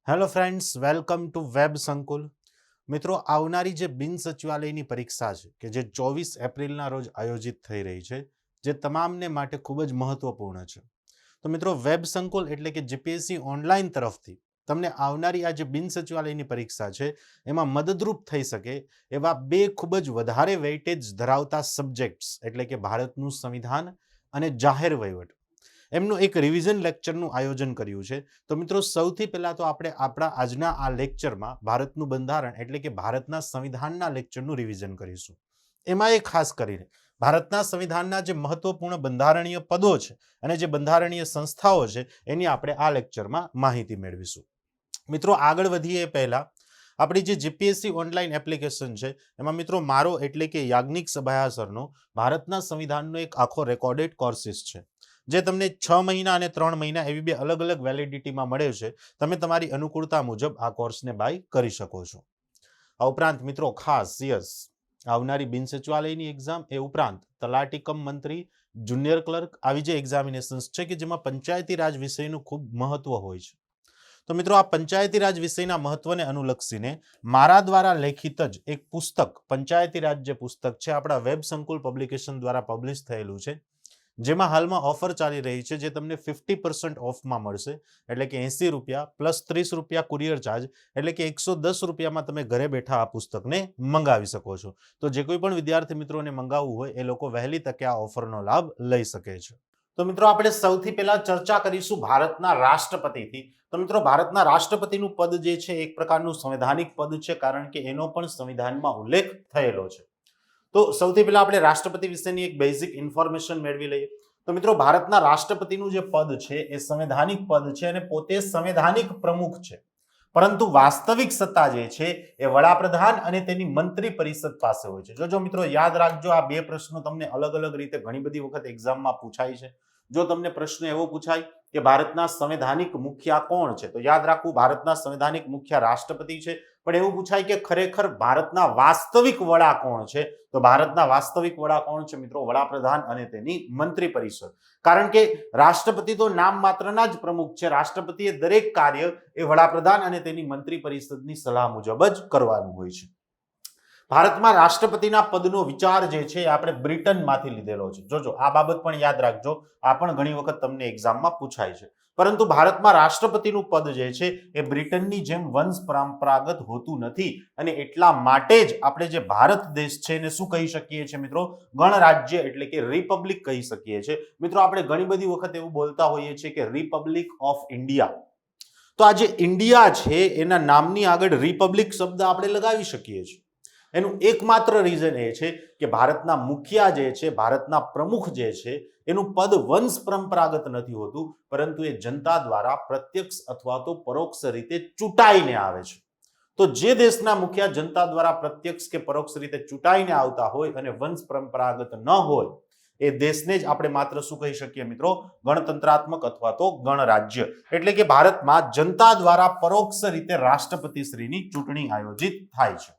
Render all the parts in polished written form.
Hello friends, welcome to web સંકુલ. મિત્રો, આવનારી જે બિન સચિવાલયની પરીક્ષા છે કે જે 24 એપ્રિલના રોજ આયોજિત થઈ રહી છે, જે તમામને માટે ખૂબ જ મહત્વપૂર્ણ છે. તો મિત્રો, વેબ સંકુલ એટલે કે જીપીએસસી ઓનલાઈન તરફથી તમને આવનારી આ જે બિન સચિવાલયની પરીક્ષા છે એમાં મદદરૂપ થઈ શકે એવા બે ખૂબ જ વધારે વેઇટેજ ધરાવતા સબ્જેક્ટ્સ એટલે કે ભારતનું સંવિધાન અને જાહેર વહીવટ એમનું એક રિવિઝન લેક્ચરનું આયોજન કર્યું છે. તો મિત્રો, સૌથી પહેલા તો આપણે આપણા આજના આ લેક્ચરમાં ભારતનું બંધારણ એટલે કે ભારતના સંવિધાનના લેક્ચરનું રિવિઝન કરીશું. એમાં એ ખાસ કરીને ભારતના સંવિધાનના જે મહત્વપૂર્ણ બંધારણીય પદો છે અને જે બંધારણીય સંસ્થાઓ છે એની આપણે આ લેક્ચરમાં માહિતી મેળવીશું. મિત્રો, આગળ વધીએ એ પહેલા આપણી જે જીપીએસસી ઓનલાઈન એપ્લિકેશન છે એમાં મિત્રો મારો એટલે કે યાજ્ઞિક સભાયાસરનો ભારતના સંવિધાનનો એક આખો રેકોર્ડેડ કોર્સિસ છે, જે તમને 6 મહિના અને 3 મહિના એવી બે અલગ અલગ વેલિડિટીમાં મળે છે. તમે તમારી અનુકૂળતા મુજબ આ કોર્સને બાય કરી શકો છો. આ ઉપરાંત મિત્રો ખાસ આવનારી બિન સચિવાલયની એક્ઝામ એ ઉપરાંત તલાટી કમ મંત્રી, જુનિયર ક્લર્ક આવી જે એક્ઝામિનેશન્સ છે કે જેમાં પંચાયતી રાજ વિષયનું ખૂબ મહત્વ હોય છે. તો મિત્રો, આ પંચાયતી રાજ વિષયના મહત્વને અનુલક્ષીને મારા દ્વારા લેખિત જ એક પુસ્તક, પંચાયતી રાજ જે પુસ્તક છે આપણા વેબ સંકુલ પબ્લિકેશન દ્વારા પબ્લિશ થયેલું છે, જેમાં હાલમાં ઓફર ચાલી રહી છે જે તમને 50% ઓફમાં મળશે. એટલે કે 80 રૂપિયા પ્લસ 30 રૂપિયા કુરિયર ચાર્જ એટલે કે 110 રૂપિયામાં તમે ઘરે બેઠા આ પુસ્તકને મંગાવી શકો છો. તો જે કોઈ પણ વિદ્યાર્થી મિત્રોને મંગાવવું હોય એ લોકો વહેલી તકે આ ઓફરનો લાભ લઈ શકે છે. તો મિત્રો, આપણે સૌથી પહેલા ચર્ચા કરીશું ભારતના રાષ્ટ્રપતિથી. તો મિત્રો, ભારતના રાષ્ટ્રપતિનું પદ જે છે એક પ્રકારનું સંવૈધાનિક પદ છે, કારણ કે એનો પણ સંવિધાનમાં ઉલ્લેખ થયેલો છે. તો સૌથી પહેલા આપણે રાષ્ટ્રપતિ વિશેની એક બેઝિક ઇન્ફોર્મેશન મેળવી લઈએ. તો મિત્રો, ભારતના રાષ્ટ્રપતિનું જે પદ છે એ સંવૈધાનિક પદ છે અને પોતે સંવૈધાનિક પ્રમુખ છે, પરંતુ વાસ્તવિક સત્તા જે છે એ વડાપ્રધાન અને તેની મંત્રી પરિષદ પાસે હોય છે. જો મિત્રો યાદ રાખજો, આ બે પ્રશ્નો તમને અલગ અલગ રીતે ઘણી બધી વખત એક્ઝામમાં પૂછાય છે. જો તમને પ્રશ્ન એવો પૂછાય કે ભારતના સંવૈધાનિક મુખિયા કોણ છે, તો યાદ રાખવું ભારતના સંવૈધાનિક મુખિયા રાષ્ટ્રપતિ છે. પણ એવું પૂછાય કે ખરેખર ભારતના વાસ્તવિક વડા કોણ છે, તો ભારતના વાસ્તવિક વડા કોણ છે મિત્રો? વડાપ્રધાન અને તેની મંત્રી પરિષદ. કારણ કે રાષ્ટ્રપતિ તો નામ માત્રના જ પ્રમુખ છે. રાષ્ટ્રપતિએ દરેક કાર્ય એ વડાપ્રધાન અને તેની મંત્રી પરિષદની સલાહ મુજબ જ કરવાનું હોય છે. ભારતમાં રાષ્ટ્રપતિના પદનો વિચાર જે છે એ આપણે બ્રિટનમાંથી લીધેલો છે. જોજો, આ બાબત પણ યાદ રાખજો, આ પણ ઘણી વખત તમને એક્ઝામમાં પૂછાય છે. પરંતુ ભારતમાં રાષ્ટ્રપતિનું પદ જે છે એ બ્રિટનની જેમ વંશ પરંપરાગત હોતું નથી, અને એટલા માટે જ આપણે જે ભારત દેશ છે એને શું કહી શકીએ છીએ મિત્રો? ગણરાજ્ય એટલે કે રિપબ્લિક કહી શકીએ છીએ. મિત્રો, આપણે ઘણી બધી વખત એવું બોલતા હોઈએ છીએ કે રિપબ્લિક ઓફ ઇન્ડિયા. તો આ જે ઇન્ડિયા છે એના નામની આગળ રિપબ્લિક શબ્દ આપણે લગાવી શકીએ છીએ. એનું એકમાત્ર રીઝન એ છે કે ભારતના મુખિયા જે છે, ભારતના પ્રમુખ જે છે, એનું પદ વંશ પરંપરાગત નથી હોતું, પરંતુ એ જનતા દ્વારા પ્રત્યક્ષ અથવા તો પરોક્ષ રીતે ચૂંટાઈને આવે છે. તો જે દેશના મુખિયા જનતા દ્વારા પ્રત્યક્ષ કે પરોક્ષ રીતે ચૂંટાઈને આવતા હોય અને વંશ પરંપરાગત ન હોય, એ દેશને જ આપણે માત્ર શું કહી શકીએ મિત્રો? ગણતંત્રાત્મક અથવા તો ગણરાજ્ય. એટલે કે ભારતમાં જનતા દ્વારા પરોક્ષ રીતે રાષ્ટ્રપતિશ્રીની ચૂંટણી આયોજિત થાય છે.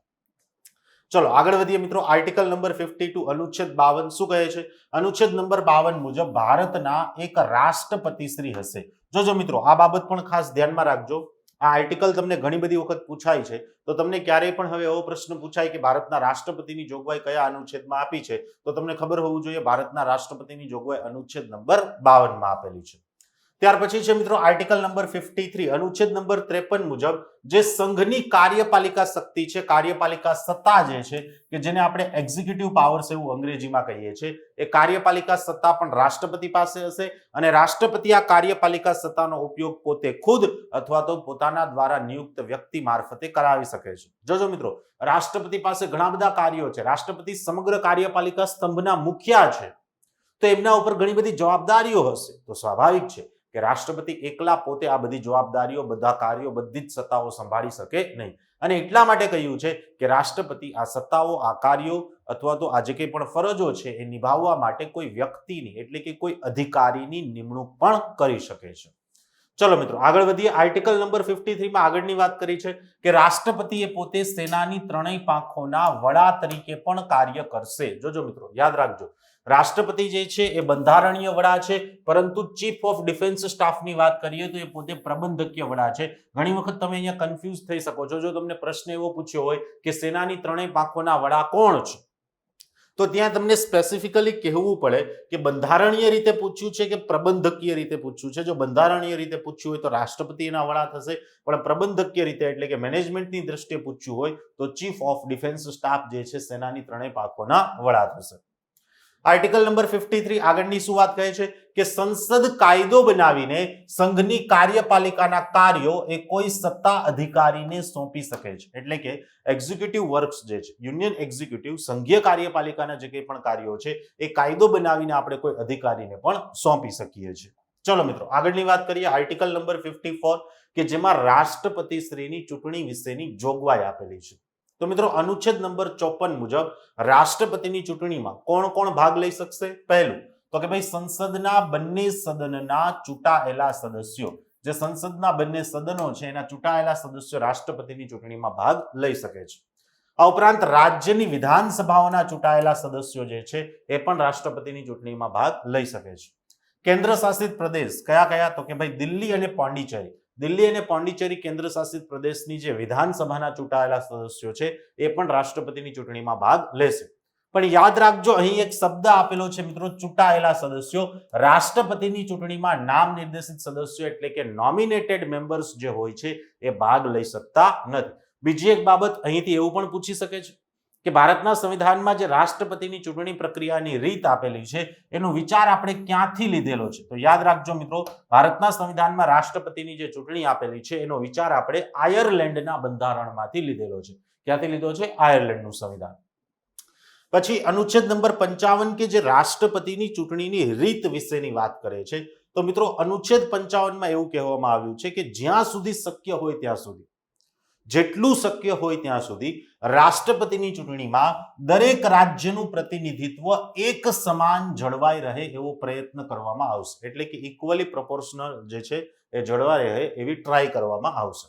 ચલો આગળ વધીએ મિત્રો. આર્ટિકલ નંબર 52 અનુચ્છેદ 52 શું કહે છે? અનુચ્છેદ નંબર 52 મુજબ ભારતના એક રાષ્ટ્રપતિશ્રી હશે. જોજો મિત્રો, આ બાબત પણ ખાસ ધ્યાનમાં રાખજો. આ આર્ટિકલ તમને ઘણી બધી વખત પૂછાય છે, તો તમને ક્યારેય પણ હવે એવો પ્રશ્ન પૂછાય કે ભારતના રાષ્ટ્રપતિની જોગવાઈ કયા અનુચ્છેદમાં આપી છે, તો તમને ખબર હોવું જોઈએ ભારતના રાષ્ટ્રપતિની જોગવાઈ અનુચ્છેદ નંબર 52 માં આપેલી છે. ત્યાર પછી છે મિત્રો આર્ટિકલ નંબર 53 અનુચ્છેદ નંબર 53 મુજબ જે સંઘની કાર્યપાલિકા શક્તિ છે, કાર્યપાલિકા સત્તા જે છે કે જેને આપણે એક્ઝિક્યુટિવ પાવર્સ એવું અંગ્રેજીમાં કહીએ છીએ, એ કાર્યપાલિકા સત્તા પણ રાષ્ટ્રપતિ પાસે હશે, અને રાષ્ટ્રપતિ આ કાર્યપાલિકા સત્તાનો ઉપયોગ પોતે ખુદ અથવા તો પોતાના દ્વારા નિયુક્ત વ્યક્તિ મારફતે કરાવી શકે છે. જોજો મિત્રો, રાષ્ટ્રપતિ પાસે ઘણા બધા કાર્યો છે. રાષ્ટ્રપતિ સમગ્ર કાર્યપાલિકા સ્તંભના મુખિયા છે, તો એમના ઉપર ઘણી બધી જવાબદારીઓ હશે. તો સ્વાભાવિક છે કે રાષ્ટ્રપતિ એકલા પોતે આ બધી જવાબદારીઓ, બધા કાર્યો, બધી જ સત્તાઓ સંભાળી શકે નહીં. અને એટલા માટે કહ્યું છે કે રાષ્ટ્રપતિ આ સત્તાઓ, આ કાર્યો અથવા તો આ જે કંઈ પણ ફરજો છે એ નિભાવવા માટે કોઈ વ્યક્તિની એટલે કે કોઈ અધિકારીની નિમણૂક પણ કરી શકે છે. ચલો મિત્રો આગળ વધીએ. આર્ટિકલ નંબર 53 માં આગળની વાત કરી છે કે રાષ્ટ્રપતિએ પોતે સેનાની ત્રણેય પાંખોના વડા તરીકે પણ કાર્ય કરશે. જોજો મિત્રો યાદ રાખજો, રાષ્ટ્રપતિ જે છે એ બંધારણીય વડા છે, પરંતુ ચીફ ઓફ ડિફેન્સ સ્ટાફની વાત કરીએ તો એ પોતે પ્રબંધકીય વડા છે. ઘણી વખત તમે અહીંયા કન્ફ્યુઝ થઈ શકો છો. જો તમને પ્રશ્ન એવો પૂછ્યો હોય કે સેનાની ત્રણેય પાંખોના વડા કોણ છે, તો ત્યાં તમને સ્પેસિફિકલી કહેવું પડે કે બંધારણીય રીતે પૂછ્યું છે કે પ્રબંધકીય રીતે પૂછ્યું છે. જો બંધારણીય રીતે પૂછ્યું હોય તો રાષ્ટ્રપતિ એના વડા થશે, પણ પ્રબંધકીય રીતે એટલે કે મેનેજમેન્ટની દ્રષ્ટિએ પૂછ્યું હોય તો ચીફ ઓફ ડિફેન્સ સ્ટાફ જે છે સેનાની ત્રણેય પાંખોના વડા થશે. આર્ટિકલ નંબર 53 આગળની શું વાત કહે છે કે સંસદ કાયદો બનાવીને સંઘની કાર્યપાલિકાના કાર્યો એ કોઈ સત્તા અધિકારીને સોંપી શકે છે. એટલે કે એક્ઝિક્યુટિવ વર્ક્સ જે છે, યુનિયન એક્ઝિક્યુટિવ સંઘીય કાર્યપાલિકાના જે કંઈ પણ કાર્યો છે એ કાયદો બનાવીને આપણે કોઈ અધિકારીને પણ સોંપી શકીએ છીએ. ચલો મિત્રો આગળની વાત કરીએ. આર્ટિકલ નંબર 54 કે જેમાં રાષ્ટ્રપતિ શ્રીની ચૂંટણી વિશેની જોગવાઈ આપેલી છે. તો મિત્રો અનુચ્છેદ નંબર 54 મુજબ રાષ્ટ્રપતિની ચૂંટણીમાં કોણ કોણ ભાગ લઈ શકશે? પહેલું તો કે ભાઈ સંસદના બંને સદનના ચૂંટાયેલા સદસ્યો, જે સંસદના બંને સદનો છે એના ચૂંટાયેલા સદસ્યો રાષ્ટ્રપતિની ચૂંટણીમાં ભાગ લઈ શકે છે. આ ઉપરાંત રાજ્યની વિધાનસભાઓના ચૂંટાયેલા સદસ્યો જે છે એ પણ રાષ્ટ્રપતિની ચૂંટણીમાં ભાગ લઈ શકે છે. કેન્દ્ર શાસિત પ્રદેશ કયા કયા? તો કે ભાઈ દિલ્હી અને પોંડિચેરી. દિલ્હી અને પોંડિચેરી કેન્દ્ર શાસિત પ્રદેશની જે વિધાનસભાના ચૂંટાયેલા સદસ્યો છે એ પણ રાષ્ટ્રપતિની ચૂંટણીમાં ભાગ લેશે. પણ યાદ રાખજો, અહીં એક શબ્દ આપેલો છે મિત્રો, ચૂંટાયેલા સદસ્યો. રાષ્ટ્રપતિની ચૂંટણીમાં નામ નિર્દેશિત સદસ્યો એટલે કે નોમિનેટેડ મેમ્બર્સ જે હોય છે એ ભાગ લઈ શકતા નથી. બીજી એક બાબત અહીંથી એવું પણ પૂછી શકે છે કે ભારતના સંવિધાનમાં જે રાષ્ટ્રપતિની ચૂંટણી પ્રક્રિયાની રીત આપેલી છે એનો વિચાર આપણે ક્યાંથી લીધેલો છે? તો યાદ રાખજો મિત્રો, ભારતના સંવિધાનમાં રાષ્ટ્રપતિની જે ચૂંટણી આપેલી છે એનો વિચાર આપણે આયર્લેન્ડના બંધારણમાંથી લીધેલો છે. ક્યાંથી લીધો છે? આયર્લેન્ડનું સંવિધાન. પછી અનુચ્છેદ નંબર 55 કે જે રાષ્ટ્રપતિની ચૂંટણીની રીત વિશેની વાત કરે છે. તો મિત્રો અનુચ્છેદ 55 માં એવું કહેવામાં આવ્યું છે કે જ્યાં સુધી શક્ય હોય ત્યાં સુધી, જેટલું શક્ય હોય ત્યાં સુધી રાષ્ટ્રપતિની ચૂંટણીમાં દરેક રાજ્યનું પ્રતિનિધિત્વ એક સમાન જળવાઈ રહે એવો પ્રયત્ન કરવામાં આવશે. એટલે કે ઇક્વલી પ્રોપોર્શનલ જે છે એ જળવાઈ રહે એવી ટ્રાય કરવામાં આવશે.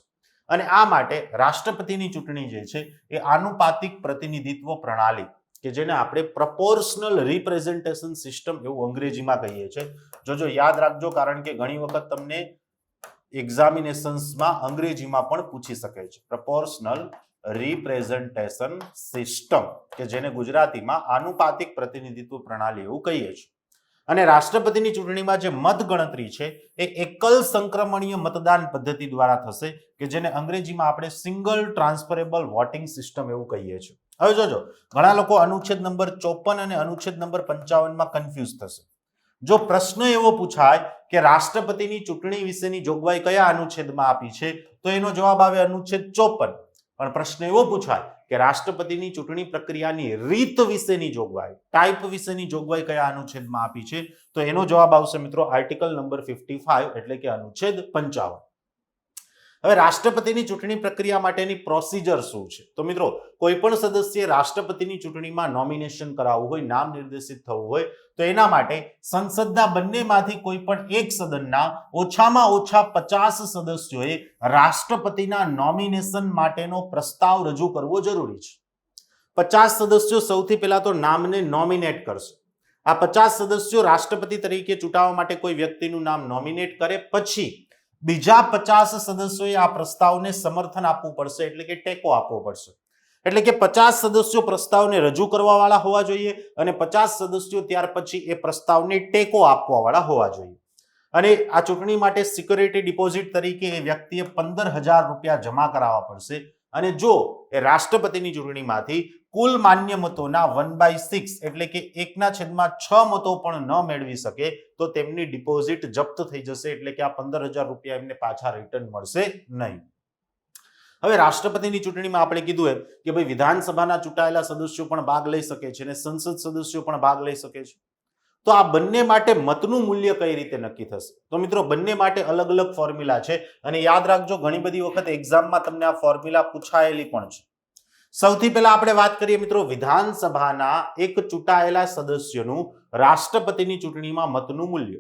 અને આ માટે રાષ્ટ્રપતિની ચૂંટણી જે છે એ આનુપાતિક પ્રતિનિધિત્વ પ્રણાલી કે જેને આપણે પ્રોપોર્શનલ રિપ્રેઝન્ટેશન સિસ્ટમ એવું અંગ્રેજીમાં કહીએ છીએ. જોજો યાદ રાખજો, કારણ કે ઘણી વખત તમને એક્ઝામિનેશન્સમાં અંગ્રેજીમાં પણ પૂછી શકે છે. પ્રોપોર્શનલ રિપ્રેઝન્ટેશન સિસ્ટમ કે જેને ગુજરાતીમાં આનુપાતિક પ્રતિનિધિત્વ પ્રણાલી એવું કહીએ છીએ. અને રાષ્ટ્રપતિની ચૂંટણીમાં જે મત ગણતરી છે એ એકલ સંક્રમણીય મતદાન પદ્ધતિ દ્વારા થશે કે જેને અંગ્રેજીમાં આપણે સિંગલ ટ્રાન્સફરેબલ વોટિંગ સિસ્ટમ એવું કહીએ છીએ. હવે જોજો, ઘણા લોકો અનુચ્છેદ નંબર 54 અને અનુચ્છેદ નંબર 55 માં કન્ફ્યુઝ થશે. જો પ્રશ્ન એવો પૂછાય કે રાષ્ટ્રપતિની ચૂંટણી વિશેની જોગવાઈ કયા અનુચ્છેદમાં આપી છે, તો એનો જવાબ આવે અનુચ્છેદ 54. પણ પ્રશ્ન એવો પૂછાય કે રાષ્ટ્રપતિની ચૂંટણી પ્રક્રિયાની રીત વિશેની જોગવાઈ, ટાઈપ વિશેની જોગવાઈ કયા અનુચ્છેદમાં આપી છે, તો એનો જવાબ આવશે મિત્રો આર્ટિકલ નંબર 55 એટલે કે અનુચ્છેદ 55. હવે રાષ્ટ્રપતિની ચૂંટણી પ્રક્રિયા માટેની પ્રોસિજર શું છે? તો મિત્રો કોઈ પણ સદસ્ય રાષ્ટ્રપતિની ચૂંટણીમાં નોમિનેશન કરાવવું હોય, નામ નિર્દેશિત થવું હોય, તો એના માટે સંસદના બંનેમાંથી કોઈ પણ એક સદનના ઓછામાં ઓછા 50 સદસ્યોએ રાષ્ટ્રપતિના નોમિનેશન માટેનો પ્રસ્તાવ રજૂ કરવો જરૂરી છે. 50 સદસ્યો સૌથી પહેલા તો નામને નોમિનેટ કરશે. આ 50 સદસ્યો રાષ્ટ્રપતિ તરીકે ચૂંટાવા માટે કોઈ વ્યક્તિનું નામ નોમિનેટ કરે, પછી બીજા 50 સદસ્યોએ આ પ્રસ્તાવને સમર્થન આપવું પડશે, એટલે કે ટેકો આપવો પડશે. એટલે કે 50 સદસ્યો પ્રસ્તાવને રજૂ કરવા વાળા હોવા જોઈએ અને 50 સદસ્યો ત્યાર પછી એ પ્રસ્તાવને ટેકો આપવા વાળા હોવા જોઈએ. અને આ ચૂંટણી માટે સિક્યોરિટી ડિપોઝિટ તરીકે એ વ્યક્તિએ 15,000 રૂપિયા જમા કરાવવા પડશે. અને જો એ રાષ્ટ્રપતિની ચૂંટણીમાંથી કુલ માન્ય મતોના 1/6 એટલે કે 1/6 મતો પણ ન મેળવી શકે તો તેમની ડિપોઝિટ જપ્ત થઈ જશે. એટલે કે આ 15,000 રૂપિયા એમને પાછા રિટર્ન મળશે નહીં. હવે રાષ્ટ્રપતિની ચૂંટણીમાં આપણે કીધું એમ કે ભાઈ વિધાનસભાના ચૂંટાયેલા સદસ્યો પણ ભાગ લઈ શકે છે અને સંસદ સદસ્યો પણ ભાગ લઈ શકે છે. તો આ બંને માટે મતનું મૂલ્ય કઈ રીતે નક્કી થશે? તો મિત્રો બંને માટે અલગ અલગ ફોર્મ્યુલા છે અને યાદ રાખજો, ઘણી બધી વખત એક્ઝામમાં તમને આ ફોર્મ્યુલા પૂછાયેલી પણ છે. સૌથી પહેલા આપણે વાત કરીએ મિત્રો વિધાનસભાના એક ચૂંટાયેલા સદસ્યનું રાષ્ટ્રપતિની ચૂંટણીમાં મતનું મૂલ્ય.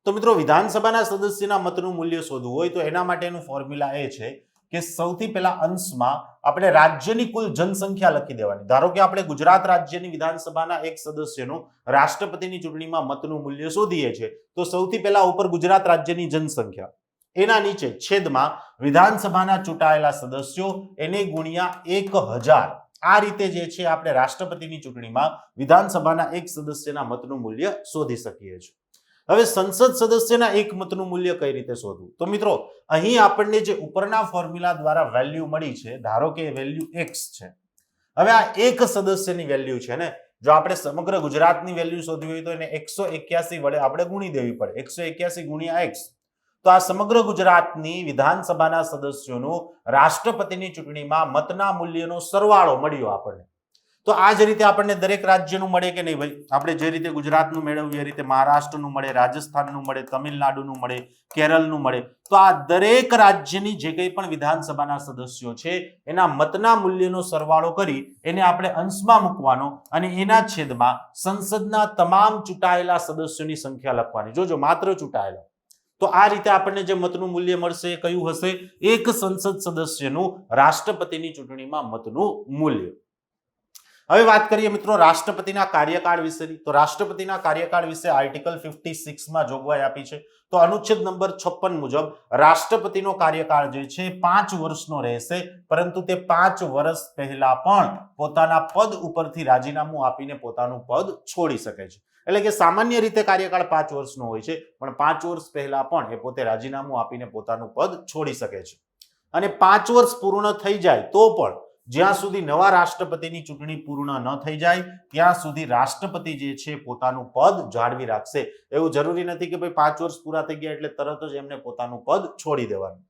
તો મિત્રો વિધાનસભાના સદસ્યના મતનું મૂલ્ય શોધવું હોય તો એના માટેનું ફોર્મ્યુલા એ છે કે સૌથી પહેલા અંશમાં આપણે રાજ્યની કુલ જનસંખ્યા લખી દેવાની. ધારો કે આપણે ગુજરાત રાજ્યની વિધાનસભાના એક સદસ્યનું રાષ્ટ્રપતિની ચૂંટણીમાં મતનું મૂલ્ય શોધીએ છીએ તો સૌથી પહેલા ઉપર ગુજરાત રાજ્યની જનસંખ્યા, એના નીચે છેદમાં વિધાનસભાના ચૂંટાયેલા સદસ્યો એને ગુણ્યા 1000. આ રીતે જે છે આપણે રાષ્ટ્રપતિની ચૂંટણીમાં વિધાનસભાના એક સદસ્યના મતનું મૂલ્ય શોધી શકીએ છીએ. હવે સંસદ સદસ્યના એક મતનું મૂલ્ય કઈ રીતે શોધવું? તો મિત્રો અહીં આપણને જે ઉપરના ફોર્મ્યુલા દ્વારા વેલ્યુ મળી છે, ધારો કે વેલ્યુ x છે. હવે આ એક સદસ્યની વેલ્યુ છે ને, જો આપણે સમગ્ર ગુજરાતની વેલ્યુ શોધવી હોય તો એને 181 વડે આપણે ગુણી દેવી પડે. 181 ગુણ્યા x, તો આ સમગ્ર ગુજરાતની વિધાનસભાના સદસ્યોનું રાષ્ટ્રપતિની ચૂંટણીમાં મતના મૂલ્યનો સરવાળો મળ્યો આપણને. તો આ જ રીતે આપણને દરેક રાજ્યનું મળે કે નહીં ભાઈ? આપણે જે રીતે ગુજરાતનું મેળવ્યું એ રીતે મહારાષ્ટ્રનું મળે, રાજસ્થાનનું મળે, તમિલનાડુનું મળે, કેરળનું મળે. તો આ દરેક રાજ્યની જે કંઈ પણ વિધાનસભાના સદસ્યો છે એના મતના મૂલ્યનો સરવાળો કરી એને આપણે અંશમાં મૂકવાનો અને એના છેદમાં સંસદના તમામ ચૂંટાયેલા સદસ્યોની સંખ્યા લખવાની. જોજો, માત્ર ચૂંટાયેલા. તો આ રીતે આપણને જે મતનું મૂલ્ય મળશે એ કયું હશે? એક સંસદ સદસ્યનું રાષ્ટ્રપતિની ચૂંટણીમાં મતનું મૂલ્ય. હવે વાત કરીએ મિત્રો રાષ્ટ્રપતિના કાર્યકાળ વિશેની. તો રાષ્ટ્રપતિના કાર્યકાળ વિશે આર્ટિકલ 56 માં જોગવાઈ આપી છે. તો અનુચ્છેદ નંબર 56 મુજબ રાષ્ટ્રપતિનો કાર્યકાળ જે છે 5 વર્ષનો રહેશે, પરંતુ તે 5 વર્ષ પહેલા પણ પોતાના પદ ઉપરથી રાજીનામું આપીને પોતાનું પદ છોડી શકે છે. એટલે કે સામાન્ય રીતે કાર્યકાળ 5 વર્ષનો હોય છે, પણ 5 વર્ષ પહેલા પણ એ પોતે રાજીનામું આપીને પોતાનું પદ છોડી શકે છે. અને 5 વર્ષ પૂર્ણ થઈ જાય તો પણ જ્યાં સુધી નવા રાષ્ટ્રપતિની ચૂંટણી પૂર્ણ ન થઈ જાય ત્યાં સુધી રાષ્ટ્રપતિ જે છે પોતાનું પદ જાળવી રાખશે. એવું જરૂરી નથી કે ભાઈ 5 વર્ષ પૂરા થઈ ગયા એટલે તરત જ એમને પોતાનું પદ છોડી દેવાનું.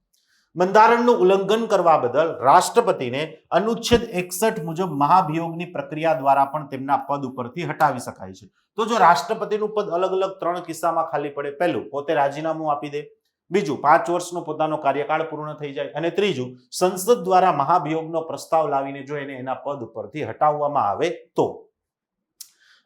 બંધારણનું ઉલ્લંઘન કરવા બદલ રાષ્ટ્રપતિને અનુચ્છેદ 61 મુજબ મહાભિયોગની પ્રક્રિયા દ્વારા પણ તેમના પદ ઉપરથી હટાવી શકાય છે. તો જો રાષ્ટ્રપતિનું પદ અલગ અલગ 3 કિસ્સામાં ખાલી પડે, પહેલું પોતે રાજીનામું આપી દે, બીજું 5 વર્ષનો પોતાનો કાર્યકાળ પૂર્ણ થઈ જાય, અને ત્રીજું સંસદ દ્વારા મહાભિયોગનો પ્રસ્તાવ લાવીને જો એને એના પદ ઉપરથી હટાવવામાં આવે તો.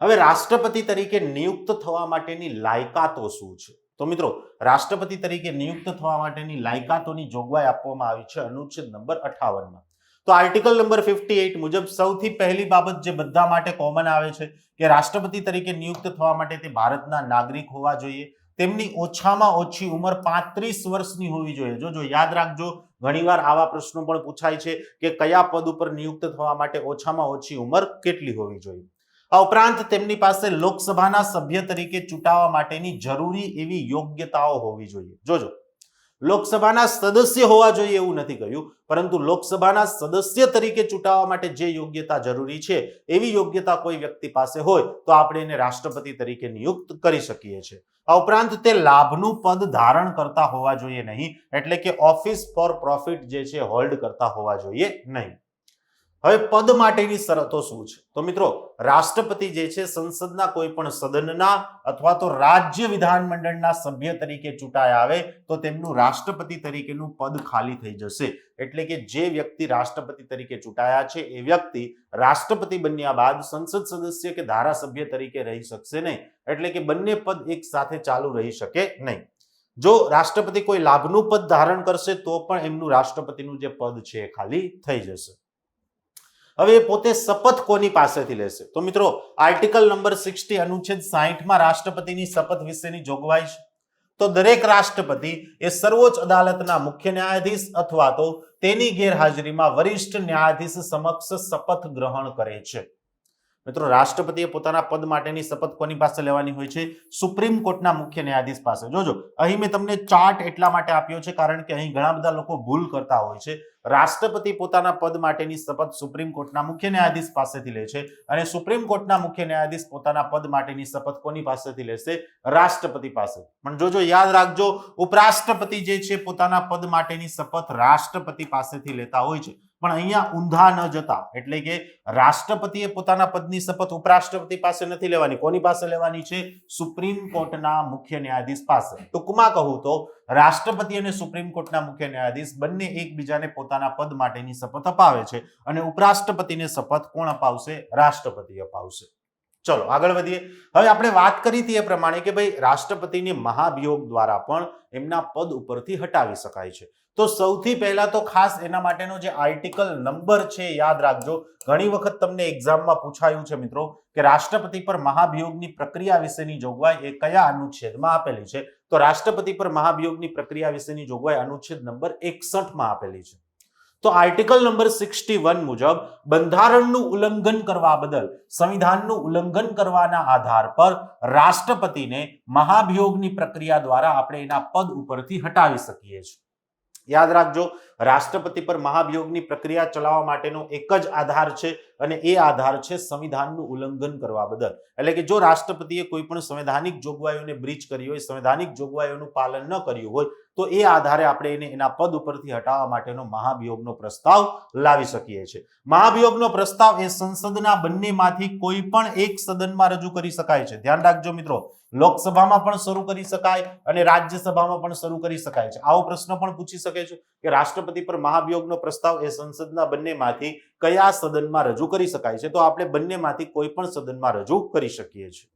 હવે રાષ્ટ્રપતિ તરીકે નિયુક્ત થવા માટેની લાયકાતો શું છે? તો મિત્રો રાષ્ટ્રપતિ તરીકે નિયુક્ત થવા માટેની લાયકાતોની જોગવાઈ આપવામાં આવી છે અનુચ્છેદ નંબર 58 માં. તો આર્ટિકલ નંબર 58 મુજબ સૌથી પહેલી બાબત જે બધા માટે કોમન આવે છે કે રાષ્ટ્રપતિ તરીકે નિયુક્ત થવા માટે તે ભારતના નાગરિક હોવા જોઈએ. તેમની ઓછામાં ઓછી ઉંમર 35 વર્ષની હોવી જોઈએ. જો યાદ રાખજો, ઘણીવાર આવા પ્રશ્નો પણ પૂછાય છે કે કયા પદ ઉપર નિયુક્ત થવા માટે ઓછામાં ઓછી ઉંમર કેટલી હોવી જોઈએ. આ ઉપરાંત તેમની પાસે લોકસભાના સભ્ય તરીકે ચૂંટાવા માટેની જરૂરી એવી યોગ્યતાઓ હોવી જોઈએ. જોજો, લોકસભાના સદસ્ય હોવા જોઈએ એવું નથી કહ્યું, પરંતુ લોકસભાના સદસ્ય તરીકે ચૂંટાવા માટે જે યોગ્યતા જરૂરી છે એવી યોગ્યતા કોઈ વ્યક્તિ પાસે હોય તો આપણે એને રાષ્ટ્રપતિ તરીકે નિયુક્ત કરી શકીએ છીએ. આ ઉપરાંત તે લાભનું પદ ધારણ કરતા હોવા જોઈએ નહીં, એટલે કે ઓફિસ ફોર પ્રોફિટ જે છે હોલ્ડ કરતા હોવા જોઈએ નહીં. હવે પદ માટેની શરતો શું છે? તો મિત્રો રાષ્ટ્રપતિ જે છે સંસદના કોઈ પણ સદનના અથવા તો રાજ્ય વિધાનમંડળના સભ્ય તરીકે ચૂંટાયા આવે તો તેમનું રાષ્ટ્રપતિ તરીકેનું પદ ખાલી થઈ જશે. એટલે કે જે વ્યક્તિ રાષ્ટ્રપતિ તરીકે ચૂંટાયા છે એ વ્યક્તિ રાષ્ટ્રપતિ બન્યા બાદ સંસદ સદસ્ય કે ધારાસભ્ય તરીકે રહી શકશે નહીં. એટલે કે બંને પદ એક સાથે ચાલુ રહી શકે નહીં. જો રાષ્ટ્રપતિ કોઈ લાભનું પદ ધારણ કરશે તો પણ એમનું રાષ્ટ્રપતિનું જે પદ છે એ ખાલી થઈ જશે. હવે પોતે શપથ કોની પાસેથી લેશે? તો મિત્રો આર્ટિકલ નંબર 60 અનુચ્છેદ 60 માં રાષ્ટ્રપતિની શપથ વિશેની જોગવાઈ છે. તો દરેક રાષ્ટ્રપતિ એ સર્વોચ્ચ અદાલતના મુખ્ય ન્યાયાધીશ અથવા તો તેની ગેરહાજરીમાં વરિષ્ઠ ન્યાયાધીશ સમક્ષ શપથ ગ્રહણ કરે છે. મિત્રો રાષ્ટ્રપતિએ પોતાના પદ માટેની શપથ કોની પાસે લેવાની હોય છે? સુપ્રીમ કોર્ટના મુખ્ય ન્યાયાધીશ પાસે. જોજો, અહીં મેં તમને ચાર્ટ એટલા માટે આપ્યો છે કારણ કે અહીં ઘણા બધા લોકો ભૂલ કરતા હોય છે. રાષ્ટ્રપતિ પોતાના પદ માટેની શપથ સુપ્રીમ કોર્ટના મુખ્ય ન્યાયાધીશ પાસેથી લે છે અને સુપ્રીમ કોર્ટના મુખ્ય ન્યાયાધીશ પોતાના પદ માટેની શપથ કોની પાસેથી લેશે? રાષ્ટ્રપતિ પાસે. પણ જોજો, યાદ રાખજો, ઉપરાષ્ટ્રપતિ જે છે પોતાના પદ માટેની શપથ રાષ્ટ્રપતિ પાસેથી લેતા હોય છે. પણ અહીંયા ઊંધા ન જતા, એટલે કે રાષ્ટ્રપતિએ પોતાના પદની શપથ ઉપરાષ્ટ્રપતિ પાસે નથી લેવાની. કોની પાસે લેવાની છે? સુપ્રીમ કોર્ટના મુખ્ય ન્યાયાધીશ પાસે. ટૂંકમાં કહું તો રાષ્ટ્રપતિ અને સુપ્રીમ કોર્ટના મુખ્ય ન્યાયાધીશ બંને એકબીજાને પોતાના પદ માટેની શપથ અપાવે છે અને ઉપરાષ્ટ્રપતિને શપથ કોણ અપાવશે? રાષ્ટ્રપતિ અપાવશે. ચલો આગળ વધીએ. હવે આપણે વાત કરી હતી એ પ્રમાણે કે ભાઈ રાષ્ટ્રપતિને મહાભિયોગ દ્વારા પણ એમના પદ ઉપરથી હટાવી શકાય છે. તો સૌથી પહેલા તો ખાસ એના માટેનો જે આર્ટિકલ નંબર છે યાદ રાખજો. ઘણી વખત તમને એક્ઝામમાં પૂછાયું છે મિત્રો કે રાષ્ટ્રપતિ પર મહાભિયોગની પ્રક્રિયા વિશેની જોગવાઈ એ કયા અનુચ્છેદમાં આપેલી છે? તો રાષ્ટ્રપતિ પર મહાભિયોગની પ્રક્રિયા વિશેની જોગવાઈ અનુચ્છેદ નંબર 61 માં આપેલી છે. તો આર્ટિકલ નંબર 61 મુજબ બંધારણનું ઉલ્લંઘન કરવા બદલ સંવિધાનનું ઉલ્લંઘન કરવાના આધાર પર રાષ્ટ્રપતિને મહાભિયોગની પ્રક્રિયા દ્વારા આપણે એના પદ ઉપરથી હટાવી શકીએ છીએ. યાદ રાખજો, રાષ્ટ્રપતિ પર મહાભિયોગની પ્રક્રિયા ચલાવવા માટેનો એક જ આધાર છે અને એ આધાર છે સંવિધાનનું ઉલ્લંઘન કરવા બદલ. એટલે કે જો રાષ્ટ્રપતિએ કોઈ પણ સંવૈધાનિક જોગવાઈઓને બ્રીચ કરી હોય, સંવૈધાનિક જોગવાઈઓનું પાલન ન કર્યું હોય, તો એ આધારે આપણે એને એના પદ ઉપરથી હટાવવા માટેનો મહાભિયોગનો પ્રસ્તાવ લાવી શકીએ છીએ. મહાભિયોગનો પ્રસ્તાવ એ સંસદના બંનેમાંથી કોઈ પણ એક સદનમાં રજૂ કરી શકાય છે. ધ્યાન રાખજો મિત્રો, લોકસભામાં પણ શરૂ કરી શકાય અને રાજ્યસભામાં પણ શરૂ કરી શકાય છે. આવો પ્રશ્ન પણ પૂછી શકે છે કે રાષ્ટ્રપતિ પર મહાભિયોગનો પ્રસ્તાવ એ સંસદના બંનેમાંથી કયા સદનમાં રજૂ કરી શકાય છે? તો આપણે બંનેમાંથી કોઈ પણ સદનમાં રજૂ કરી શકીએ છીએ.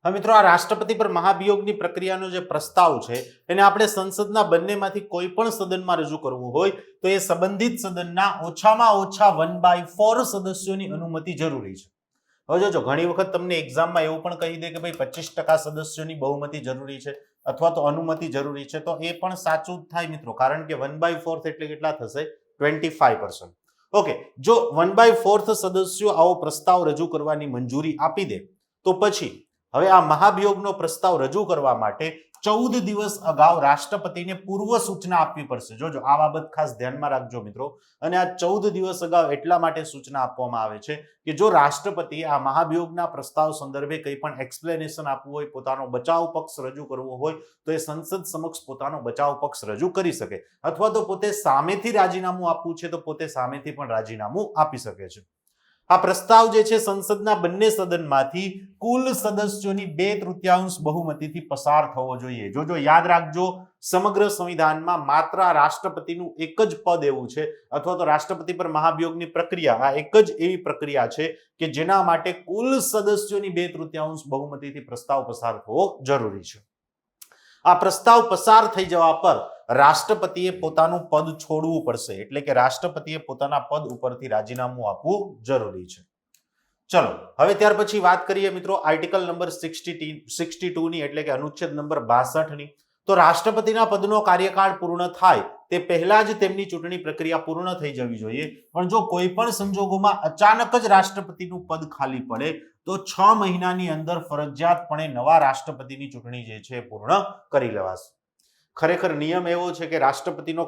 હવે મિત્રો, આ રાષ્ટ્રપતિ પર મહાભિયોગની પ્રક્રિયાનો જે પ્રસ્તાવ છે એને આપણે સંસદના બંનેમાંથી કોઈ પણ સદનમાં રજૂ કરવું હોય તો એ સંબંધિત સદનના ઓછામાં ઓછા 1/4 સદસ્યોની અનુમતિ જરૂરી છે. હવે જોજો, ઘણી વખત તમને એક્ઝામમાં એવું પણ કહી દે કે ભાઈ 25% સદસ્યોની બહુમતી જરૂરી છે અથવા તો અનુમતિ જરૂરી છે, તો એ પણ સાચું જ થાય મિત્રો, કારણ કે 1/4 એટલે કેટલા થશે? 25%. ઓકે, જો 1/4 સદસ્યો આવો પ્રસ્તાવ રજૂ કરવાની મંજૂરી આપી દે તો પછી હવે આ મહાભિયોગનો પ્રસ્તાવ રજૂ કરવા માટે 14 દિવસ અગાઉ રાષ્ટ્રપતિને પૂર્વ સૂચના આપવી પડશે. જોજો, આ બાબત ખાસ ધ્યાનમાં રાખજો મિત્રો. અને આ 14 દિવસ અગાઉ એટલા માટે સૂચના આપવામાં આવે છે કે જો રાષ્ટ્રપતિએ આ મહાભિયોગના પ્રસ્તાવ સંદર્ભે કંઈ પણ એક્સપ્લેનેશન આપવું હોય, પોતાનો બચાવ પક્ષ રજૂ કરવો હોય, તો એ સંસદ સમક્ષ પોતાનો બચાવ પક્ષ રજૂ કરી શકે, અથવા તો પોતે સામેથી રાજીનામું આપવું છે તો પોતે સામેથી પણ રાજીનામું આપી શકે છે. આ પ્રસ્તાવ જે છે સંસદના બંને સદનમાંથી કુલ સદસ્યોની 2/3 બહુમતીથી પસાર થવો જોઈએ. જોજો, યાદ રાખજો, સમગ્ર સંવિધાનમાં માત્ર આ રાષ્ટ્રપતિનું એક જ પદ એવું છે અથવા તો રાષ્ટ્રપતિ પર મહાભિયોગની પ્રક્રિયા આ એક જ એવી પ્રક્રિયા છે કે જેના માટે કુલ સદસ્યોની 2/3 બહુમતીથી પ્રસ્તાવ પસાર થવો જરૂરી છે. આ પ્રસ્તાવ પસાર થઈ જવા પર રાષ્ટ્રપતિએ પોતાનું પદ છોડવું પડશે, એટલે કે રાષ્ટ્રપતિએ પોતાના પદ ઉપરથી રાજીનામું આપવું જરૂરી છે. ચલો હવે ત્યાર પછી વાત કરીએ મિત્રો આર્ટિકલ નંબર 62 ની, એટલે કે અનુચ્છેદ નંબર 62 ની. તો રાષ્ટ્રપતિના પદનો કાર્યકાળ પૂર્ણ થાય તે પહેલા જ તેમની ચૂંટણી પ્રક્રિયા પૂર્ણ થઈ જવી જોઈએ. પણ જો કોઈ પણ સંજોગોમાં અચાનક જ રાષ્ટ્રપતિનું પદ ખાલી પડે તો 6 મહિનાની અંદર ફરજિયાતપણે નવા રાષ્ટ્રપતિની ચૂંટણી જે છે પૂર્ણ કરી લેવાશે. ખરેખર નિયમ એવો છે કે રાષ્ટ્રપતિનો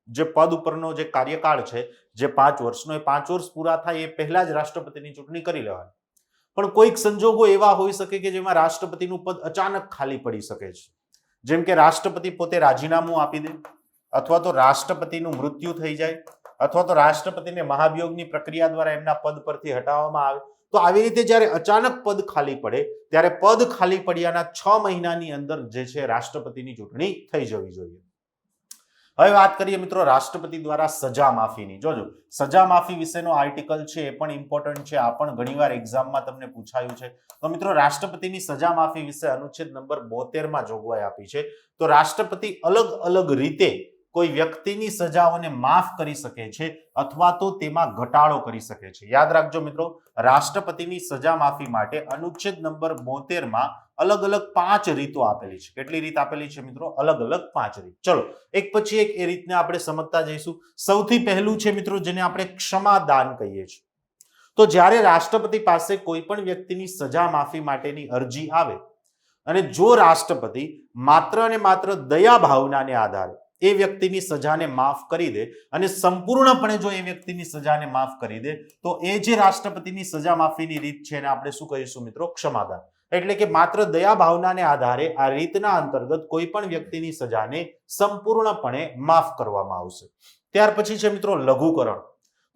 જે પદ ઉપરનો જે કાર્યકાળ છે જે 5 વર્ષનો, એ 5 વર્ષ પૂરા થાય એ પહેલા જ રાષ્ટ્રપતિની ચૂંટણી કરી લેવાની. પણ કોઈક સંજોગો એવા હોઈ શકે કે જેમાં રાષ્ટ્રપતિનું પદ અચાનક ખાલી પડી શકે છે, જેમ કે રાષ્ટ્રપતિ પોતે રાજીનામું આપી દે, અથવા તો રાષ્ટ્રપતિનું મૃત્યુ થઈ જાય, અથવા તો રાષ્ટ્રપતિને મહાભિયોગની પ્રક્રિયા દ્વારા એમના પદ પરથી હટાવવામાં આવે. તો આવી રીતે જ્યારે અચાનક પદ ખાલી પડે ત્યારે પદ ખાલી પડ્યાના 6 મહિનાની અંદર જે છે રાષ્ટ્રપતિની ચૂંટણી થઈ જવી જોઈએ. હવે વાત કરીએ મિત્રો રાષ્ટ્રપતિ દ્વારા સજા માફીની. જોજો, સજા માફી વિશેનો આર્ટિકલ છે એ પણ ઇમ્પોર્ટન્ટ છે, આ પણ ઘણીવાર એક્ઝામમાં તમને પૂછાયું છે. તો મિત્રો રાષ્ટ્રપતિની સજા માફી વિશે અનુચ્છેદ નંબર 72 માં જોગવાઈ આપી છે. તો રાષ્ટ્રપતિ અલગ અલગ રીતે કોઈ વ્યક્તિની સજાઓને માફ કરી શકે છે અથવા તો તેમાં ઘટાડો કરી શકે છે. યાદ રાખજો મિત્રો, રાષ્ટ્રપતિની સજા માફી માટે અનુચ્છેદ નંબર 72 માં અલગ અલગ 5 રીતો આપેલી છે. કેટલી રીત આપેલી છે મિત્રો? અલગ અલગ 5 રીત. ચલો એક પછી એક એ રીતને આપણે સમજતા જઈશું. સૌથી પહેલું છે મિત્રો જેને આપણે ક્ષમાદાન કહીએ છીએ. તો જ્યારે રાષ્ટ્રપતિ પાસે કોઈ પણ વ્યક્તિની સજા માફી માટેની અરજી આવે અને જો રાષ્ટ્રપતિ માત્ર અને માત્ર દયા ભાવનાને આધારે એ વ્યક્તિની સજાને માફ કરી દે અને સંપૂર્ણપણે જો એ વ્યક્તિની સજાને માફ કરી દે તો એ જે રાષ્ટ્રપતિની સજા માફીની રીત છે એને આપણે શું કહીશું મિત્રો? ક્ષમાદાન. એટલે કે માત્ર દયા ભાવનાને આધારે આ રીતના અંતર્ગત કોઈ પણ વ્યક્તિની સજાને સંપૂર્ણપણે માફ કરવામાં આવશે. ત્યાર પછી છે મિત્રો લઘુકરણ.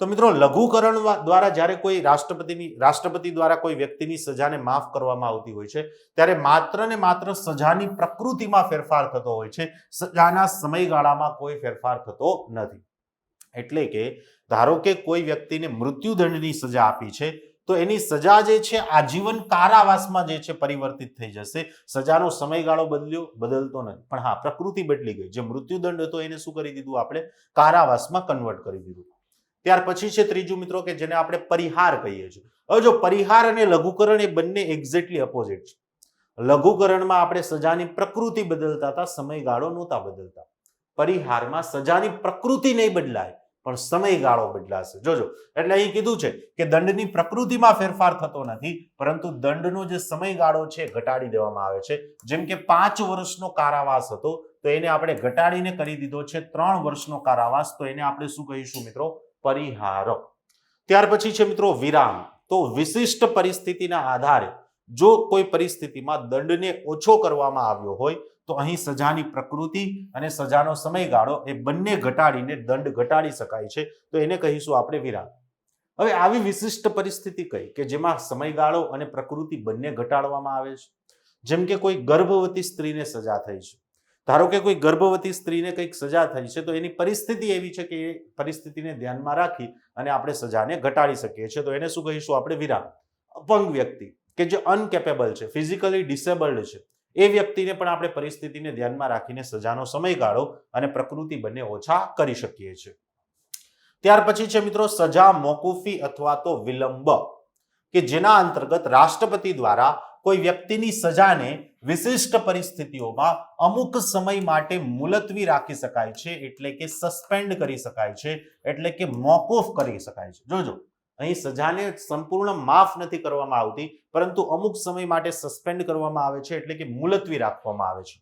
તો મિત્રો લઘુકરણ દ્વારા જ્યારે કોઈ રાષ્ટ્રપતિ દ્વારા કોઈ વ્યક્તિની સજાને માફ કરવામાં આવતી હોય છે ત્યારે માત્ર ને માત્ર સજાની પ્રકૃતિમાં ફેરફાર થતો હોય છે, સજાના સમયગાળામાં કોઈ ફેરફાર થતો નથી. એટલે કે ધારો કે કોઈ વ્યક્તિને મૃત્યુદંડની સજા આપી છે તો એની સજા જે છે આજીવન કારાવાસમાં જે છે પરિવર્તિત થઈ જશે. સજાનો સમયગાળો બદલતો નથી, પણ હા પ્રકૃતિ બદલી ગઈ. જે મૃત્યુદંડ હતો એને શું કરી દીધું આપણે? કારાવાસમાં કન્વર્ટ કરી દીધું. ત્યાર પછી છે ત્રીજું મિત્રો કે જેને આપણે પરિહાર કહીએ છીએ. હવે જો પરિહાર અને લઘુકરણ એ બંને એક્ઝેક્ટલી અપોઝિટ છે. લઘુકરણમાં આપણે સજાની પ્રકૃતિ બદલતા હતા, સમયગાળો નહોતા બદલતા. પરિહારમાં સજાની પ્રકૃતિ નહીં બદલાય પણ સમયગાળો બદલાશે. જોજો, એટલે અહીં કીધું છે કે દંડની પ્રકૃતિમાં ફેરફાર થતો નથી, પરંતુ દંડનો જે સમયગાળો છે ઘટાડી દેવામાં આવે છે. જેમ કે 5 વર્ષનો કારાવાસ હતો તો એને આપણે ઘટાડીને કરી દીધો છે 3 વર્ષનો કારાવાસ, તો એને આપણે શું કહીશું મિત્રો? પરિહાર. ત્યાર પછી છે મિત્રો વિરામ. તો વિશિષ્ટ પરિસ્થિતિના આધારે જો કોઈ પરિસ્થિતિમાં દંડને ઓછો કરવામાં આવ્યો હોય તો અહીં સજાની પ્રકૃતિ અને સજાનો સમયગાળો એ બંને ઘટાડીને દંડ ઘટાડી શકાય છે, તો એને કહીશું આપણે વિરામ. હવે આવી વિશિષ્ટ પરિસ્થિતિ કઈ કે જેમાં સમયગાળો અને પ્રકૃતિ બંને ઘટાડવામાં આવે છે? જેમ કે કોઈ ગર્ભવતી સ્ત્રીને સજા થઈ છે. ધારો કે કોઈ ગર્ભવતી સ્ત્રીને કંઈક સજા થઈ છે તો એની પરિસ્થિતિ એવી છે કે એ પરિસ્થિતિને ધ્યાનમાં રાખી અને આપણે સજાને ઘટાડી શકીએ છીએ, તો એને શું કહીશું આપણે? વિરામ. અપંગ વ્યક્તિ કે જે અનકેપેબલ છે, ફિઝિકલી ડિસેબલ્ડ છે, એ વ્યક્તિને પણ આપણે પરિસ્થિતિને ધ્યાનમાં રાખીને સજાનો સમયગાળો અને પ્રકૃતિ બંને ઓછા કરી શકીએ છીએ. ત્યાર પછી છે મિત્રો સજા મોકૂફી અથવા તો વિલંબ, કે જેના અંતર્ગત રાષ્ટ્રપતિ દ્વારા કોઈ વ્યક્તિની સજાને વિશિષ્ટ પરિસ્થિતિઓમાં અમુક સમય માટે મુલતવી રાખી શકાય છે, એટલે કે સસ્પેન્ડ કરી શકાય છે, એટલે કે મોકૂફ કરી શકાય છે. જોજો, અહીં સજાને સંપૂર્ણ માફ નથી કરવામાં આવતી, પરંતુ અમુક સમય માટે સસ્પેન્ડ કરવામાં આવે છે, એટલે કે મુલતવી રાખવામાં આવે છે.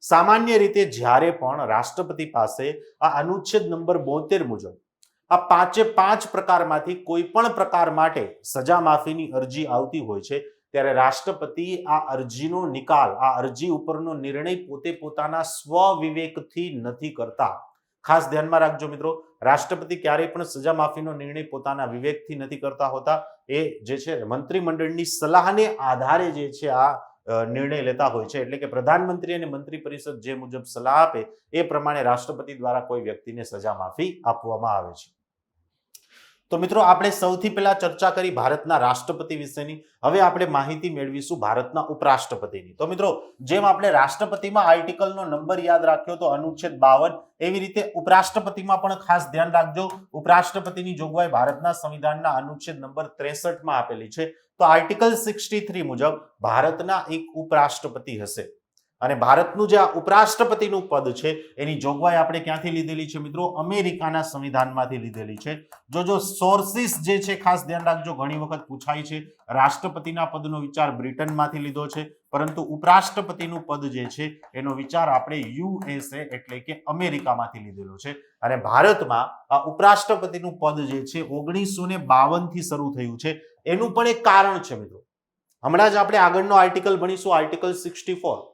સામાન્ય રીતે જ્યારે પણ રાષ્ટ્રપતિ પાસે આ અનુચ્છેદ નંબર 72 મુજબ આ 5 પ્રકારમાંથી કોઈ પણ પ્રકાર માટે સજા માફીની અરજી આવતી હોય છે, ત્યારે રાષ્ટ્રપતિ આ અરજીનો નિકાલ, આ અરજી ઉપરનો નિર્ણય પોતે પોતાના સ્વવિવેકથી નથી કરતા. ખાસ ધ્યાનમાં રાખજો મિત્રો, રાષ્ટ્રપતિ ક્યારેય પણ સજા માફીનો નિર્ણય પોતાના વિવેકથી નથી કરતા હોતા. એ જે છે મંત્રીમંડળની સલાહને આધારે જે છે આ નિર્ણય લેતા હોય છે. એટલે કે પ્રધાનમંત્રી અને મંત્રી પરિષદ જે મુજબ સલાહ આપે એ પ્રમાણે રાષ્ટ્રપતિ દ્વારા કોઈ વ્યક્તિને સજા માફી આપવામાં આવે છે. તો મિત્રો આપણે સૌથી પહેલા ચર્ચા કરી ભારતના રાષ્ટ્રપતિ વિશેની. હવે આપણે માહિતી મેળવીશું ભારતના ઉપરાષ્ટ્રપતિની. તો મિત્રો જેમ આપણે રાષ્ટ્રપતિમાં આર્ટિકલનો નંબર યાદ રાખ્યો તો અનુચ્છેદ 52, એવી રીતે ઉપરાષ્ટ્રપતિમાં પણ ખાસ ધ્યાન રાખજો. ઉપરાષ્ટ્રપતિની જોગવાઈ ભારતના સંવિધાનના અનુચ્છેદ નંબર 63 માં આપેલી છે. તો આર્ટિકલ 63 મુજબ ભારતના એક ઉપરાષ્ટ્રપતિ હશે, અને ભારતનું જે આ ઉપરાષ્ટ્રપતિનું પદ છે એની જોગવાઈ આપણે ક્યાંથી લીધેલી છે મિત્રો? અમેરિકાના સંવિધાનમાંથી લીધેલી છે. જો સોર્સિસ જે છે ખાસ ધ્યાન રાખજો, ઘણી વખત પૂછાય છે. રાષ્ટ્રપતિના પદનો વિચાર બ્રિટનમાંથી લીધો છે, પરંતુ ઉપરાષ્ટ્રપતિનું પદ જે છે એનો વિચાર આપણે યુએસએ એટલે કે અમેરિકામાંથી લીધેલો છે. અને ભારતમાં આ ઉપરાષ્ટ્રપતિનું પદ જે છે 1952 થી શરૂ થયું છે. એનું પણ એક કારણ છે મિત્રો. હમણાં જ આપણે આગળનો આર્ટિકલ ભણીશું, આર્ટિકલ 64.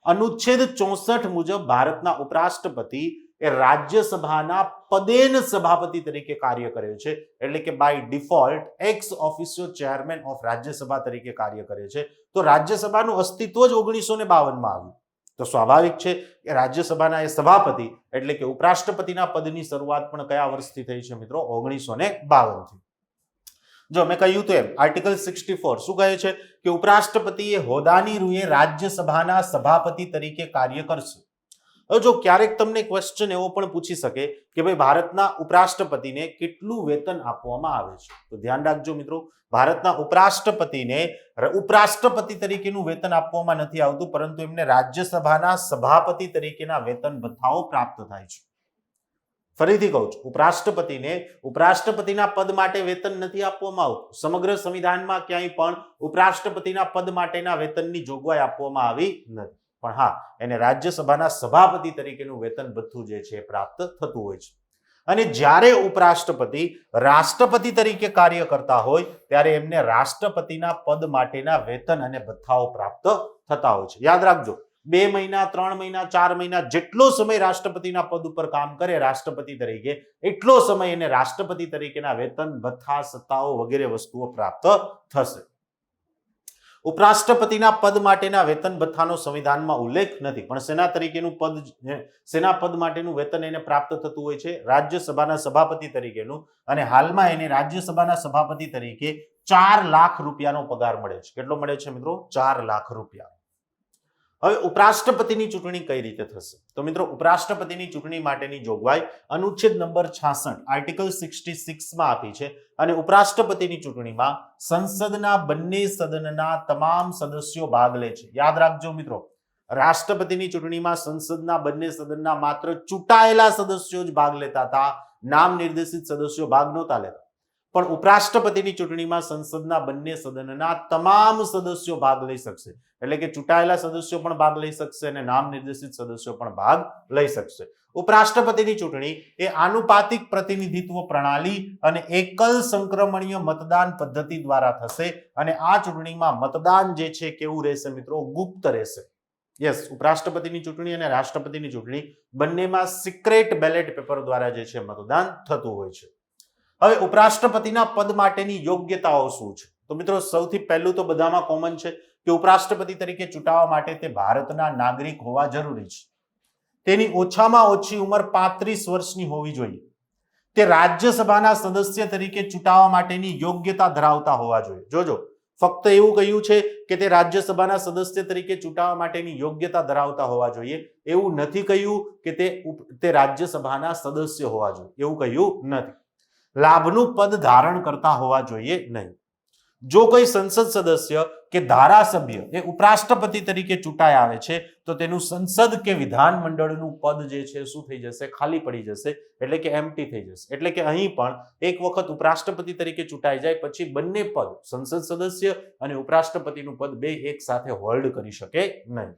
અનુચ્છેદ 64 મુજબ ભારતના ઉપરાષ્ટ્રપતિ એ રાજ્યસભાના પદેન સભાપતિ તરીકે કાર્ય કરે છે, એટલે કે by default ex officio chairman of Rajya Sabha તરીકે કાર્ય કરે છે. તો રાજ્યસભાનું અસ્તિત્વ જ 1952 માં આવ્યું. તો સ્વાભાવિક છે કે રાજ્યસભાના એ સભાપતિ એટલે કે ઉપરાષ્ટ્રપતિના પદની શરૂઆત પણ કયા વર્ષથી થઈ છે મિત્રો? 1952 થી. જો મેં કહ્યું તો એમ આર્ટિકલ 64 શું કહે છે કે ઉપરાષ્ટ્રપતિ એ હોદ્દાની રૂએ રાજ્યસભાના સભાપતિ તરીકે કાર્ય કરશે. હવે જો ક્યારેક તમને ક્વેશ્ચન એવો પણ પૂછી શકે કે ભાઈ ભારતના ઉપરાષ્ટ્રપતિને કેટલું વેતન આપવામાં આવે છે, તો ધ્યાન રાખજો મિત્રો, ભારતના ઉપરાષ્ટ્રપતિને ઉપરાષ્ટ્રપતિ તરીકેનું વેતન આપવામાં નથી આવતું, પરંતુ એમને રાજ્યસભાના સભાપતિ તરીકેના વેતન ભથ્થાઓ પ્રાપ્ત થાય છે. ફરીથી કહું છું, ઉપરાષ્ટ્રપતિને ઉપરાષ્ટ્રપતિના પદ માટે વેતન નથી આપવામાં આવતું. સમગ્ર સંવિધાનમાં ક્યાંય પણ ઉપરાષ્ટ્રપતિના પદ માટેના વેતનની જોગવાઈ આપવામાં આવી નથી, પણ હા એને રાજ્યસભાના સભાપતિ તરીકેનું વેતન ભથ્થું જે છે પ્રાપ્ત થતું હોય છે. અને જ્યારે ઉપરાષ્ટ્રપતિ રાષ્ટ્રપતિ તરીકે કાર્ય કરતા હોય ત્યારે એમને રાષ્ટ્રપતિના પદ માટેના વેતન અને ભથ્થાઓ પ્રાપ્ત થતા હોય છે. યાદ રાખજો, 2 મહિના 3 મહિના 4 મહિના જેટલો સમય રાષ્ટ્રપતિના પદ ઉપર કામ કરે રાષ્ટ્રપતિ તરીકે, એટલો સમય એને રાષ્ટ્રપતિ તરીકેના વેતન, ભથ્થા, સત્તાઓ વગેરે વસ્તુઓ પ્રાપ્ત થશે. ઉપરાષ્ટ્રપતિના પદ માટેના વેતન ભથ્થાનો સંવિધાનમાં ઉલ્લેખ નથી, પણ સેના તરીકેનું પદ, સેના પદ માટેનું વેતન એને પ્રાપ્ત થતું હોય છે રાજ્યસભાના સભાપતિ તરીકેનું. અને હાલમાં એને રાજ્યસભાના સભાપતિ તરીકે 4 લાખ રૂપિયાનો પગાર મળે છે. કેટલો મળે છે મિત્રો? 4 લાખ રૂપિયા. હવે ઉપરાષ્ટ્રપતિની ચૂંટણી કઈ રીતે થશે? તો મિત્રો ઉપરાષ્ટ્રપતિની ચૂંટણી માટેની જોગવાઈ અનુચ્છેદ નંબર 66 આર્ટિકલ 66 માં આપી છે અને ઉપરાષ્ટ્રપતિની ચૂંટણીમાં સંસદના બંને સદનના તમામ સદસ્યો ભાગ લે છે. યાદ રાખજો મિત્રો, રાષ્ટ્રપતિની ચૂંટણીમાં સંસદના બંને સદનના માત્ર ચૂંટાયેલા સદસ્યો જ ભાગ લેતા હતા, નામ નિર્દેશિત સદસ્યો ભાગ નહોતા લેતા. પણ ઉપરાષ્ટ્રપતિની ચૂંટણીમાં સંસદના બંને સદનના તમામ સદસ્યો ભાગ લઈ શકશે. એટલે કે ચૂંટાયેલા સદસ્યો પણ ભાગ લઈ શકશે અને નામ નિર્દેશિત સદસ્યો પણ ભાગ લઈ શકશે. ઉપરાષ્ટ્રપતિની ચૂંટણી એ આનુપાતિક પ્રતિનિધિત્વ પ્રણાલી અને એકલ સંક્રમણીય મતદાન પદ્ધતિ દ્વારા થશે અને આ ચૂંટણીમાં મતદાન જે છે કેવું રહેશે મિત્રો? ગુપ્ત રહેશે. યસ, ઉપરાષ્ટ્રપતિની ચૂંટણી અને રાષ્ટ્રપતિની ચૂંટણી બંનેમાં સિક્રેટ બેલેટ પેપર દ્વારા જે છે મતદાન થતું હોય છે. હવે ઉપરાષ્ટ્રપતિના પદ માટેની યોગ્યતાઓ શું છે? તો મિત્રો સૌથી પહેલું તો બધામાં કોમન છે કે ઉપરાષ્ટ્રપતિ તરીકે ચૂંટાવા માટે તે ભારતના નાગરિક હોવા જરૂરી છે. તેની ઓછામાં ઓછી ઉંમર 35 વર્ષની હોવી જોઈએ. તે રાજ્યસભાના સદસ્ય તરીકે ચૂંટાવા માટેની યોગ્યતા ધરાવતા હોવા જોઈએ. જોજો, ફક્ત એવું કહ્યું છે કે તે રાજ્યસભાના સદસ્ય તરીકે ચૂંટાવા માટેની યોગ્યતા ધરાવતા હોવા જોઈએ. એવું નથી કહ્યું કે તે રાજ્યસભાના સદસ્ય હોવા જોઈએ. એવું કહ્યું નથી. લાભનું પદ ધારણ કરતા હોવા જોઈએ નહીં. જો કોઈ સંસદ સદસ્ય કે ધારાસભ્ય એ ઉપરાષ્ટ્રપતિ તરીકે ચૂંટાઈ આવે છે તો તેનું સંસદ કે વિધાનમંડળનું પદ જે છે શું થઈ જશે? ખાલી પડી જશે, એટલે કે એમ્પ્ટી થઈ જશે. એટલે કે અહીં પણ એક વખત ઉપરાષ્ટ્રપતિ તરીકે ચૂંટાઈ જાય પછી બંને પદ, સંસદ સદસ્ય અને ઉપરાષ્ટ્રપતિનું પદ બે એક સાથે હોલ્ડ કરી શકે નહીં.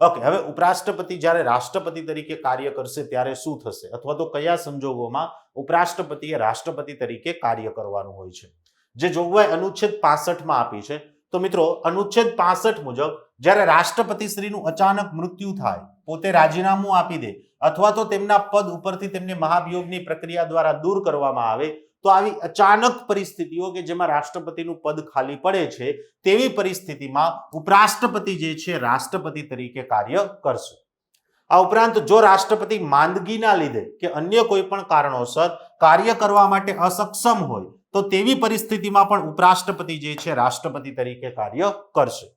ઓકે, હવે ઉપરાષ્ટ્રપતિ જ્યારે રાષ્ટ્રપતિ તરીકે કાર્ય કરશે ત્યારે શું થશે, અથવા તો કયા સંજોગોમાં ઉપરાષ્ટ્રપતિએ રાષ્ટ્રપતિ તરીકે કાર્ય કરવાનું હોય છે? જે જોગવાઈ અનુચ્છેદ 65 માં આપી છે. તો મિત્રો અનુચ્છેદ 65 મુજબ જ્યારે રાષ્ટ્રપતિ શ્રીનું અચાનક મૃત્યુ થાય, પોતે રાજીનામું આપી દે અથવા તો તેમના પદ ઉપરથી તેમને મહાભિયોગની પ્રક્રિયા દ્વારા દૂર કરવામાં આવે, તો આવી અચાનક પરિસ્થિતિઓ કે જેમાં રાષ્ટ્રપતિનું પદ ખાલી પડે છે તેવી પરિસ્થિતિમાં ઉપરાષ્ટ્રપતિ જે છે રાષ્ટ્રપતિ તરીકે કાર્ય કરશે. આ ઉપરાંત જો રાષ્ટ્રપતિ માંદગીના લીધે કે અન્ય કોઈ પણ કારણોસર કાર્ય કરવા માટે અસક્ષમ હોય તો તેવી પરિસ્થિતિમાં પણ ઉપરાષ્ટ્રપતિ જે છે રાષ્ટ્રપતિ તરીકે કાર્ય કરશે.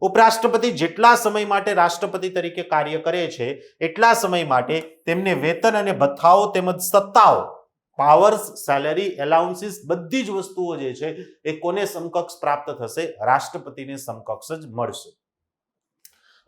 ઉપરાષ્ટ્રપતિ જેટલા સમય માટે રાષ્ટ્રપતિ તરીકે કાર્ય કરે છે એટલા સમય માટે તેમને વેતન અને ભથ્થાઓ તેમજ સત્તાઓ, પાવર્સ, સેલેરી, એલાઉન્સીસ બધી જ વસ્તુઓ જે છે એ કોને સમકક્ષ પ્રાપ્ત થશે? રાષ્ટ્રપતિને સમકક્ષ જ મળશે.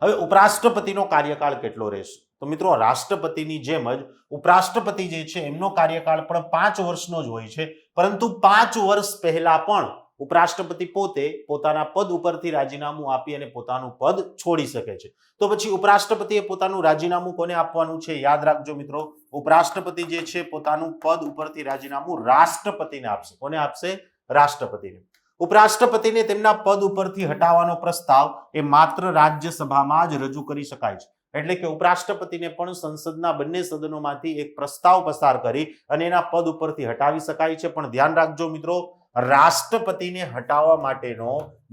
હવે ઉપરાષ્ટ્રપતિનો કાર્યકાળ કેટલો રહેશે? તો મિત્રો રાષ્ટ્રપતિની જેમ જ ઉપરાષ્ટ્રપતિ જે છે એમનો કાર્યકાળ પણ 5 વર્ષનો જ હોય છે, પરંતુ 5 વર્ષ પહેલા પણ ઉપરાષ્ટ્રપતિ પોતે પોતાના પદ ઉપરથી રાજીનામું આપી અને પોતાનું પદ છોડી શકે છે. તો પછી ઉપરાષ્ટ્રપતિએ પોતાનું રાજીનામું કોને આપવાનું છે? યાદ રાખજો મિત્રો, ઉપરાષ્ટ્રપતિ જે છે પોતાનું પદ ઉપરથી રાજીનામું રાષ્ટ્રપતિને આપશે. કોને આપશે? રાષ્ટ્રપતિને. ઉપરાષ્ટ્રપતિને તેમના પદ ઉપરથી હટાવવાનો પ્રસ્તાવ એ માત્ર રાજ્યસભામાં જ રજૂ કરી શકાય છે. એટલે કે ઉપરાષ્ટ્રપતિને પણ સંસદના બંને સદનોમાંથી એક પ્રસ્તાવ પસાર કરી અને એના પદ ઉપરથી હટાવી શકાય છે. પણ ધ્યાન રાખજો મિત્રો, રાષ્ટ્રપતિને હટાવવા માટેનો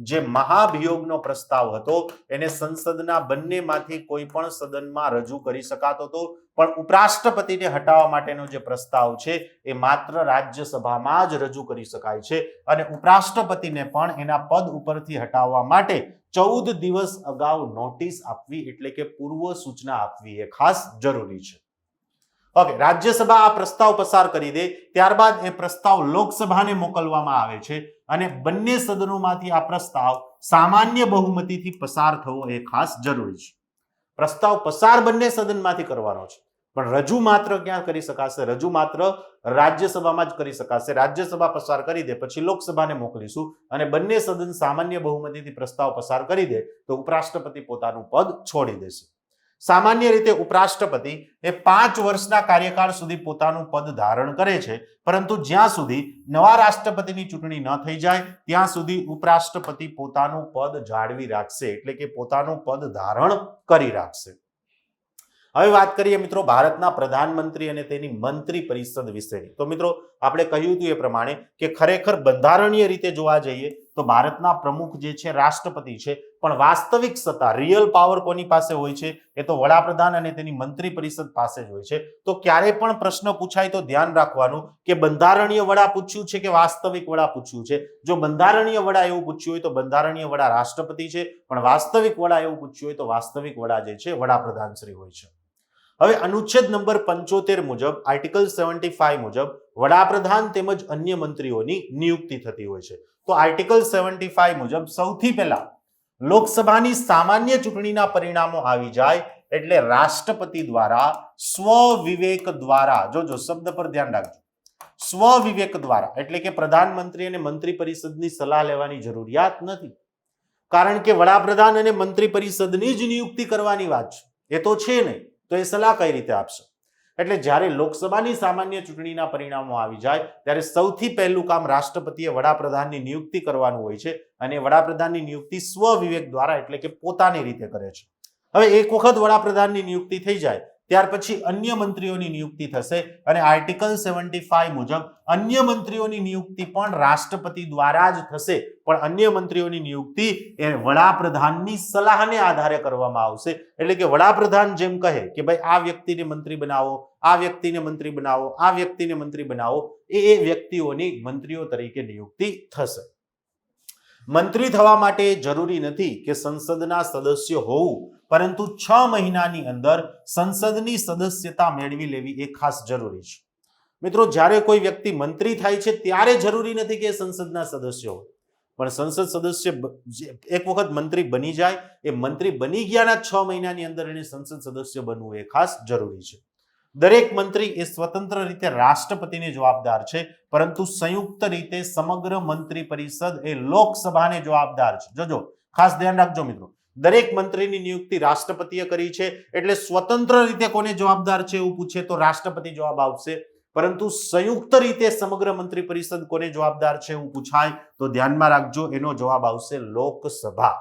જે મહાભિયોગનો પ્રસ્તાવ હતો એને સંસદના બંનેમાંથી કોઈ પણ સદનમાં રજૂ કરી શકાતો હતો, પણ ઉપરાષ્ટ્રપતિને હટાવવા માટેનો જે પ્રસ્તાવ છે એ માત્ર રાજ્યસભામાં જ રજૂ કરી શકાય છે અને ઉપરાષ્ટ્રપતિને પણ એના પદ ઉપરથી હટાવવા માટે 14 દિવસ અગાઉ નોટિસ આપવી એટલે કે પૂર્વ સૂચના આપવી એ ખાસ જરૂરી છે. ઓકે, રાજ્યસભા આ પ્રસ્તાવ પસાર કરી દે ત્યારબાદ એ પ્રસ્તાવ લોકસભાને મોકલવામાં આવે છે અને બંને સદનોમાંથી આ પ્રસ્તાવ સામાન્ય બહુમતીથી પસાર થવો એ ખાસ જરૂરી છે. પ્રસ્તાવ પસાર બંને સદનમાંથી કરવાનો છે, પણ રજૂ માત્ર ક્યાં કરી શકાશે? રજૂ માત્ર રાજ્યસભામાં જ કરી શકાશે. રાજ્યસભા પસાર કરી દે પછી લોકસભાને મોકલીશું અને બંને સદન સામાન્ય બહુમતીથી પ્રસ્તાવ પસાર કરી દે તો ઉપરાષ્ટ્રપતિ પોતાનું પદ છોડી દેશે. સામાન્ય રીતે ઉપરાષ્ટ્રપતિ એ 5 વર્ષના કાર્યકાળ સુધી પોતાનું પદ ધારણ કરે છે, પરંતુ જ્યાં સુધી નવા રાષ્ટ્રપતિની ચૂંટણી ન થઈ જાય ત્યાં સુધી ઉપરાષ્ટ્રપતિ પોતાનું પદ જાળવી રાખશે, એટલે કે પોતાનું પદ ધારણ કરી રાખશે. હવે વાત કરીએ મિત્રો ભારતના પ્રધાનમંત્રી અને તેની મંત્રી પરિષદ વિશેની. તો મિત્રો આપણે કહ્યું હતું એ પ્રમાણે કે ખરેખર બંધારણીય રીતે જોવા જઈએ તો ભારતના પ્રમુખ જે છે રાષ્ટ્રપતિ છે, પણ વાસ્તવિક સત્તા રિયલ પાવર કોની પાસે હોય છે? એ તો વડાપ્રધાન અને તેની મંત્રી પરિષદ પાસે જ હોય છે. તો ક્યારે પણ પ્રશ્ન પૂછાય તો ધ્યાન રાખવાનું કે બંધારણીય વડા પૂછ્યું છે કે વાસ્તવિક વડા પૂછ્યું છે. જો બંધારણીય વડા એવું પૂછ્યું હોય તો બંધારણીય વડા રાષ્ટ્રપતિ છે, પણ વાસ્તવિક વડા એવું પૂછ્યું હોય તો વાસ્તવિક વડા જે છે વડાપ્રધાન શ્રી હોય છે. હવે અનુચ્છેદ નંબર 75 મુજબ, આર્ટિકલ 75 મુજબ વડાપ્રધાન તેમજ અન્ય મંત્રીઓની નિયુક્તિ થતી હોય છે. તો આર્ટિકલ 75 મુજબ સૌથી પહેલા લોકસભાની સામાન્ય ચૂંટણીના પરિણામો આવી જાય એટલે રાષ્ટ્રપતિ દ્વારા સ્વવિવેક દ્વારા, જોજો શબ્દ પર ધ્યાન રાખજો, સ્વવિવેક દ્વારા, એટલે કે પ્રધાનમંત્રી અને મંત્રી પરિષદની સલાહ લેવાની જરૂરિયાત નથી, કારણ કે વડાપ્રધાન અને મંત્રી પરિષદની જ નિયુક્તિ કરવાની વાત છે. એ તો છે નહીં, તો એ સલાહ કઈ રીતે આપશે? એટલે જ્યારે લોકસભાની સામાન્ય ચૂંટણીના પરિણામો આવી જાય ત્યારે સૌથી પહેલું કામ રાષ્ટ્રપતિએ વડાપ્રધાનની નિયુક્તિ કરવાનું હોય છે, અને વડાપ્રધાનની નિયુક્તિ સ્વવિવેક દ્વારા એટલે કે પોતાની રીતે કરે છે. હવે એક વખત વડાપ્રધાનની નિયુક્તિ થઈ જાય ત્યાર પછી અન્ય મંત્રીઓની નિયુક્તિ થશે, અને આર્ટિકલ 75 મુજબ અન્ય મંત્રીઓની નિયુક્તિ પણ રાષ્ટ્રપતિ દ્વારા જ થશે, પણ અન્ય મંત્રીઓની નિયુક્તિ એ વડાપ્રધાનની સલાહને આધારે કરવામાં આવશે. એટલે કે વડાપ્રધાન જેમ કહે કે ભાઈ આ વ્યક્તિને મંત્રી બનાવો, આ વ્યક્તિને મંત્રી બનાવો, આ વ્યક્તિને મંત્રી બનાવો, એ વ્યક્તિઓની મંત્રીઓ તરીકે નિયુક્તિ થશે. મંત્રી થવા માટે જરૂરી નથી કે સંસદના સદસ્ય હોવું, પરંતુ 6 મહિનાની અંદર સંસદની સદસ્યતા મેળવી લેવી એ ખાસ જરૂરી છે. મિત્રો, જ્યારે કોઈ વ્યક્તિ મંત્રી થાય છે ત્યારે જરૂરી નથી કે સંસદના સદસ્ય હોય, પણ સંસદ સદસ્ય એક વખત મંત્રી બની જાય, એ મંત્રી બની ગયાના 6 મહિનાની અંદર એને સંસદ સદસ્ય બનવું એ ખાસ જરૂરી છે. દરેક મંત્રી એ સ્વતંત્ર રીતે રાષ્ટ્રપતિને જવાબદાર છે, પરંતુ સંયુક્ત રીતે સમગ્ર મંત્રી પરિષદ એ લોકસભાને જવાબદાર છે. જોજો, ખાસ ધ્યાન રાખજો મિત્રો, દરેક મંત્રીની નિયુક્તિ રાષ્ટ્રપતિએ કરી છે એટલે સ્વતંત્ર રીતે કોને જવાબદાર છે એવું પૂછે તો રાષ્ટ્રપતિ જવાબ આપશે, પરંતુ સંયુક્ત રીતે સમગ્ર મંત્રી પરિષદ કોને જવાબદાર છે એવું પૂછાય તો ધ્યાનમાં રાખજો, એનો જવાબ આવશે લોકસભા.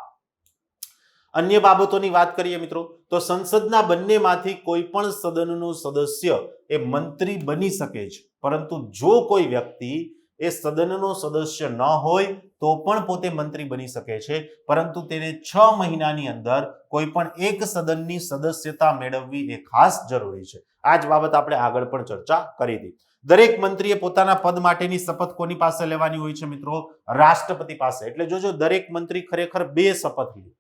અન્ય બાબતોની વાત કરીએ મિત્રો, તો સંસદના બંનેમાંથી કોઈ પણ સદનનો સદસ્ય એ મંત્રી બની શકે છે, પરંતુ જો કોઈ વ્યક્તિ એ સદનનો સદસ્ય ન હોય તો પણ પોતે મંત્રી બની શકે છે, પરંતુ તેને 6 મહિનાની અંદર કોઈ પણ એક સદનની સદસ્યતા મેળવવી એ ખાસ જરૂરી છે. આ જ બાબત આપણે આગળ પણ ચર્ચા કરી હતી. દરેક મંત્રીએ પોતાના પદ માટેની શપથ કોની પાસે લેવાની હોય છે મિત્રો? રાષ્ટ્રપતિ પાસે. એટલે જોજો, દરેક મંત્રી ખરેખર 2 શપથ લે,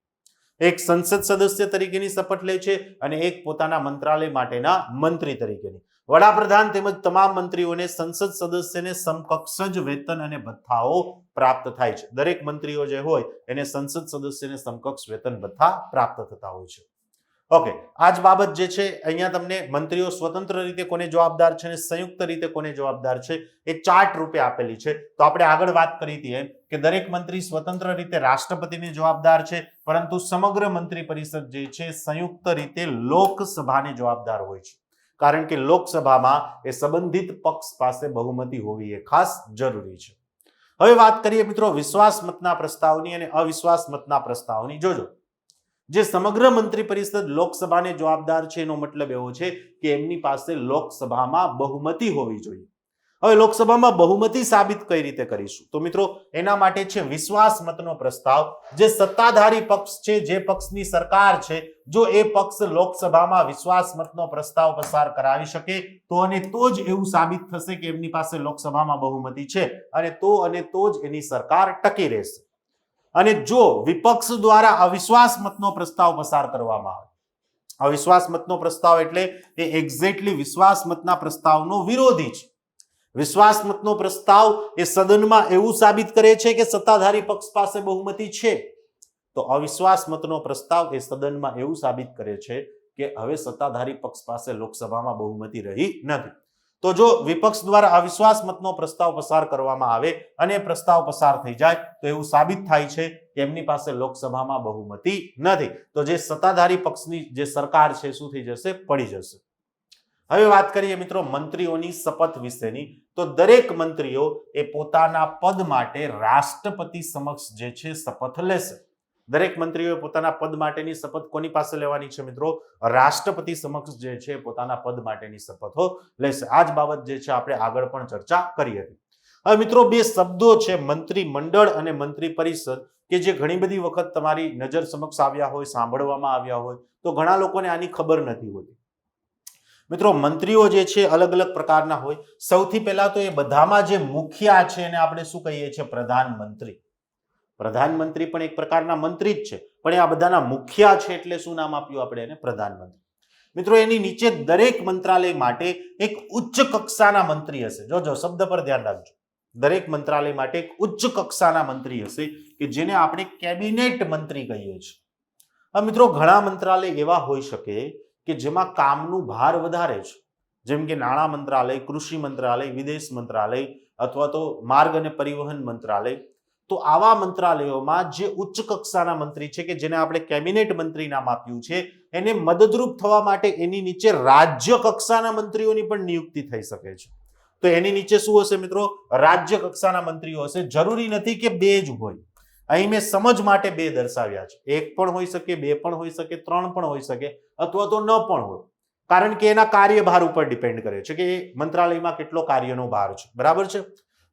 એક સંસદ સદસ્ય તરીકેની શપથ લે છે અને એક પોતાના મંત્રાલય માટેના મંત્રી તરીકેની. વડાપ્રધાન તેમજ તમામ મંત્રીઓને સંસદ સદસ્યને સમકક્ષ જ વેતન અને ભથ્થાઓ પ્રાપ્ત થાય છે. દરેક મંત્રીઓ જે હોય એને સંસદ સદસ્યને સમકક્ષ વેતન ભથ્થા પ્રાપ્ત થતા હોય છે. ઓકે, આ જ બાબત જે છે અહીંયા તમને મંત્રીઓ સ્વતંત્ર રીતે કોને જવાબદાર છે અને સંયુક્ત રીતે કોને જવાબદાર છે એ ચાર્ટ રૂપે આપેલી છે. તો આપણે આગળ વાત કરી હતી એમ કે દરેક મંત્રી સ્વતંત્ર રીતે રાષ્ટ્રપતિને જવાબદાર છે, પરંતુ સમગ્ર મંત્રી પરિષદ જે છે સંયુક્ત રીતે લોકસભાને જવાબદાર હોય છે, કારણ કે લોકસભામાં એ સંબંધિત પક્ષ પાસે બહુમતી હોવી એ ખાસ જરૂરી છે. હવે વાત કરીએ મિત્રો વિશ્વાસ મતના પ્રસ્તાવની અને અવિશ્વાસ મતના પ્રસ્તાવની. જોજો, જે સમગ્ર મંત્રી પરિષદ લોકસભાને જવાબદાર છે એનો મતલબ એવો છે કે એમની પાસે લોકસભામાં બહુમતી હોવી જોઈએ. હવે લોકસભામાં બહુમતી સાબિત કઈ રીતે કરીશું? તો મિત્રો એના માટે છે વિશ્વાસ મતનો પ્રસ્તાવ. જે સત્તાધારી પક્ષ છે, જે પક્ષની સરકાર છે, જો એ પક્ષ લોકસભામાં વિશ્વાસ મતનો પ્રસ્તાવ પસાર કરાવી શકે તો અને તો જ એવું સાબિત થશે કે એમની પાસે લોકસભામાં બહુમતી છે, અને તો જ એની સરકાર ટકી રહેશે. અને જો વિપક્ષ દ્વારા અવિશ્વાસ મતનો પ્રસ્તાવ પસાર કરવામાં આવે, અવિશ્વાસ મતનો પ્રસ્તાવ એટલે એ એક્ઝેક્ટલી વિશ્વાસ મતના પ્રસ્તાવનો વિરોધી છે. વિશ્વાસ મતનો પ્રસ્તાવ એ સદનમાં એવું સાબિત કરે છે કે સત્તાધારી પક્ષ પાસે બહુમતી છે, તો અવિશ્વાસ મતનો પ્રસ્તાવ એ સદનમાં એવું સાબિત કરે છે કે હવે સત્તાધારી પક્ષ પાસે લોકસભામાં બહુમતી રહી નથી. તો જો વિપક્ષ દ્વારા અવિશ્વાસ મતનો પ્રસ્તાવ પસાર કરવામાં આવે અને પ્રસ્તાવ પસાર થઈ જાય તો એવું સાબિત થાય છે કે એમની પાસે લોકસભામાં બહુમતી નથી. તો જે સત્તાધારી પક્ષની જે સરકાર છે શું થઈ જશે? પડી જશે. હવે વાત કરીએ મિત્રો મંત્રીઓની શપથ વિશેની. તો દરેક મંત્રીઓ એ પોતાના પદ માટે રાષ્ટ્રપતિ સમક્ષ જે છે શપથ લેશે. દરેક મંત્રીઓએ પોતાના પદ માટેની શપથ કોની પાસે લેવાની છે મિત્રો? રાષ્ટ્રપતિ સમક્ષ જે છે પોતાના પદ માટેની શપથો લેશે. આ જ બાબત જે છે આપણે આગળ પણ ચર્ચા કરી હતી. હવે મિત્રો બે શબ્દો છે મંત્રીમંડળ અને મંત્રી પરિષદ કે જે ઘણી બધી વખત તમારી નજર સમક્ષ આવ્યા હોય, સાંભળવામાં આવ્યા હોય, તો ઘણા લોકોને આની ખબર નથી હોતી. મિત્રો મંત્રીઓ જે છે અલગ અલગ પ્રકારના હોય. સૌથી પહેલા તો એ બધામાં જે મુખ્ય છે એને આપણે શું કહીએ છીએ? પ્રધાનમંત્રી. પ્રધાનમંત્રી પણ એક પ્રકારના મંત્રી જ છે, પણ એ આ બધાના મુખ્ય છે એટલે શું નામ આપ્યું આપણે એને? પ્રધાનમંત્રી. મિત્રો એની નીચે દરેક મંત્રાલય માટે એક ઉચ્ચ કક્ષાના મંત્રી હશે. જોજો શબ્દ પર ધ્યાન રાખજો. દરેક મંત્રાલય માટે એક ઉચ્ચ કક્ષાના મંત્રી હશે કે જેને આપણે કેબિનેટ મંત્રી કહીએ છીએ. હવે મિત્રો ઘણા મંત્રાલય એવા હોઈ શકે કે જેમાં કામનું ભાર વધારે છે, જેમ કે નાણાં મંત્રાલય, કૃષિ મંત્રાલય, વિદેશ મંત્રાલય અથવા તો માર્ગ અને પરિવહન મંત્રાલય. તો આવા મંત્રાલયોમાં જે ઉચ્ચ કક્ષાના મંત્રી છે કે જેને આપણે કેબિનેટ મંત્રી નામ આપ્યું છે, એને મદદરૂપ થવા માટે એની નીચે રાજ્ય કક્ષાના મંત્રીઓની પણ નિયુક્તિ થઈ શકે છે. તો એની નીચે શું હશે મિત્રો? રાજ્ય કક્ષાના મંત્રીઓ હશે. જરૂરી નથી કે બે જ હોય. અહીં મેં સમજ માટે બે દર્શાવ્યા છે. એક પણ હોઈ શકે, બે પણ હોઈ શકે, ત્રણ પણ હોઈ શકે, અથવા તો ન પણ હોય. કારણ કે એના કાર્યભાર ઉપર ડિપેન્ડ કરે છે કે એ મંત્રાલયમાં કેટલો કાર્યનો ભાર છે. બરાબર છે?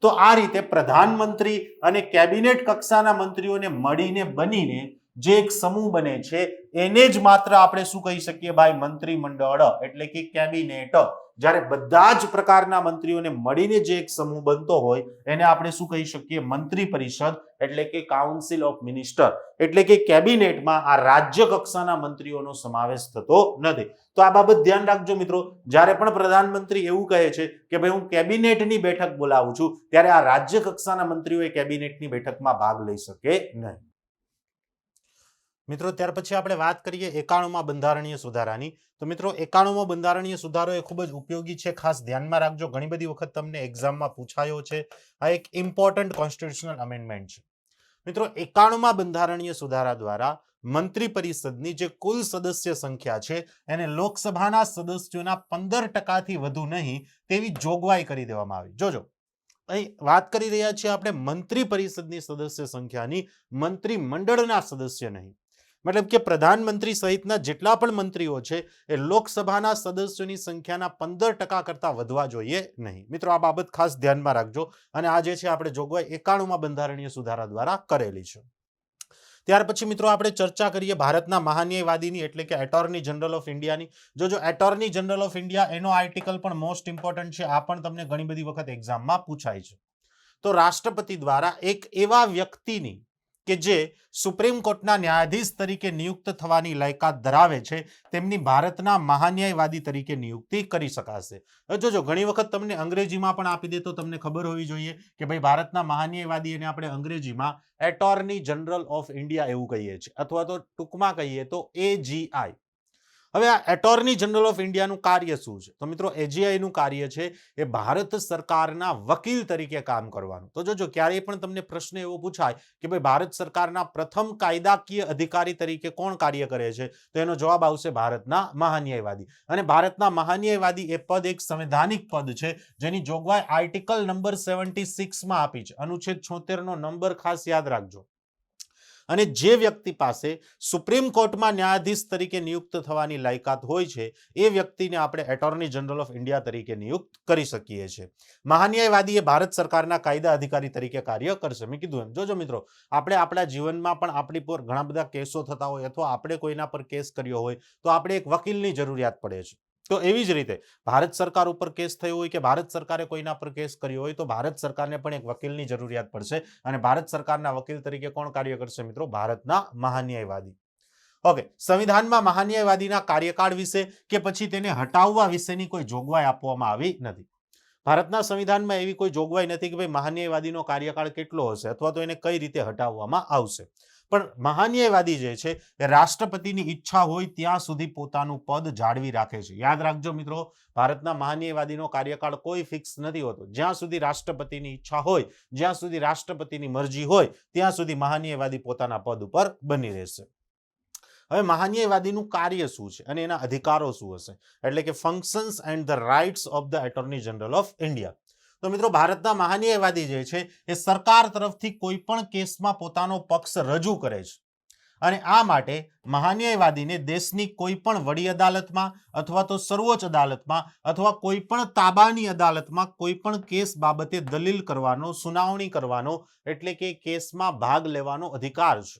તો આ રીતે પ્રધાનમંત્રી અને કેબિનેટ કક્ષાના મંત્રીઓને મળીને બનીને જે એક સમૂહ બને છે એને જ માત્ર આપણે શું કહી શકીએ ભાઈ? મંત્રીમંડળ એટલે કે કેબિનેટ. જ્યારે બધા જ પ્રકારના મંત્રીઓને મળીને જે એક સમૂહ બનતો હોય એને આપણે શું કહી શકીએ? મંત્રી પરિષદ એટલે કે કાઉન્સિલ ઓફ મિનિસ્ટર. એટલે કે કેબિનેટમાં આ રાજ્ય કક્ષાના મંત્રીઓનો સમાવેશ થતો નથી. તો આ બાબત ધ્યાન રાખજો મિત્રો. જ્યારે પણ પ્રધાનમંત્રી એવું કહે છે કે ભાઈ હું કેબિનેટની બેઠક બોલાવું છું, ત્યારે આ રાજ્ય કક્ષાના મંત્રીઓ એ કેબિનેટની બેઠકમાં ભાગ લઈ શકે નહીં. મિત્રો ત્યાર પછી આપણે વાત કરીએ 91માં બંધારણીય સુધારાની. તો મિત્રો 91મો બંધારણીય સુધારો એ ખૂબ જ ઉપયોગી છે. ખાસ ધ્યાનમાં રાખજો, ઘણી બધી વખત તમને એક્ઝામમાં પૂછાયો છે. આ એક ઇમ્પોર્ટન્ટ કોન્સ્ટિટ્યુશનલ અમેન્ડમેન્ટ છે. મિત્રો 91માં બંધારણીય સુધારા દ્વારા મંત્રી પરિષદની જે કુલ સદસ્ય સંખ્યા છે એને લોકસભાના સદસ્યોના 15%થી વધુ નહીં તેવી જોગવાઈ કરી દેવામાં આવી. જોજો અહીં વાત કરી રહ્યા છીએ આપણે મંત્રી પરિષદની સદસ્ય સંખ્યાની, મંત્રીમંડળના સદસ્ય નહીં. મતલબ કે પ્રધાનમંત્રી સહિતના જેટલા પણ મંત્રીઓ છે એ લોકસભાના સદસ્યોની સંખ્યાના 15% કરતા વધવા જોઈએ નહીં. મિત્રો આ બાબત ખાસ ધ્યાનમાં રાખજો. અને આ જે છે આપણે જોગવાઈ 91માં બંધારણીય સુધારા દ્વારા કરેલી છે. ત્યાર પછી મિત્રો આપણે ચર્ચા કરીએ ભારતના મહાન્યાયવાદીની એટલે કે એટોર્ની જનરલ ઓફ ઇન્ડિયાની. જો એટોર્ની જનરલ ઓફ ઇન્ડિયા એનો આર્ટિકલ પણ મોસ્ટ ઇમ્પોર્ટન્ટ છે. આ પણ તમને ઘણી બધી વખત એક્ઝામમાં પૂછાય છે. તો રાષ્ટ્રપતિ દ્વારા એક એવા વ્યક્તિની કે જે સુપ્રીમ કોર્ટના ન્યાયાધીશ તરીકે નિયુક્ત થવાની લાયકાત ધરાવે છે તેમની ભારતના મહાન્યાયવાદી તરીકે નિયુક્તિ કરી શકાશે. જોજો ઘણી વખત તમને અંગ્રેજીમાં પણ આપી દે તો તમને ખબર હોવી જોઈએ કે ભાઈ ભારતના મહાન્યાયવાદી એને આપણે અંગ્રેજીમાં એટોર્ની જનરલ ઓફ ઇન્ડિયા એવું કહીએ છીએ, અથવા તો ટૂંકમાં કહીએ તો AGI. હવે આ એટોર્ની જનરલ ઓફ ઇન્ડિયાનું કાર્ય શું છે? તો મિત્રો AGI નું કાર્ય છે એ ભારત સરકારના વકીલ તરીકે કામ કરવાનું. તો જોજો ક્યારેય પણ તમને પ્રશ્ન એવો પૂછાય કે ભાઈ ભારત સરકારના પ્રથમ કાયદાકીય અધિકારી તરીકે કોણ કાર્ય કરે છે? તો એનો જવાબ આવશે ભારતના મહાન્યાયવાદી. અને ભારતના મહાન્યાયવાદી એ પદ એક સંવૈધાનિક પદ છે જેની જોગવાઈ આર્ટિકલ નંબર 76 માં આપી છે. અનુચ્છેદ 76 નો નંબર ખાસ યાદ રાખજો. અને જે વ્યક્તિ પાસે સુપ્રીમ કોર્ટમાં ન્યાયાધીશ તરીકે નિયુક્ત થવાની લાયકાત હોય છે એ વ્યક્તિને આપણે એટોર્ની જનરલ ઓફ ઇન્ડિયા તરીકે નિયુક્ત કરી શકીએ છીએ. મહાન્યાયવાદી એ ભારત સરકારના કાયદા અધિકારી તરીકે કાર્ય કરશે. મેં કીધું એમ જોજો મિત્રો, આપણે આપણા જીવનમાં પણ આપણી પર ઘણા બધા કેસો થતા હોય અથવા આપણે કોઈના પર કેસ કર્યો હોય તો આપણે એક વકીલની જરૂરિયાત પડે છે. તો એવી જ રીતે ભારત સરકાર ઉપર કેસ થયો હોય કે ભારત સરકારે કોઈના પર કેસ કર્યો હોય તો ભારત સરકારને પણ એક વકીલની જરૂરિયાત પડશે. અને ભારત સરકારના વકીલ તરીકે કોણ કાર્ય કરશે મિત્રો? ભારતના મહાન્યાયવાદી. ઓકે, સંવિધાનમાં મહાન્યાયવાદીના કાર્યકાળ વિશે કે પછી તેને હટાવવા વિશેની કોઈ જોગવાઈ આપવામાં આવી નથી. ભારતના સંવિધાનમાં એવી કોઈ જોગવાઈ નથી કે ભાઈ મહાન્યાયવાદીનો કાર્યકાળ કેટલો હશે અથવા તો એને કઈ રીતે હટાવવામાં આવશે. પણ મહાન્યાયવાદી જે છે એ રાષ્ટ્રપતિની ઈચ્છા હોય ત્યાં સુધી પોતાનું પદ જાળવી રાખે છે. યાદ રાખજો મિત્રો, ભારતના મહાન્યાયવાદીનો કાર્યકાળ કોઈ ફિક્સ નથી હોતો. જ્યાં સુધી રાષ્ટ્રપતિની ઈચ્છા હોય, જ્યાં સુધી રાષ્ટ્રપતિની મરજી હોય ત્યાં સુધી મહાન્યાયવાદી પોતાના પદ ઉપર બની રહેશે. હવે મહાન્યાયવાદીનું કાર્ય શું છે અને એના અધિકારો શું હશે? એટલે કે functions and the rights of the attorney general of India. તો મિત્રો ભારતના મહાન્યાયવાદી જે છે એ સરકાર તરફથી કોઈ પણ કેસમાં પોતાનો પક્ષ રજૂ કરે છે. અને આ માટે મહાન્યાયવાદીને દેશની કોઈ પણ વડી અદાલતમાં અથવા તો સર્વોચ્ચ અદાલતમાં અથવા કોઈ પણ તાબાની અદાલતમાં કોઈ પણ કેસ બાબતે દલીલ કરવાનો, સુનાવણી કરવાનો એટલે કે કેસમાં ભાગ લેવાનો અધિકાર છે.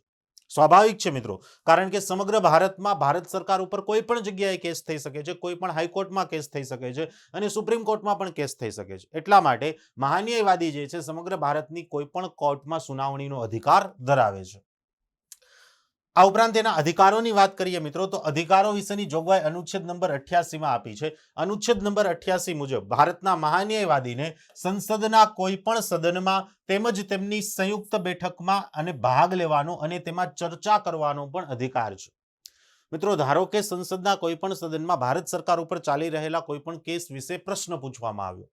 સ્વાભાવિક છે મિત્રો, કારણ કે સમગ્ર ભારતમાં ભારત સરકાર ઉપર કોઈ પણ જગ્યાએ કેસ થઈ શકે છે, કોઈ પણ હાઈકોર્ટમાં કેસ થઈ શકે છે અને સુપ્રીમ કોર્ટમાં પણ કેસ થઈ શકે છે. એટલા માટે મહાન્યાયવાદી જે છે સમગ્ર ભારતની કોઈ પણ કોર્ટમાં સુનાવણીનો અધિકાર ધરાવે છે. આ ઉપરાંત એના અધિકારોની વાત કરીએ મિત્રો, તો અધિકારો વિશેની જોગવાઈ અનુચ્છેદ નંબર 88 માં આપી છે. અનુચ્છેદ નંબર 88 મુજબ ભારતના મહાન્યાયવાદીને સંસદના કોઈ પણ સદનમાં તેમજ તેમની સંયુક્ત બેઠકમાં અને ભાગ લેવાનો અને તેમાં ચર્ચા કરવાનો પણ અધિકાર છે. મિત્રો, ધારો કે સંસદના કોઈ પણ સદનમાં ભારત સરકાર ઉપર ચાલી રહેલા કોઈ પણ કેસ વિશે પ્રશ્ન પૂછવામાં આવ્યો,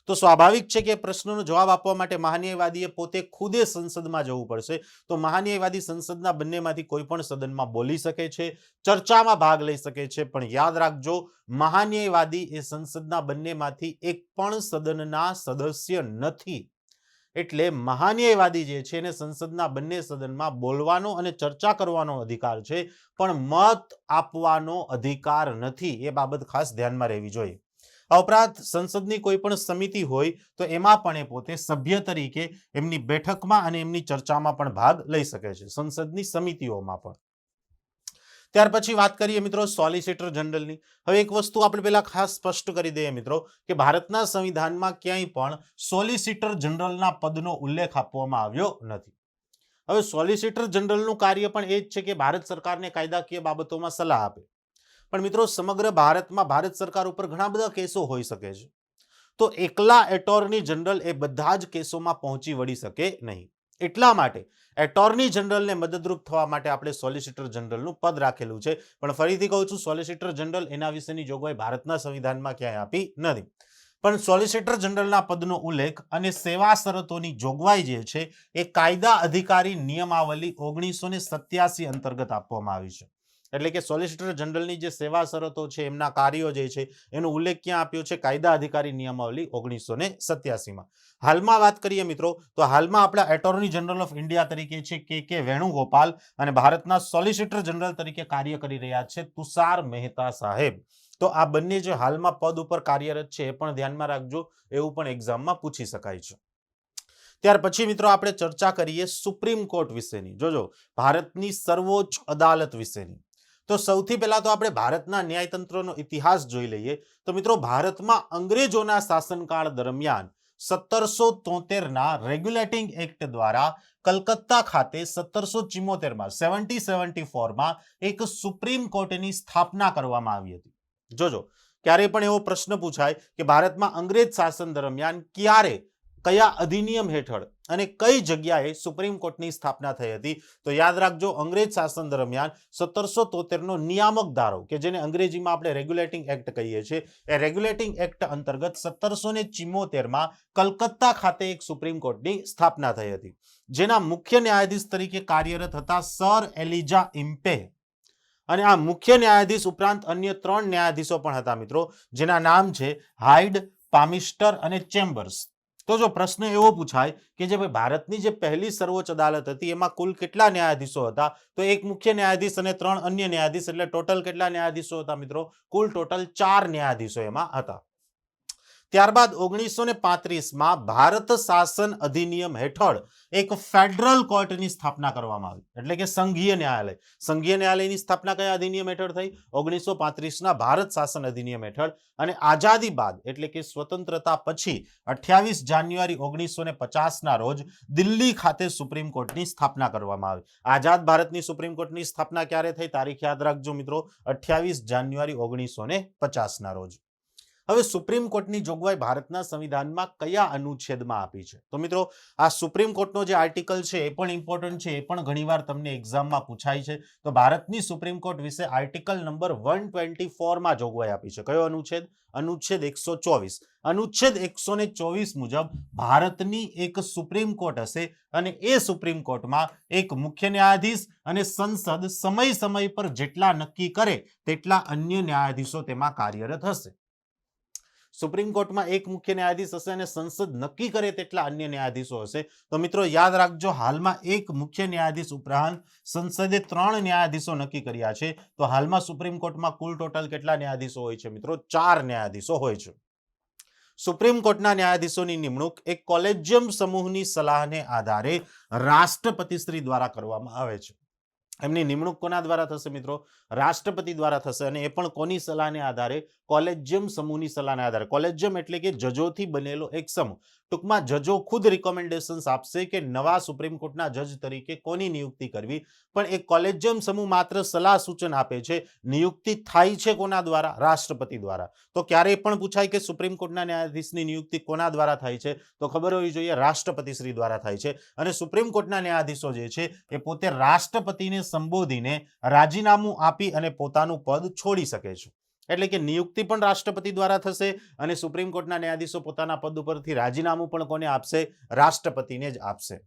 તો સ્વાભાવિક છે કે પ્રશ્નનો જવાબ આપવા માટે મહાન્યાયવાદીએ પોતે ખુદે સંસદમાં જવું પડશે. તો મહાન્યાયવાદી સંસદના બંનેમાંથી કોઈ પણ સદનમાં બોલી શકે છે, ચર્ચામાં ભાગ લઈ શકે છે, પણ યાદ રાખજો, મહાન્યાયવાદી એ સંસદના બંનેમાંથી એક પણ સદનના સદસ્ય નથી. એટલે મહાન્યાયવાદી જે છે એને સંસદના બંને સદનમાં બોલવાનો અને ચર્ચા કરવાનો અધિકાર છે, પણ મત આપવાનો અધિકાર નથી. એ બાબત ખાસ ધ્યાનમાં રહેવી જોઈએ. આ ઉપરાંત સંસદની કોઈ પણ સમિતિ હોય તો એમાં પણ એ પોતે સભ્ય તરીકે એમની બેઠકમાં અને એમની ચર્ચામાં પણ ભાગ લઈ શકે છે, સંસદની સમિતિઓમાં પણ. ત્યાર પછી વાત કરીએ મિત્રો સોલિસિટર જનરલની. હવે એક વસ્તુ આપણે પહેલા ખાસ સ્પષ્ટ કરી દઈએ મિત્રો કે ભારતના સંવિધાનમાં ક્યાંય પણ સોલિસિટર જનરલના પદનો ઉલ્લેખ આપવામાં આવ્યો નથી. હવે સોલિસિટર જનરલનું કાર્ય પણ એ જ છે કે ભારત સરકારને કાયદાકીય બાબતોમાં સલાહ આપે. પણ મિત્રો, સમગ્ર ભારતમાં ભારત સરકાર ઉપર ઘણા બધા કેસો હોઈ શકે છે, તો એકલા એટોર્ની જનરલ એ બધા જ કેસોમાં પહોંચી વળી શકે નહીં. એટલા માટે એટોર્ની જનરલને મદદરૂપ થવા માટે આપણે સોલિસિટર જનરલનું પદ રાખેલું છે. પણ ફરીથી કહું છું, સોલિસિટર જનરલ એના વિશેની જોગવાઈ ભારતના સંવિધાનમાં ક્યાંય આપી નથી. પણ સોલિસિટર જનરલના પદનો ઉલ્લેખ અને સેવા શરતોની જોગવાઈ જે છે એ કાયદા અધિકારી નિયમાવલી 1987 અંતર્ગત આપવામાં આવી છે. એટલે કે સોલિસિટર જનરલની જે સેવા શરતો છે, એમના કાર્યો જે છે, એનો ઉલ્લેખ ક્યાં આપ્યો છે? કાયદા અધિકારી નિયમાવલી 1987 માં. હાલમાં વાત કરીએ મિત્રો, તો હાલમાં આપણા એટોર્ની જનરલ ઓફ ઇન્ડિયા તરીકે છે કે વેણુગોપાલ અને ભારતના સોલિસિટર જનરલ તરીકે કાર્ય કરી રહ્યા છે તુષાર મહેતા સાહેબ. તો આ બંને જે હાલમાં પદ ઉપર કાર્યરત છે એ પણ ધ્યાનમાં રાખજો, એવું પણ એક્ઝામમાં પૂછી શકાય છે. ત્યાર પછી મિત્રો આપણે ચર્ચા કરીએ સુપ્રીમ કોર્ટ વિશેની. જોજો, ભારતની સર્વોચ્ચ અદાલત વિશેની. તો સૌથી પહેલા તો આપણે ભારતના ન્યાયતંત્રનો ઇતિહાસ જોઈ લઈએ. તો મિત્રો, ભારતમાં અંગ્રેજોના શાસનકાળ દરમિયાન 1773ના રેગ્યુલેટિંગ એક્ટ દ્વારા કલકત્તા ખાતે 1774માં 1774માં એક સુપ્રીમ કોર્ટની સ્થાપના કરવામાં આવી હતી. જોજો, ક્યારે પણ એવો પ્રશ્ન પૂછાય કે ભારતમાં અંગ્રેજ શાસન દરમિયાન ક્યારે, કયા અધિનિયમ હેઠળ અને કઈ જગ્યાએ સુપ્રીમ કોર્ટની સ્થાપના થઈ હતી, તો યાદ રાખજો, અંગ્રેજ શાસન દરમિયાન 1773નો નિયામક ધારો, કે જેને અંગ્રેજીમાં આપણે રેગ્યુલેટિંગ એક્ટ કહીએ છીએ, એ રેગ્યુલેટિંગ એક્ટ અંતર્ગત 1774માં કલકત્તા ખાતે એક સુપ્રીમ કોર્ટની સ્થાપના થઈ હતી, જેના મુખ્ય ન્યાયાધીશ તરીકે કાર્યરત હતા સર એલિજા ઇમ્પે. અને આ મુખ્ય ન્યાયાધીશ ઉપરાંત અન્ય 3 ન્યાયાધીશો પણ હતા મિત્રો, જેના નામ છે હાઇડ, પામિસ્ટર અને ચેમ્બર્સ. તો જો પ્રશ્ન એવો પૂછાય કે જે ભારતની જે પહેલી સર્વોચ્ચ અદાલત હતી એમાં કુલ કેટલા ન્યાયાધીશો હતા, તો એક મુખ્ય ન્યાયાધીશ અને 3 અન્ય ન્યાયાધીશ, એટલે ટોટલ કેટલા ન્યાયાધીશો હતા મિત્રો? કુલ ટોટલ 4 ન્યાયાધીશો એમાં હતા. ત્યારબાદ 1935માં ભારત શાસન અધિનિયમ હેઠળ એક ફેડરલ કોર્ટની સ્થાપના કરવામાં આવી, એટલે કે સંઘીય ન્યાયાલય. સંઘીય ન્યાયાલયની સ્થાપના કયા અધિનિયમ હેઠળ થઈ? 1935ના ભારત શાસન અધિનિયમ હેઠળ. અને આઝાદી બાદ, એટલે કે સ્વતંત્રતા પછી 28 જાન્યુઆરી 1950ના રોજ દિલ્હી ખાતે સુપ્રીમ કોર્ટની સ્થાપના કરવામાં આવી. આઝાદ ભારતની સુપ્રીમ કોર્ટની સ્થાપના ક્યારે થઈ? તારીખ યાદ રાખજો મિત્રો, 28 જાન્યુઆરી 1950ના રોજ. હવે સુપ્રીમ કોર્ટની જોગવાઈ ભારતના સંવિધાનમાં કયા અનુચ્છેદમાં આપી છે? તો મિત્રો, આ સુપ્રીમ કોર્ટનો જે આર્ટિકલ છે એ પણ ઇમ્પોર્ટન્ટ છે, એ પણ ઘણીવાર તમને એક્ઝામમાં પૂછાય છે. તો ભારતની સુપ્રીમ કોર્ટ વિશે આર્ટિકલ નંબર 124માં જોગવાઈ આપી છે. કયો અનુચ્છેદ? અનુચ્છેદ 124. અનુચ્છેદ 124 મુજબ ભારતની એક સુપ્રીમ કોર્ટ હશે અને એ સુપ્રીમ કોર્ટમાં એક મુખ્ય ન્યાયાધીશ અને સંસદ સમય પર જેટલા નક્કી કરે તેટલા અન્ય ન્યાયાધીશો તેમાં કાર્યરત હશે. સુપ્રીમ કોર્ટમાં એક મુખ્ય ન્યાયાધીશ હશે અને સંસદ નક્કી કરે તેટલા અન્ય ન્યાયાધીશો હશે. તો મિત્રો યાદ રાખજો, હાલમાં એક મુખ્ય ન્યાયાધીશ ઉપરાંત સંસદે 3 ન્યાયાધીશો નક્કી કર્યા છે. તો હાલમાં સુપ્રીમ કોર્ટમાં કુલ ટોટલ કેટલા ન્યાયાધીશો હોય છે મિત્રો? 4 ન્યાયાધીશો હોય છે. સુપ્રીમ કોર્ટના ન્યાયાધીશોની નિમણૂક એક કોલેજિયમ સમૂહની સલાહને આધારે રાષ્ટ્રપતિશ્રી દ્વારા કરવામાં આવે છે. એમની નિમણૂક કોના દ્વારા થશે મિત્રો? રાષ્ટ્રપતિ દ્વારા થશે. અને એ પણ કોની સલાહને આધારે? કોલેજિયમ સમૂહની સલાહને આધારે. કોલેજિયમ એટલે કે જજોથી બનેલો એક સમૂહ. ટૂંકમાં જજો ખુદ રિકોમેન્ડેશન્સ આપશે કે નવા સુપ્રીમ કોર્ટના જજ તરીકે કોની નિયુક્તિ કરવી, પણ એક કોલેજિયમ સમૂહ માત્ર સલાહ સૂચન આપે છે. નિયુક્તિ થાય છે કોના દ્વારા? રાષ્ટ્રપતિ દ્વારા. તો ક્યારેય પણ પૂછાય કે સુપ્રીમ કોર્ટના ન્યાયાધીશની નિયુક્તિ કોના દ્વારા થાય છે? તો ખબર હોવી જોઈએ, રાષ્ટ્રપતિ શ્રી દ્વારા થાય છે. અને સુપ્રીમ કોર્ટના ન્યાયાધીશો જે છે એ પોતે રાષ્ટ્રપતિને સંબોધીને રાજીનામું આપી અને પોતાનું પદ છોડી શકે છે. એટલે કે નિયુક્તિ પણ રાષ્ટ્રપતિ દ્વારા થશે અને સુપ્રીમ કોર્ટના ન્યાયાધીશો પોતાના પદ ઉપરથી રાજીનામું પણ કોને આપશે? રાષ્ટ્રપતિને જ આપશે.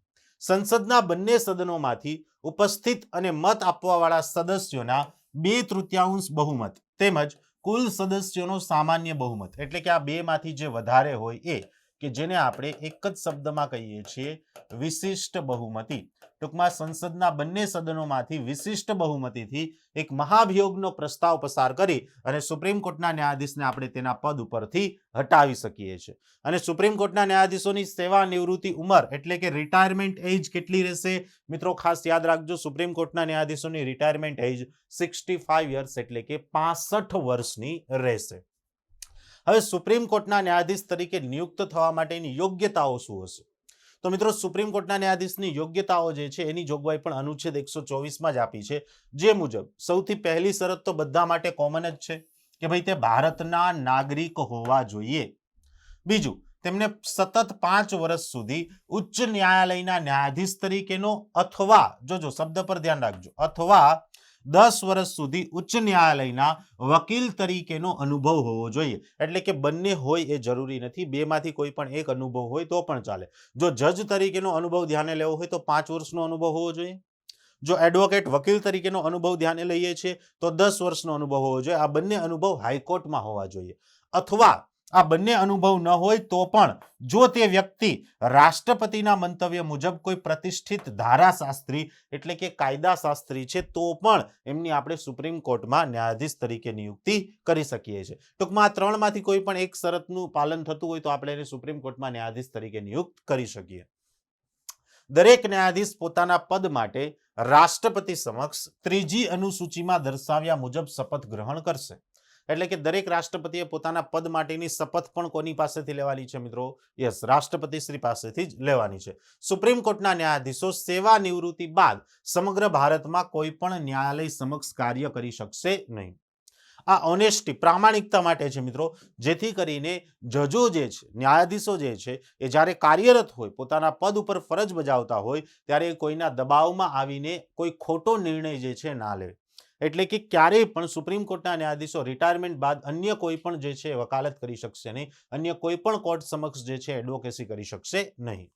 સંસદના બંને સદનોમાંથી ઉપસ્થિત અને મત આપવાવાળા સદસ્યોના 2/3 બહુમત તેમજ કુલ સદસ્યોનો સામાન્ય બહુમત, એટલે કે આ બેમાંથી જે વધારે હોય એ, કે જેને આપણે એક જ શબ્દમાં કહીએ છીએ વિશિષ્ટ બહુમતી. ટૂંકમાં સંસદના બંને સદનોમાંથી વિશિષ્ટ બહુમતીથી એક મહાભિયોગનો પ્રસ્તાવ પસાર કરી અને સુપ્રીમ કોર્ટના ન્યાયાધીશને આપણે તેના પદ ઉપરથી હટાવી શકીએ છીએ. અને સુપ્રીમ કોર્ટના ન્યાયાધીશોની સેવા નિવૃત્તિ ઉંમર એટલે કે રિટાયરમેન્ટ એજ કેટલી રહેશે મિત્રો? ખાસ યાદ રાખજો, સુપ્રીમ કોર્ટના ન્યાયાધીશોની રિટાયરમેન્ટ એજ 65 યર્સ એટલે કે 65 વર્ષની રહેશે. હવે સુપ્રીમ કોર્ટના ન્યાયાધીશ તરીકે નિયુક્ત થવા માટેની યોગ્યતાઓ શું હશે? તો મિત્રો સુપ્રીમ કોર્ટના ન્યાયાધીશની યોગ્યતાઓ જે છે એની જોગવાઈ પણ અનુચ્છેદ 124 જ આપી છે. જે મુજબ સૌથી પહેલી શરત તો બધા માટે કોમન જ છે કે ભાઈ તે ભારતના નાગરિક હોવા જોઈએ. બીજું, તેમને સતત 5 વર્ષ સુધી ઉચ્ચ ન્યાયાલયના ન્યાયાધીશ તરીકેનો અથવા, જોજો શબ્દ પર ધ્યાન રાખજો, અથવા 10 વર્ષ સુધી ઉચ્ચ ન્યાયાલયના વકીલ તરીકેનો અનુભવ હોવો જોઈએ. એટલે કે બંને હોય એ જરૂરી નથી, બેમાંથી કોઈ પણ એક અનુભવ હોય તો પણ ચાલે. જો જજ તરીકેનો અનુભવ ધ્યાને લેવો હોય તો 5 વર્ષનો અનુભવ હોવો જોઈએ. જો એડવોકેટ વકીલ તરીકેનો અનુભવ ધ્યાને લઈએ છીએ તો 10 વર્ષનો અનુભવ હોવો જોઈએ. આ બંને અનુભવ હાઈકોર્ટમાં હોવા જોઈએ. અથવા આ બંને અનુભવ ન હોય તો પણ જો તે વ્યક્તિ રાષ્ટ્રપતિના મંતવ્ય મુજબ કોઈ પ્રતિષ્ઠિત ધારાશાસ્ત્રી એટલે કે કાયદાશાસ્ત્રી છે તો પણ એમની આપણે સુપ્રીમ કોર્ટમાં ન્યાયાધીશ તરીકે નિયુક્તિ કરી શકીએ છીએ. ટૂંકમાં આ 3માંથી કોઈ પણ એક શરતનું પાલન થતું હોય તો આપણે એને સુપ્રીમ કોર્ટમાં ન્યાયાધીશ તરીકે નિયુક્ત કરી શકીએ. દરેક ન્યાયાધીશ પોતાના પદ માટે રાષ્ટ્રપતિ સમક્ષ 3જી અનુસૂચિમાં દર્શાવ્યા મુજબ શપથ ગ્રહણ કરશે. એટલે કે દરેક રાષ્ટ્રપતિએ પોતાના પદ માટેની શપથ પણ કોની પાસેથી લેવાની છે મિત્રો? યસ, રાષ્ટ્રપતિ શ્રી પાસેથી જ લેવાની છે. સુપ્રીમ કોર્ટના ન્યાયાધીશો સેવા નિવૃત્તિ બાદ સમગ્ર ભારતમાં કોઈ પણ ન્યાયાલય સમક્ષ કાર્ય કરી શકશે નહીં. આ ઓનેસ્ટી, પ્રામાણિકતા માટે છે મિત્રો, જેથી કરીને જજો જે છે, ન્યાયાધીશો જે છે એ જ્યારે કાર્યરત હોય, પોતાના પદ ઉપર ફરજ બજાવતા હોય ત્યારે કોઈના દબાવમાં આવીને કોઈ ખોટો નિર્ણય જે છે ના લે. એટલે કે ક્યારેય પણ સુપ્રીમ કોર્ટના ન્યાયાધીશો રિટાયરમેન્ટ બાદ અન્ય કોઈ પણ જે છે વકાલત કરી શકશે નહીં, અન્ય કોઈ પણ કોર્ટ સમક્ષ જે છે એડવોકેસી કરી શકશે નહીં.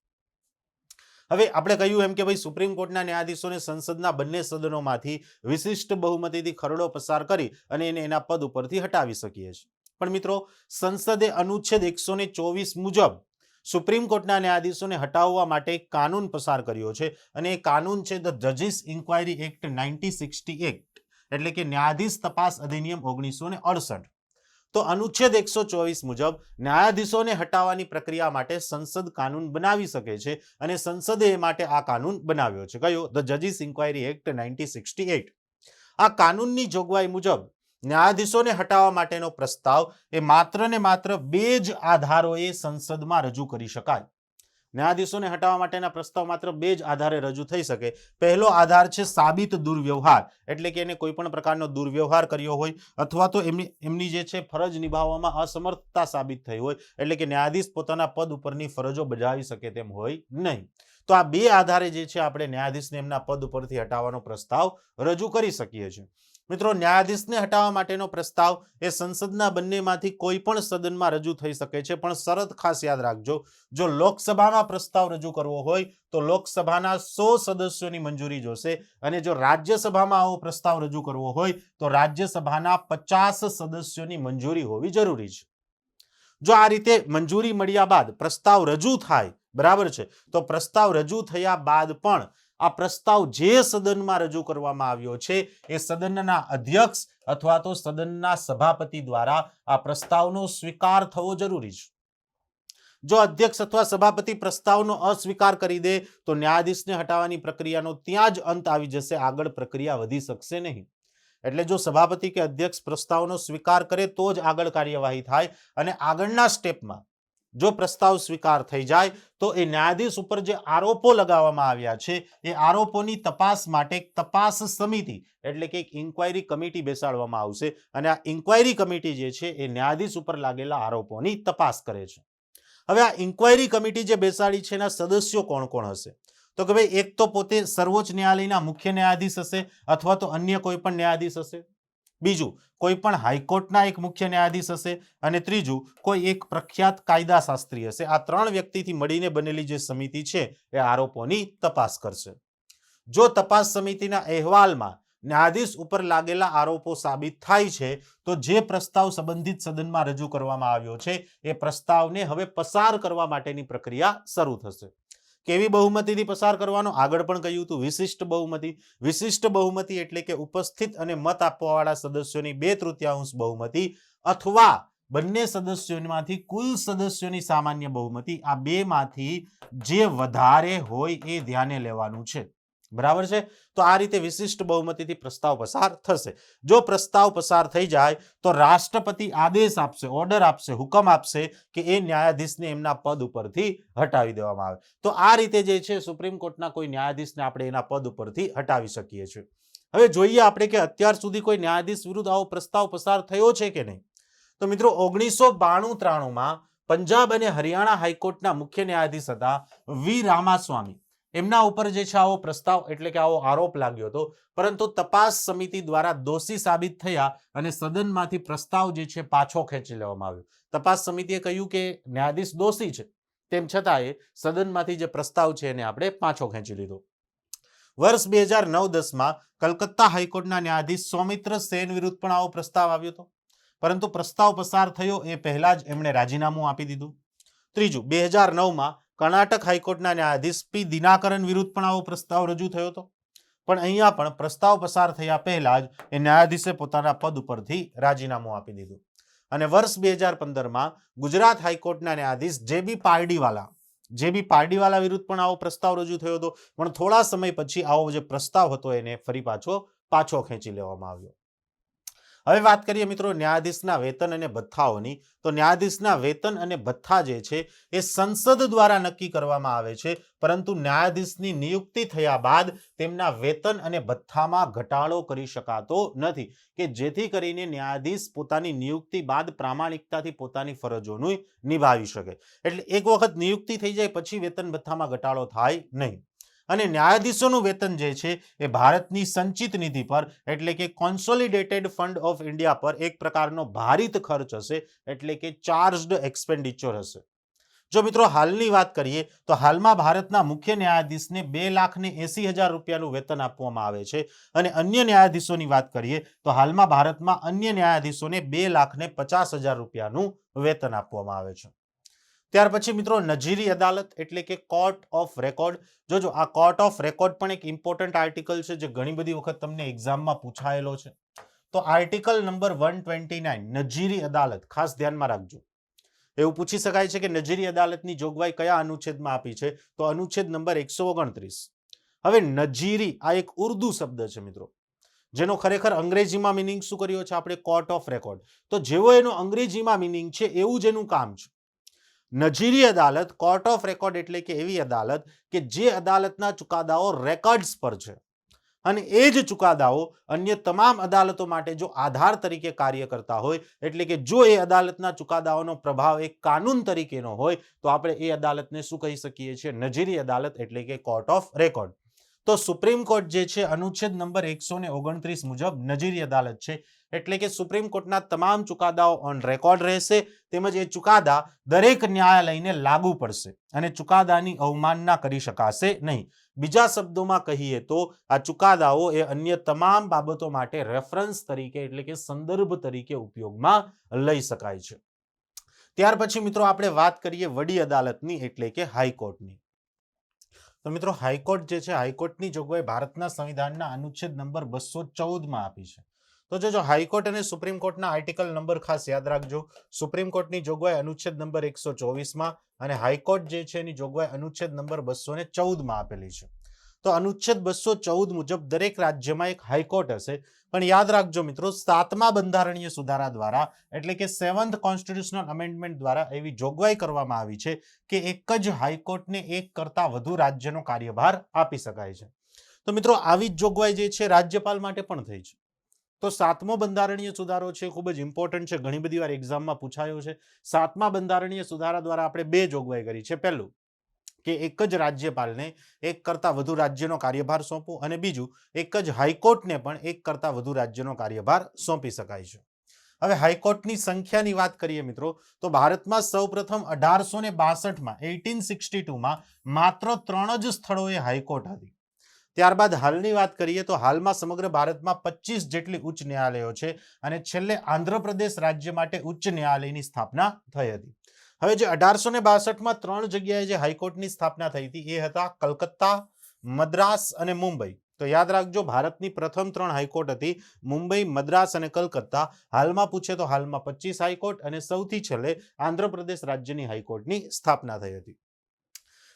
હવે આપણે કહ્યું એમ કે ભાઈ સુપ્રીમ કોર્ટના ન્યાયાધીશોને સંસદના બંને સદનોમાંથી વિશિષ્ટ બહુમતીથી ખરડો પસાર કરી અને એને એના પદ ઉપરથી હટાવી શકીએ છીએ. પણ મિત્રો સંસદે અનુચ્છેદ 124 મુજબ સુપ્રીમ કોર્ટના ન્યાયાધીશોને હટાવવા માટે એક કાનૂન પસાર કર્યો છે અને એ કાનૂન છે ધ જજીસ ઇન્ક્વાયરી એક્ટ 1968, એટલે કે ન્યાયાધીશ તપાસ અધિનિયમ 1968. તો અનુચ્છેદ 124 મુજબ ન્યાયાધીશોને હટાવવાની પ્રક્રિયા માટે સંસદ કાનૂન બનાવી શકે છે અને સંસદે એ માટે આ કાનૂન બનાવ્યો છે. કયો? ધ જજીસ ઇન્ક્વાયરી એક્ટ 1968. આ કાનૂનની જોગવાઈ મુજબ ન્યાયાધીશોને હટાવવા માટેનો પ્રસ્તાવ એ માત્ર ને માત્ર 2 જ આધારોએ સંસદમાં રજૂ કરી શકાય. ન્યાયાધીશોને હટાવવા માટેના પ્રસ્તાવ માત્ર 2 જ આધારે રજૂ થઈ શકે. પહેલો આધાર છે સાબિત દુર્વ્યવહાર, એટલે કે એને કોઈ પણ પ્રકારનો દુર્વ્યવહાર કર્યો હોય અથવા તો એમની જે છે ફરજ નિભાવવામાં અસમર્થતા સાબિત થઈ હોય, એટલે કે ન્યાયાધીશ પોતાના પદ ઉપરની ફરજો બજાવી શકે તેમ હોય નહીં. તો આ 2 આધારે જે છે આપણે ન્યાયાધીશને એમના પદ ઉપરથી હટાવવાનો પ્રસ્તાવ રજૂ કરી શકીએ છીએ. મિત્રો ન્યાયાધીશને હટાવવા માટેનો પ્રસ્તાવ એ સંસદના બંનેમાંથી કોઈ પણ સદનમાં રજૂ થઈ શકે છે, પણ શરત ખાસ યાદ રાખજો, જો લોકસભામાં પ્રસ્તાવ રજૂ કરવો હોય તો લોકસભાના 100 સદસ્યોની મંજૂરી જોશે અને જો રાજ્યસભામાં આવો પ્રસ્તાવ રજૂ કરવો હોય તો રાજ્યસભાના 50 સદસ્યોની મંજૂરી હોવી જરૂરી છે. જો આ રીતે મંજૂરી મળ્યા બાદ પ્રસ્તાવ રજૂ થાય, બરાબર છે, તો પ્રસ્તાવ રજૂ થયા બાદ પણ આ પ્રસ્તાવ જે સદનમાં રજૂ કરવામાં આવ્યો છે એ સદનના અધ્યક્ષ અથવા તો સદનના સભાપતિ દ્વારા આ પ્રસ્તાવનો સ્વીકાર થવો જરૂરી છે. જો અધ્યક્ષ અથવા સભાપતિ પ્રસ્તાવનો અસ્વીકાર કરી દે તો ન્યાયાધીશને હટાવવાની પ્રક્રિયાનો ત્યાં જ અંત આવી જશે, આગળ પ્રક્રિયા વધી શકશે નહીં. એટલે જો સભાપતિ કે અધ્યક્ષ પ્રસ્તાવનો સ્વીકાર કરે તો જ આગળ કાર્યવાહી થાય, અને આગળના સ્ટેપમાં જો પ્રસ્તાવ સ્વીકાર થઈ જાય તો એ ન્યાયાધીશ ઉપર જે આરોપો લગાવવામાં આવ્યા છે એ આરોપોની તપાસ માટે એક તપાસ સમિતિ એટલે કે એક ઇન્ક્વાયરી કમિટી બેસાડવામાં આવશે, અને આ ઇન્ક્વાયરી કમિટી જે છે એ ન્યાયાધીશ ઉપર લાગેલા આરોપોની તપાસ કરે છે. હવે આ ઇન્ક્વાયરી કમિટી જે બેસાડી છે એના સદસ્યો કોણ કોણ હશે? તો કે ભાઈ એક તો પોતે સર્વોચ્ચ ન્યાયાલયના મુખ્ય ન્યાયાધીશ હશે અથવા તો અન્ય કોઈ પણ ન્યાયાધીશ હશે. બીજું, કોઈ પણ હાઈકોર્ટના એક મુખ્ય ન્યાયાધીશ હશે. અને ત્રીજું, કોઈ એક પ્રખ્યાત કાયદાશાસ્ત્રી હશે. આ 3 વ્યક્તિથી મળીને બનેલી જે સમિતિ છે એ આરોપોની તપાસ કરશે. જો તપાસ સમિતિના અહેવાલમાં ન્યાયાધીશ ઉપર લાગેલા આરોપો સાબિત થાય છે તો જે પ્રસ્તાવ સંબંધિત સદનમાં રજૂ કરવામાં આવ્યો છે એ પ્રસ્તાવને હવે પસાર કરવા માટેની પ્રક્રિયા શરૂ થશે. કેવી બહુમતીથી પસાર કરવાનો? આગળ પણ કહ્યું હતું, વિશિષ્ટ બહુમતી. વિશિષ્ટ બહુમતી એટલે કે ઉપસ્થિત અને મત આપવાવાળા સદસ્યોની 2/3 બહુમતી અથવા બંને સદસ્યોમાંથી કુલ સદસ્યોની સામાન્ય બહુમતી. આ બેમાંથી જે વધારે હોય એ ધ્યાને લેવાનું છે, બરાબર છે. તો આ રીતે વિશિષ્ટ બહુમતીથી પ્રસ્તાવ પસાર થશે. જો પ્રસ્તાવ પસાર થઈ જાય તો રાષ્ટ્રપતિ આદેશ આપશે, ઓર્ડર આપશે, હુકમ આપશે કે એ ન્યાયાધીશને એમના પદ ઉપરથી હટાવી દેવામાં આવે. તો આ રીતે જે છે સુપ્રીમ કોર્ટના કોઈ ન્યાયાધીશને આપણે એના પદ ઉપરથી હટાવી શકીએ છીએ. હવે જોઈએ આપણે કે અત્યાર સુધી કોઈ ન્યાયાધીશ વિરુદ્ધ આવો પ્રસ્તાવ પસાર થયો છે કે નહીં. તો મિત્રો 1992-93માં પંજાબ અને હરિયાણા હાઈકોર્ટના મુખ્ય ન્યાયાધીશ હતા વી રામાસ્વામી. એમના ઉપર જે છે આવો પ્રસ્તાવ એટલે કે આવો આરોપ લાગ્યો હતો, પરંતુ તપાસ સમિતિ દ્વારા દોષી સાબિત થયા અને સદનમાંથી પ્રસ્તાવ જે છે પાછો ખેંચી લેવામાં આવ્યો. તપાસ સમિતિએ કહ્યું કે ન્યાયાધીશ દોષી છે, તેમ છતાં એ સદનમાંથી જે પ્રસ્તાવ છે એને આપણે પાછો ખેંચી લીધો. વર્ષ 2009-10માં કલકત્તા હાઈકોર્ટના ન્યાયાધીશ સૌમિત્ર સેન વિરુદ્ધ પણ આવો પ્રસ્તાવ આવ્યો હતો, પરંતુ પ્રસ્તાવ પસાર થયો એ પહેલા જ એમણે રાજીનામું આપી દીધું. ત્રીજું, 2009માં કર્ણાટક હાઈકોર્ટના ન્યાયાધીશ પી દિનાકરન વિરુદ્ધ પણ આવો પ્રસ્તાવ રજૂ થયો હતો, પણ અહીંયા પણ પ્રસ્તાવ પસાર થયા પહેલા જ એ ન્યાયાધીશે પોતાના પદ ઉપરથી રાજીનામું આપી દીધું. અને વર્ષ 2015માં ગુજરાત હાઈકોર્ટના ન્યાયાધીશ જેબી પારડીવાલા વિરુદ્ધ પણ આવો પ્રસ્તાવ રજૂ થયો હતો, પણ થોડા સમય પછી આવો જે પ્રસ્તાવ હતો એને ફરી પાછો ખેંચી લેવામાં આવ્યો. હવે વાત કરીએ મિત્રો ન્યાયાધીશના વેતન અને ભથ્થાઓની. તો ન્યાયાધીશના વેતન અને ભથ્થા જે છે એ સંસદ દ્વારા નક્કી કરવામાં આવે છે, પરંતુ ન્યાયાધીશની નિયુક્તિ થયા બાદ તેમના વેતન અને ભથ્થામાં ઘટાડો કરી શકાતો નથી, કે જેથી કરીને ન્યાયાધીશ પોતાની નિયુક્તિ બાદ પ્રામાણિકતાથી પોતાની ફરજોનું નિભાવી શકે. એટલે એક વખત નિયુક્તિ થઈ જાય પછી વેતન ભથ્થામાં ઘટાડો થાય નહીં. અને ન્યાયાધીશોનું વેતન જે છે એ ભારતની સંચિત નિધિ પર એટલે કે કોન્સોલિડેટેડ ફંડ ઓફ ઇન્ડિયા પર એક પ્રકારનો ભારિત ખર્ચ હશે, એટલે કે ચાર્જડ એક્સપેન્ડિચર હશે. જો મિત્રો હાલની વાત કરીએ તો હાલમાં ભારતના મુખ્ય ન્યાયાધીશને 2,80,000 રૂપિયાનું વેતન આપવામાં આવે છે, અને અન્ય ન્યાયાધીશોની વાત કરીએ તો હાલમાં ભારતમાં અન્ય ન્યાયાધીશોને 2,50,000 રૂપિયાનું વેતન આપવામાં આવે છે. ત્યાર પછી મિત્રો નજીરી અદાલત એટલે કે કોર્ટ ઓફ રેકોર્ડ. જોજો આ કોર્ટ ઓફ રેકોર્ડ પણ એક ઇમ્પોર્ટન્ટ આર્ટિકલ છે જે ઘણી બધી વખત તમને એક્ઝામમાં પૂછાયેલો છે. તો આર્ટિકલ નંબર 129 નજીરી અદાલત ખાસ ધ્યાનમાં રાખજો. એવું પૂછી શકાય છે કે નજીરી અદાલતની જોગવાઈ કયા અનુચ્છેદમાં આપી છે? તો અનુચ્છેદ નંબર 129. હવે નજીરી આ એક ઉર્દુ શબ્દ છે મિત્રો, જેનો ખરેખર અંગ્રેજીમાં મિનિંગ શું કર્યો છે આપણે? Court of record. તો જેવો એનો અંગ્રેજીમાં મિનિંગ છે એવું જ એનું કામ છે. નજીરી અદાલત કોર્ટ ઓફ રેકોર્ડ એટલે કે એવી અદાલત કે જે અદાલતના ચુકાદાઓ રેકોર્ડ્સ પર છે, અને એ જ ચુકાદાઓ અન્ય તમામ અદાલતો માટે જો આધાર તરીકે કાર્ય કરતા હોય, એટલે કે જો એ અદાલતના ચુકાદાઓનો પ્રભાવ એક કાનૂન તરીકેનો હોય તો આપણે એ અદાલતને શું કહી શકીએ છીએ? નજીરી અદાલત એટલે કે કોર્ટ ઓફ રેકોર્ડ. તો સુપ્રીમ કોર્ટ જે છે અનુચ્છેદ નંબર 129 મુજબ નજીરી અદાલત છે, એટલે કે સુપ્રીમ કોર્ટના તમામ ચુકાદાઓ ઓન રેકોર્ડ રહેશે, તેમજ એ ચુકાદા દરેક ન્યાયાલયને લાગુ પડશે અને ચુકાદાની અવમાનના કરી શકાશે નહીં. બીજા શબ્દોમાં કહીએ તો આ ચુકાદાઓ એ અન્ય તમામ બાબતો માટે રેફરન્સ તરીકે એટલે કે સંદર્ભ તરીકે ઉપયોગમાં લઈ શકાય છે. ત્યાર પછી મિત્રો આપણે વાત કરીએ વડી અદાલતની એટલે કે હાઈકોર્ટની. તો મિત્રો હાઈકોર્ટ જે છે, હાઈકોર્ટની જોગવાઈ ભારતના સંવિધાનના અનુચ્છેદ નંબર 214 માં આપી છે. તો જો હાઈકોર્ટ અને સુપ્રીમ કોર્ટના આર્ટિકલ નંબર ખાસ યાદ રાખજો. સુપ્રીમ કોર્ટની જોગવાઈ અનુચ્છેદ નંબર 124 માં અને હાઈકોર્ટ જે છે એની જોગવાઈ અનુચ્છેદ નંબર 214 માં આપેલી છે. તો અનુચ્છેદ 214 મુજબ દરેક રાજ્યમાં એક હાઈકોર્ટ હશે. પણ યાદ રાખજો મિત્રો, 7મા બંધારણીય સુધારા દ્વારા એટલે કે 7th કોન્સ્ટિટ્યુશનલ અમેન્ડમેન્ટ દ્વારા એવી જોગવાઈ કરવામાં આવી છે કે એક જ હાઈકોર્ટને એક કરતા વધુ રાજ્યનો કાર્યભાર આપી શકાય છે. તો મિત્રો આવી જ જોગવાઈ જે છે રાજ્યપાલ માટે પણ થઈ છે. તો 7મો બંધારણીય સુધારો છે, ખૂબ જ ઇમ્પોર્ટન્ટ છે, ઘણી બધી વાર એક્ઝામમાં પૂછાયો છે. 7મા બંધારણીય સુધારા દ્વારા આપણે બે જોગવાઈ કરી છે. પહેલું કે એક જ રાજ્યપાલને એક કરતા વધુ રાજ્યનો કાર્યભાર સોંપવો અને બીજું એક જ હાઈકોર્ટને પણ એક કરતા વધુ રાજ્યનો કાર્યભાર સોંપી શકાય છે. હવે હાઈકોર્ટની સંખ્યાની વાત કરીએ મિત્રો, તો ભારતમાં સૌપ્રથમ 1862માં 1862માં માત્ર 3 જ સ્થળોએ હાઈકોર્ટ હતી. ત્યારબાદ હાલની વાત કરીએ તો હાલમાં સમગ્ર ભારતમાં 25 જેટલી ઉચ્ચ ન્યાયાલયો છે અને છેલ્લે આંધ્રપ્રદેશ રાજ્ય માટે ઉચ્ચ ન્યાયાલયની સ્થાપના થઈ હતી. હવે જે 1862માં 3 જગ્યાએ જે હાઈકોર્ટની સ્થાપના થઈ હતી એ હતા કલકત્તા, મદ્રાસ અને મુંબઈ. તો યાદ રાખજો, ભારતની પ્રથમ 3 હાઈકોર્ટ હતી મુંબઈ, મદ્રાસ અને કલકત્તા. હાલમાં પૂછે તો હાલમાં 25 હાઈકોર્ટ અને સૌથી છેલ્લે આંધ્રપ્રદેશ રાજ્યની હાઈકોર્ટની સ્થાપના થઈ હતી.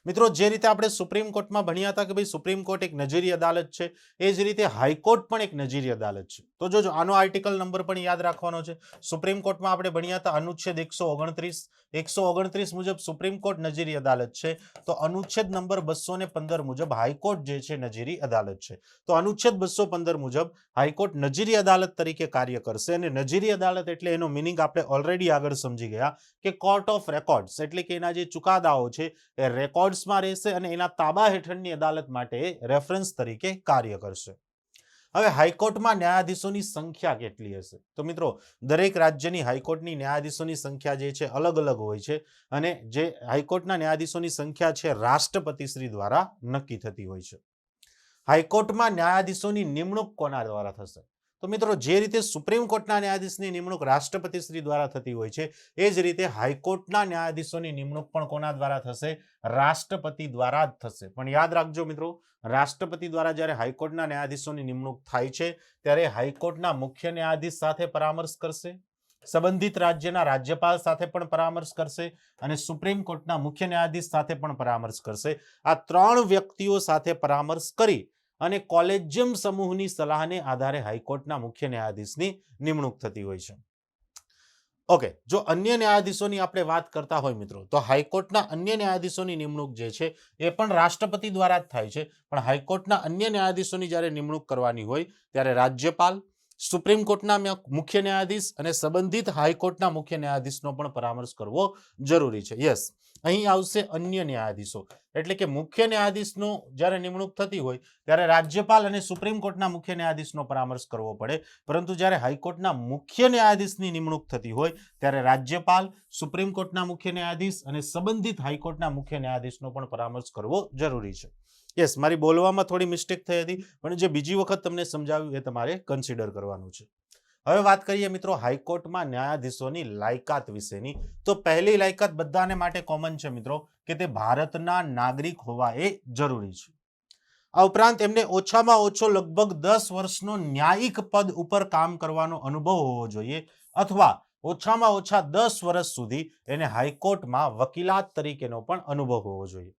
મિત્રો જે રીતે આપણે સુપ્રીમ કોર્ટમાં ભણ્યા હતા કે ભાઈ સુપ્રીમ કોર્ટ એક નજીરી અદાલત છે, એ જ રીતે હાઈકોર્ટ પણ એક નજીરી અદાલત છે. તો જોજો આનો આર્ટિકલ નંબર પણ યાદ રાખવાનો છે. સુપ્રીમ કોર્ટમાં આપણે ભણ્યા હતા અનુચ્છેદ 129 મુજબ સુપ્રીમ કોર્ટ નજીરી અદાલત છે. તો અનુચ્છેદ નંબર 215 મુજબ હાઈકોર્ટ જે છે નજીરી અદાલત છે. તો અનુચ્છેદ 215 મુજબ હાઈકોર્ટ નજીરી અદાલત તરીકે કાર્ય કરશે અને નજીરી અદાલત એટલે એનો મિનિંગ આપણે ઓલરેડી આગળ સમજી ગયા કે કોર્ટ ઓફ રેકોર્ડ્સ, એટલે કે એના જે ચુકાદાઓ છે એ રેકોર્ડ્સમાં રહેશે અને એના તાબા હેઠળની અદાલત માટે રેફરન્સ તરીકે કાર્ય કરશે. હવે હાઈકોર્ટમાં ન્યાયાધીશોની સંખ્યા કેટલી હશે? તો મિત્રો દરેક રાજ્યની હાઈકોર્ટની ન્યાયાધીશોની સંખ્યા જે છે અલગ અલગ હોય છે અને જે હાઈકોર્ટના ન્યાયાધીશોની સંખ્યા છે રાષ્ટ્રપતિશ્રી દ્વારા નક્કી થતી હોય છે. હાઈકોર્ટમાં ન્યાયાધીશોની નિમણૂક કોના દ્વારા થશે? તો મિત્રો જે રીતે સુપ્રીમ કોર્ટના ન્યાયાધીશની નિમણૂક રાષ્ટ્રપતિશ્રી દ્વારા થતી હોય છે એ જ રીતે હાઈકોર્ટના ન્યાયાધીશોની નિમણૂક પણ કોના દ્વારા થશે? રાષ્ટ્રપતિ દ્વારા જ થશે. પણ યાદ રાખજો મિત્રો, રાષ્ટ્રપતિ દ્વારા જ્યારે હાઈકોર્ટના ન્યાયાધીશોની નિમણૂક થાય છે ત્યારે હાઈકોર્ટના મુખ્ય ન્યાયાધીશ સાથે પરામર્શ કરશે, સંબંધિત રાજ્યના રાજ્યપાલ સાથે પણ પરામર્શ કરશે અને સુપ્રીમ કોર્ટના મુખ્ય ન્યાયાધીશ સાથે પણ પરામર્શ કરશે. આ 3 વ્યક્તિઓ સાથે પરામર્શ કરી અને કોલેજિયમ સમૂહની સલાહને આધારે હાઈકોર્ટના મુખ્ય ન્યાયાધીશની નિમણૂક થતી હોય છે. ઓકે, જો અન્ય ન્યાયાધીશોની આપણે વાત કરતા હોય મિત્રો, તો હાઈકોર્ટના અન્ય ન્યાયાધીશોની નિમણૂક જે છે એ પણ રાષ્ટ્રપતિ દ્વારા જ થાય છે. પણ હાઈકોર્ટના અન્ય ન્યાયાધીશોની જ્યારે નિમણૂક કરવાની હોય ત્યારે રાજ્યપાલ, સુપ્રીમ કોર્ટના મુખ્ય ન્યાયાધીશ અને સંબંધિત હાઈકોર્ટના મુખ્ય ન્યાયાધીશનો પણ પરામર્શ કરવો જરૂરી છે. યસ, અહીં આવશે અન્ય ન્યાયાધીશો, એટલે કે મુખ્ય ન્યાયાધીશનો જ્યારે નિમણૂક થતી હોય ત્યારે રાજ્યપાલ અને સુપ્રીમ કોર્ટના મુખ્ય ન્યાયાધીશનો પરામર્શ કરવો પડે. પરંતુ જ્યારે હાઈકોર્ટના મુખ્ય ન્યાયાધીશની નિમણૂક થતી હોય ત્યારે રાજ્યપાલ, સુપ્રીમ કોર્ટના મુખ્ય ન્યાયાધીશ અને સંબંધિત હાઈકોર્ટના મુખ્ય ન્યાયાધીશનો પણ પરામર્શ કરવો જરૂરી છે. યસ, મારી બોલવામાં થોડી મિસ્ટેક થઈ હતી, પણ જે બીજી વખત તમને સમજાવ્યું એ તમારે કન્સિડર કરવાનું છે. હવે વાત કરીએ મિત્રો હાઈકોર્ટમાં ન્યાયાધીશોની લાયકાત વિશેની. તો પહેલી લાયકાત બધાને માટે કોમન છે મિત્રો, કે તે ભારતના નાગરિક હોવા એ જરૂરી છે. આ ઉપરાંત એમને ઓછામાં ઓછો લગભગ 10 વર્ષનો ન્યાયિક પદ ઉપર કામ કરવાનો અનુભવ હોવો જોઈએ અથવા ઓછામાં ઓછા 10 વર્ષ સુધી એને હાઈકોર્ટમાં વકીલાત તરીકેનો પણ અનુભવ હોવો જોઈએ.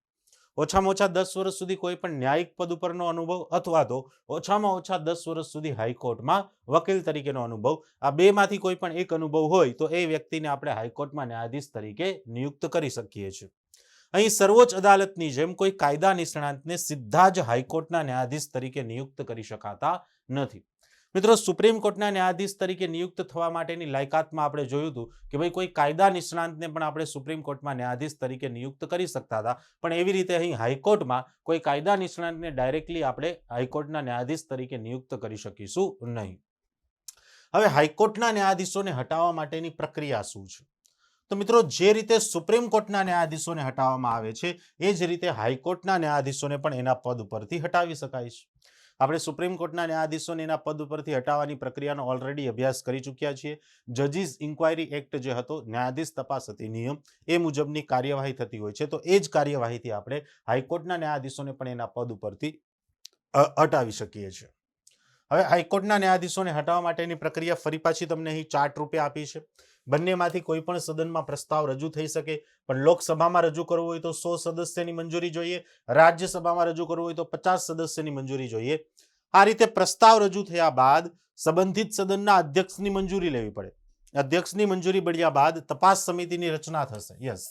ઓછામાં ઓછા 10 વર્ષ સુધી કોઈ પણ ન્યાયિક પદ ઉપરનો અનુભવ અથવા તો ઓછામાં ઓછા 10 વર્ષ સુધી હાઈકોર્ટમાં વકીલ તરીકેનો અનુભવ, આ બેમાંથી કોઈ પણ એક અનુભવ હોય તો એ વ્યક્તિને આપણે હાઈકોર્ટમાં ન્યાયાધીશ તરીકે નિયુક્ત કરી શકીએ છીએ. અહીં સર્વોચ્ચ અદાલતની જેમ કોઈ કાયદા નિષ્ણાંતને સીધા જ હાઈકોર્ટના ન્યાયાધીશ તરીકે નિયુક્ત કરી શકાતા નથી. મિત્રો સુપ્રીમ કોર્ટના ન્યાયાધીશ તરીકે નિયુક્ત થવા માટેની લાયકાતમાં આપણે જોયું હતું કે ભાઈ કોઈ કાયદા નિષ્ણાંતને પણ આપણે સુપ્રીમ કોર્ટમાં ન્યાયાધીશ તરીકે નિયુક્ત કરી શકતા હતા, પણ એવી રીતે અહીં હાઈકોર્ટમાં કોઈ કાયદા નિષ્ણાંતને ડાયરેક્ટલી આપણે હાઈકોર્ટના ન્યાયાધીશ તરીકે નિયુક્ત કરી શકીશું નહીં. હવે હાઈકોર્ટના ન્યાયાધીશોને હટાવવા માટેની પ્રક્રિયા શું છે? તો મિત્રો જે રીતે સુપ્રીમ કોર્ટના ન્યાયાધીશોને હટાવવામાં આવે છે એ જ રીતે હાઈકોર્ટના ન્યાયાધીશોને પણ એના પદ ઉપરથી હટાવી શકાય છે. આપણે સુપ્રીમ કોર્ટના ન્યાયાધીશોને એના પદ ઉપરથી હટાવવાની પ્રક્રિયાનો ઓલરેડી અભ્યાસ કરી ચૂક્યા છીએ. જજીસ ઇન્ક્વાયરી એક્ટ જે હતો, ન્યાયાધીશ તપાસ હતી નિયમ, એ મુજબની કાર્યવાહી થતી હોય છે. તો એ જ કાર્યવાહીથી આપણે હાઈકોર્ટના ન્યાયાધીશોને પણ એના પદ ઉપરથી હટાવી શકીએ છીએ. હવે હાઈકોર્ટના ન્યાયાધીશોને હટાવવા માટેની પ્રક્રિયા ફરી પાછી તમને અહીં ચાર્ટ રૂપે આપી છે. બંનેમાંથી કોઈ પણ સદનમાં પ્રસ્તાવ રજૂ થઈ શકે, પણ લોકસભામાં રજૂ કરવો હોય તો 100 સદસ્યની મંજૂરી જોઈએ, રાજ્યસભામાં રજૂ કરવું હોય તો 50 સદસ્યની મંજૂરી જોઈએ. આ રીતે પ્રસ્તાવ રજૂ થયા બાદ સંબંધિત સદનના અધ્યક્ષની મંજૂરી લેવી પડે. અધ્યક્ષની મંજૂરી મળ્યા બાદ તપાસ સમિતિની રચના થશે. યસ,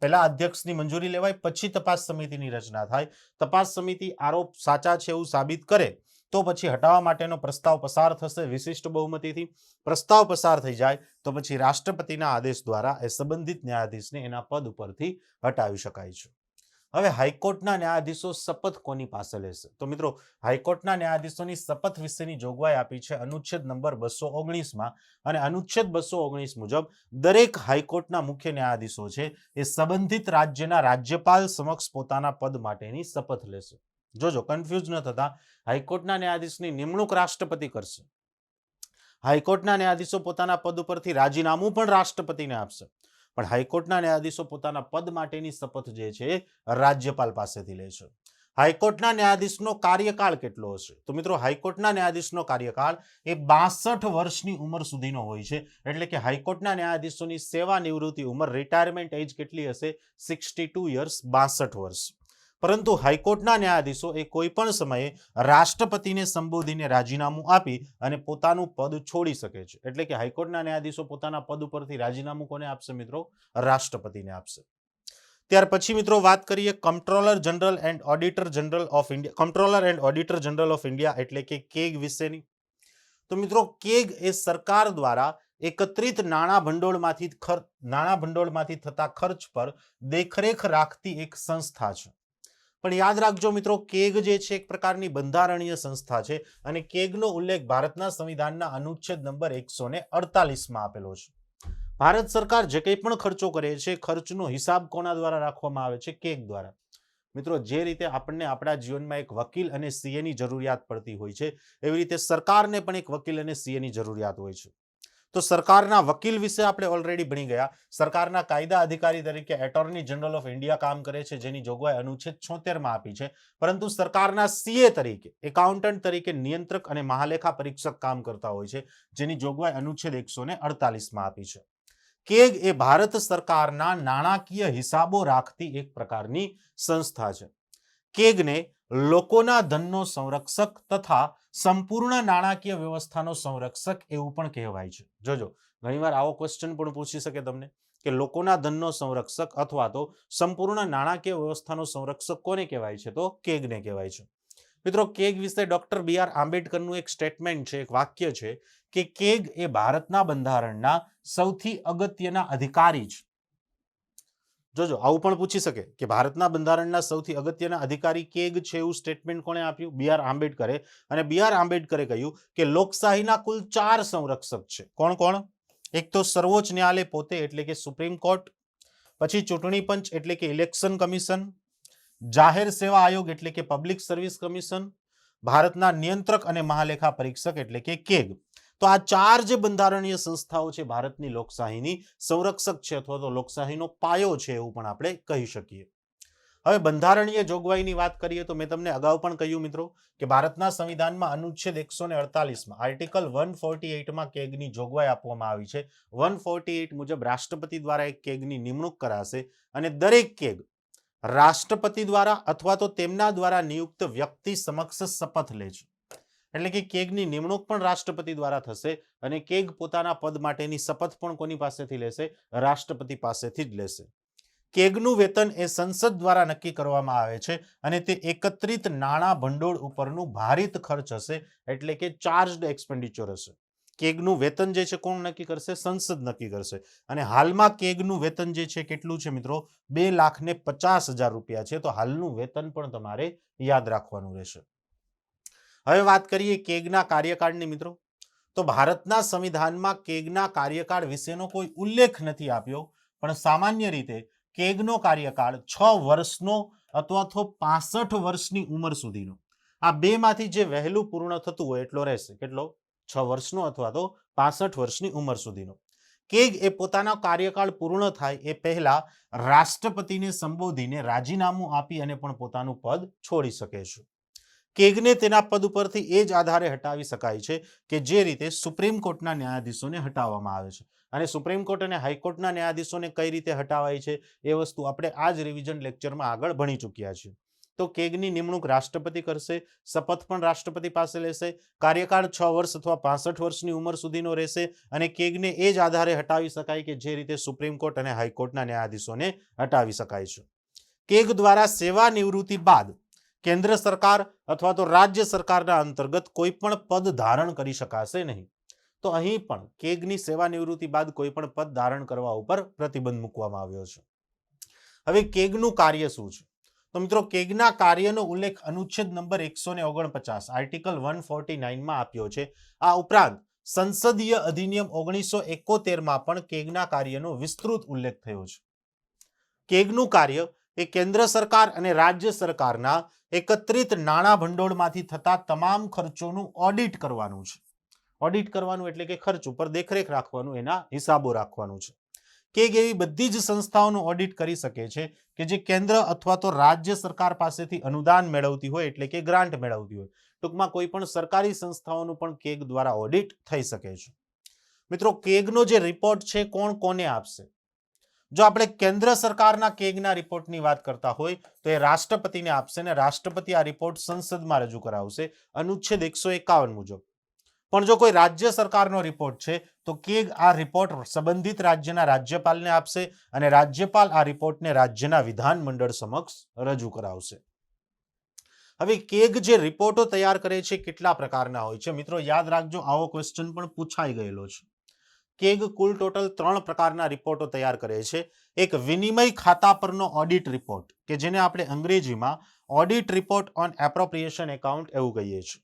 પહેલા અધ્યક્ષની મંજૂરી લેવાય, પછી તપાસ સમિતિની રચના થાય. તપાસ સમિતિ આરોપ સાચા છે એવું સાબિત કરે તો પછી હટાવવા માટેનો પ્રસ્તાવ પસાર થશે વિશિષ્ટ બહુમતીથી. પ્રસ્તાવ પસાર થઈ જાય તો પછી રાષ્ટ્રપતિના આદેશ દ્વારા એ સંબંધિત ન્યાયાધીશને એના પદ ઉપરથી હટાવી શકાય છે. હવે હાઈકોર્ટના ન્યાયાધીશો શપથ કોની પાસે લેશે? તો મિત્રો, હાઈકોર્ટના ન્યાયાધીશોની શપથ વિશેની જોગવાઈ આપી છે અનુચ્છેદ નંબર 219માં. અને અનુચ્છેદ 219 મુજબ દરેક હાઈકોર્ટના મુખ્ય ન્યાયાધીશો છે એ સંબંધિત રાજ્યના રાજ્યપાલ સમક્ષ પોતાના પદ માટેની શપથ લેશે. જોજો, કન્ફ્યુઝ ન થતા. હાઈકોર્ટના ન્યાયાધીશની નિમણૂક રાષ્ટ્રપતિ કરશે. હાઈકોર્ટના ન્યાયાધીશો પોતાના પદ ઉપરથી રાજીનામું પણ રાષ્ટ્રપતિને આપશે. પણ હાઈકોર્ટના ન્યાયાધીશો પોતાના પદ માટેની શપથ જે છે રાજ્યપાલ પાસેથી લે છે. હાઈકોર્ટના ન્યાયાધીશનો કાર્યકાળ કેટલો હશે? તો મિત્રો, હાઈકોર્ટના ન્યાયાધીશનો કાર્યકાળ એ 62 વર્ષની ઉંમર સુધીનો હોય છે. એટલે કે હાઈકોર્ટના ન્યાયાધીશોની સેવા નિવૃત્તિ ઉંમર, રિટાયરમેન્ટ એજ કેટલી હશે? 62 યર્સ, 62 વર્ષ. પરંતુ હાઈકોર્ટના ન્યાયાધીશો એ કોઈ પણ સમયે રાષ્ટ્રપતિને સંબોધીને રાજીનામું આપી અને પોતાનું પદ છોડી શકે છે. એટલે કે હાઈકોર્ટના ન્યાયાધીશો પોતાના પદ ઉપરથી રાજીનામું કોને આપશે મિત્રો? રાષ્ટ્રપતિને આપશે. ત્યાર પછી મિત્રો વાત કરીએ comptroller general and auditor general of India. Comptroller and auditor general of India એટલે કે કેગ વિશેની. તો મિત્રો, કેગ એ સરકાર દ્વારા એકત્રિત નાણાં ભંડોળમાંથી થતા ખર્ચ પર દેખરેખ રાખતી એક સંસ્થા છે. પણ યાદ રાખજો મિત્રો, કેગ જે છે એક પ્રકારની બંધારણીય સંસ્થા છે અને કેગનો ઉલ્લેખ ભારતના સંવિધાનના અનુચ્છેદ નંબર 148માં આપેલો છે. ભારત સરકાર જે કંઈ પણ ખર્ચો કરે છે, ખર્ચનો હિસાબ કોના દ્વારા રાખવામાં આવે છે? કેગ દ્વારા. મિત્રો, જે રીતે આપણને આપણા જીવનમાં એક વકીલ અને સીએની જરૂરિયાત પડતી હોય છે, એવી રીતે સરકારને પણ એક વકીલ અને સીએની જરૂરિયાત હોય છે. તો સરકારના વકીલ વિશે આપણે ઓલરેડી ભણી ગયા. સરકારના કાયદા અધિકારી તરીકે એટોર્ની જનરલ ઓફ ઇન્ડિયા કામ કરે છે, જેની જોગવાઈ અનુચ્છેદ 76માં આપી છે. પરંતુ સરકારના સીએ તરીકે, એકાઉન્ટન્ટ તરીકે નિયંત્રક અને મહાલેખા પરીક્ષક કામ કરતા હોય છે, જેની જોગવાઈ અનુચ્છેદ 148માં આપી છે. કેગ એ ભારત સરકારના નાણાકીય હિસાબો રાખતી એક પ્રકારની સંસ્થા છે. કેગને લોકોના ધનનો સંરક્ષક તથા સંપૂર્ણ નાણાકીય વ્યવસ્થાનો સંરક્ષક એવું પણ કહેવાય છે. જોજો, ઘણીવાર આવો ક્વેશ્ચન પણ પૂછી શકે તમને કે લોકોના ધનનો સંરક્ષક અથવા તો સંપૂર્ણ નાણાકીય વ્યવસ્થાનો સંરક્ષક કોને કહેવાય છે? તો કેગને કહેવાય છે. મિત્રો, કેગ વિશે ડોક્ટર BR આંબેડકરનું એક સ્ટેટમેન્ટ છે, એક વાક્ય છે કે કેગ એ ભારતના બંધારણના સૌથી અગત્યના અધિકારી છે. જોજો, આવું પણ પૂછી શકે કે ભારતના બંધારણના સૌથી અગત્યના અધિકારી કેગ છે એવું સ્ટેટમેન્ટ કોણે આપ્યું? BR આંબેડકરે. અને BR આંબેડકરે કહ્યું કે લોકશાહીના કુલ 4 સંરક્ષક છે. કોણ કોણ? એક તો સર્વોચ્ચ ન્યાયાલય પોતે એટલે કે સુપ્રીમ કોર્ટ, પછી ચૂંટણી પંચ એટલે કે ઇલેક્શન કમિશન, જાહેર સેવા આયોગ એટલે કે પબ્લિક સર્વિસ કમિશન, ભારતના નિયંત્રક અને મહાલેખા પરીક્ષક એટલે કે કેગ. તો આ 4 જે બંધારણીય સંસ્થાઓ છે ભારતની લોકશાહીની સંરક્ષક છે અથવા તો લોકશાહીનો પાયો છે એવું પણ આપણે કહી શકીએ. હવે બંધારણીય જોગવાઈની વાત કરીએ તો મેં તમને અગાઉ પણ કહ્યું મિત્રો કે ભારતના સંવિધાનમાં અનુચ્છેદ 148માં આર્ટિકલ 148માં કેગની જોગવાઈ આપવામાં આવી છે. 148 મુજબ રાષ્ટ્રપતિ દ્વારા એક કેગની નિમણૂક કરાશે અને દરેક કેગ રાષ્ટ્રપતિ દ્વારા અથવા તો તેમના દ્વારા નિયુક્ત વ્યક્તિ સમક્ષ શપથ લે છે. એટલે કે કેગની નિમણૂક પણ રાષ્ટ્રપતિ દ્વારા થશે અને કેગ પોતાના પદ માટેની શપથ પણ કોની પાસેથી લેશે? રાષ્ટ્રપતિ પાસેથી જ લેશે. કેગનું વેતન એ સંસદ દ્વારા નક્કી કરવામાં આવે છે અને તે એકત્રિત નાણાં ભંડોળ ઉપરનું ભારિત ખર્ચ હશે, એટલે કે ચાર્જડ એક્સપેન્ડિચર હશે. કેગનું વેતન જે છે કોણ નક્કી કરશે? સંસદ નક્કી કરશે. અને હાલમાં કેગનું વેતન જે છે કેટલું છે મિત્રો? 2,50,000 રૂપિયા છે. તો હાલનું વેતન પણ તમારે યાદ રાખવાનું રહેશે. હવે વાત કરીએ કેગના કાર્યકાળની મિત્રો. તો ભારતના સંવિધાનમાં કેગના કાર્યકાળ વિશેનો કોઈ ઉલ્લેખ નથી આપ્યો, પણ સામાન્ય રીતે કેગનો કાર્યકાળ 6 વર્ષનો અથવા તો 65 વર્ષની ઉંમર સુધીનો. આ બેમાંથી જે વહેલું પૂર્ણ થતું હોય એટલો રહેશે. કેટલો? 6 વર્ષનો અથવા તો 65 વર્ષની ઉંમર સુધીનો. કેગ એ પોતાનો કાર્યકાળ પૂર્ણ થાય એ પહેલા રાષ્ટ્રપતિને સંબોધીને રાજીનામું આપી અને પણ પોતાનું પદ છોડી શકે છે. કેગને તેના પદ ઉપરથી એ જ આધારે હટાવી શકાય છે કે જે રીતે સુપ્રીમ કોર્ટના ન્યાયાધીશોને હટાવવામાં આવે છે. અને સુપ્રીમ કોર્ટ અને હાઈકોર્ટના ન્યાયાધીશોને કઈ રીતે હટાવાય છે એ વસ્તુ આપણે આ જ રિવિઝન લેક્ચરમાં આગળ ભણી ચૂક્યા છીએ. તો કેગની નિમણૂક રાષ્ટ્રપતિ કરશે, શપથ પણ રાષ્ટ્રપતિ પાસે લેશે, કાર્યકાળ 6 વર્ષ અથવા 65 વર્ષની ઉંમર સુધીનો રહેશે અને કેગને એ જ આધારે હટાવી શકાય કે જે રીતે સુપ્રીમ કોર્ટ અને હાઈકોર્ટના ન્યાયાધીશોને હટાવી શકાય છે. કેગ દ્વારા સેવા નિવૃત્તિ બાદ કેન્દ્ર સરકાર અથવા તો રાજ્ય સરકારના અંતર્ગત કોઈ પણ પદ ધારણ કરી શકાશે નહીં. તો અહીં પણ કેગની સેવા નિવૃત્તિ બાદ કોઈ પણ પદ ધારણ કરવા ઉપર પ્રતિબંધ મૂકવામાં આવ્યો છે. હવે કેગનું કાર્ય શું છે? તો મિત્રો કેગના કાર્યનો ઉલ્લેખ અનુચ્છેદ નંબર 149 આર્ટિકલ 149 માં આપ્યો છે. આ ઉપરાંત સંસદીય અધિનિયમ 1971 માં પણ કેગના કાર્યનો વિસ્તૃત ઉલ્લેખ થયો છે. કેગનું કાર્ય એ કેન્દ્ર સરકાર અને રાજ્ય સરકારના એકત્રિત નાણાં ભંડોળમાંથી થતા તમામ ખર્ચોનું ઓડિટ કરવાનું છે. ઓડિટ કરવાનું એટલે કે ખર્ચ ઉપર દેખરેખ રાખવાનું, એના હિસાબો રાખવાનું છે. કેગ એવી બધી જ સંસ્થાઓનું ઓડિટ કરી શકે છે કે જે કેન્દ્ર અથવા તો રાજ્ય સરકાર પાસેથી અનુદાન મેળવતી હોય, એટલે કે ગ્રાન્ટ મેળવતી હોય. ટૂંકમાં કોઈ પણ સરકારી સંસ્થાઓનું પણ કેગ દ્વારા ઓડિટ થઈ શકે છે. મિત્રો કેગનો જે રિપોર્ટ છે કોણ કોને આપશે? જો આપણે કેન્દ્ર સરકારના કેગના રિપોર્ટની વાત કરતા હોય તો એ રાષ્ટ્રપતિને આપશે અને રાષ્ટ્રપતિ આ રિપોર્ટ સંસદમાં રજૂ કરાવશે અનુચ્છેદ 151 મુજબ. પણ જો કોઈ રાજ્ય સરકારનો રિપોર્ટ છે તો કેગ આ રિપોર્ટ સંબંધિત રાજ્યના રાજ્યપાલને આપશે અને રાજ્યપાલ આ રિપોર્ટને રાજ્યના વિધાનમંડળ સમક્ષ રજૂ કરાવશે. હવે કેગ જે રિપોર્ટો તૈયાર કરે છે કેટલા પ્રકારના હોય છે? મિત્રો યાદ રાખજો, આવો ક્વેશ્ચન પણ પૂછાઈ ગયેલો છે. કેગ કુલ ટોટલ 3 પ્રકારના રિપોર્ટો તૈયાર કરે છે. એક વિનિમય ખાતા પરનો ઓડિટ રિપોર્ટ કે જેને આપણે અંગ્રેજીમાં audit report on appropriation account એવું કહીએ છીએ.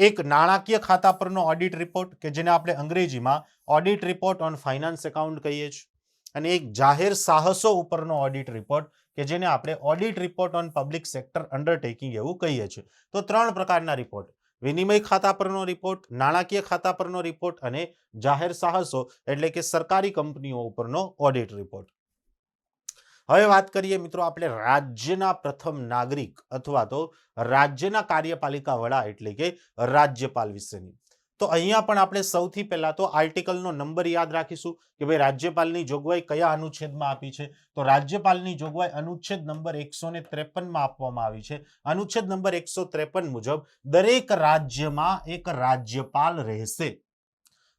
એક નાણાકીય ખાતા પરનો ઓડિટ રિપોર્ટ કે જેને આપણે અંગ્રેજીમાં audit report on finance account કહીએ છીએ. અને એક જાહેર સાહસો ઉપરનો ઓડિટ રિપોર્ટ કે જેને આપણે audit report on public sector undertaking એવું કહીએ છીએ. તો 3 પ્રકારના રિપોર્ટ: વિનિમય ખાતા પરનો રિપોર્ટ, નાણાકીય ખાતા પરનો રિપોર્ટ અને જાહેર સાહસો એટલે કે સરકારી કંપનીઓ ઉપરનો ઓડિટ રિપોર્ટ. હવે વાત કરીએ મિત્રો આપણે રાજ્યના પ્રથમ નાગરિક અથવા તો રાજ્યના કાર્યપાલિકા વડા એટલે કે રાજ્યપાલ વિશેની. તો અહીંયા પણ આપણે સૌથી પહેલા તો આર્ટિકલનો નંબર યાદ રાખીશું કે ભાઈ રાજ્યપાલની જોગવાઈ કયા અનુચ્છેદમાં આપી છે. તો રાજ્યપાલની જોગવાઈ અનુચ્છેદ નંબર 153 માં આપવામાં આવી છે. અનુચ્છેદ નંબર 153 મુજબ દરેક રાજ્યમાં એક રાજ્યપાલ રહેશે.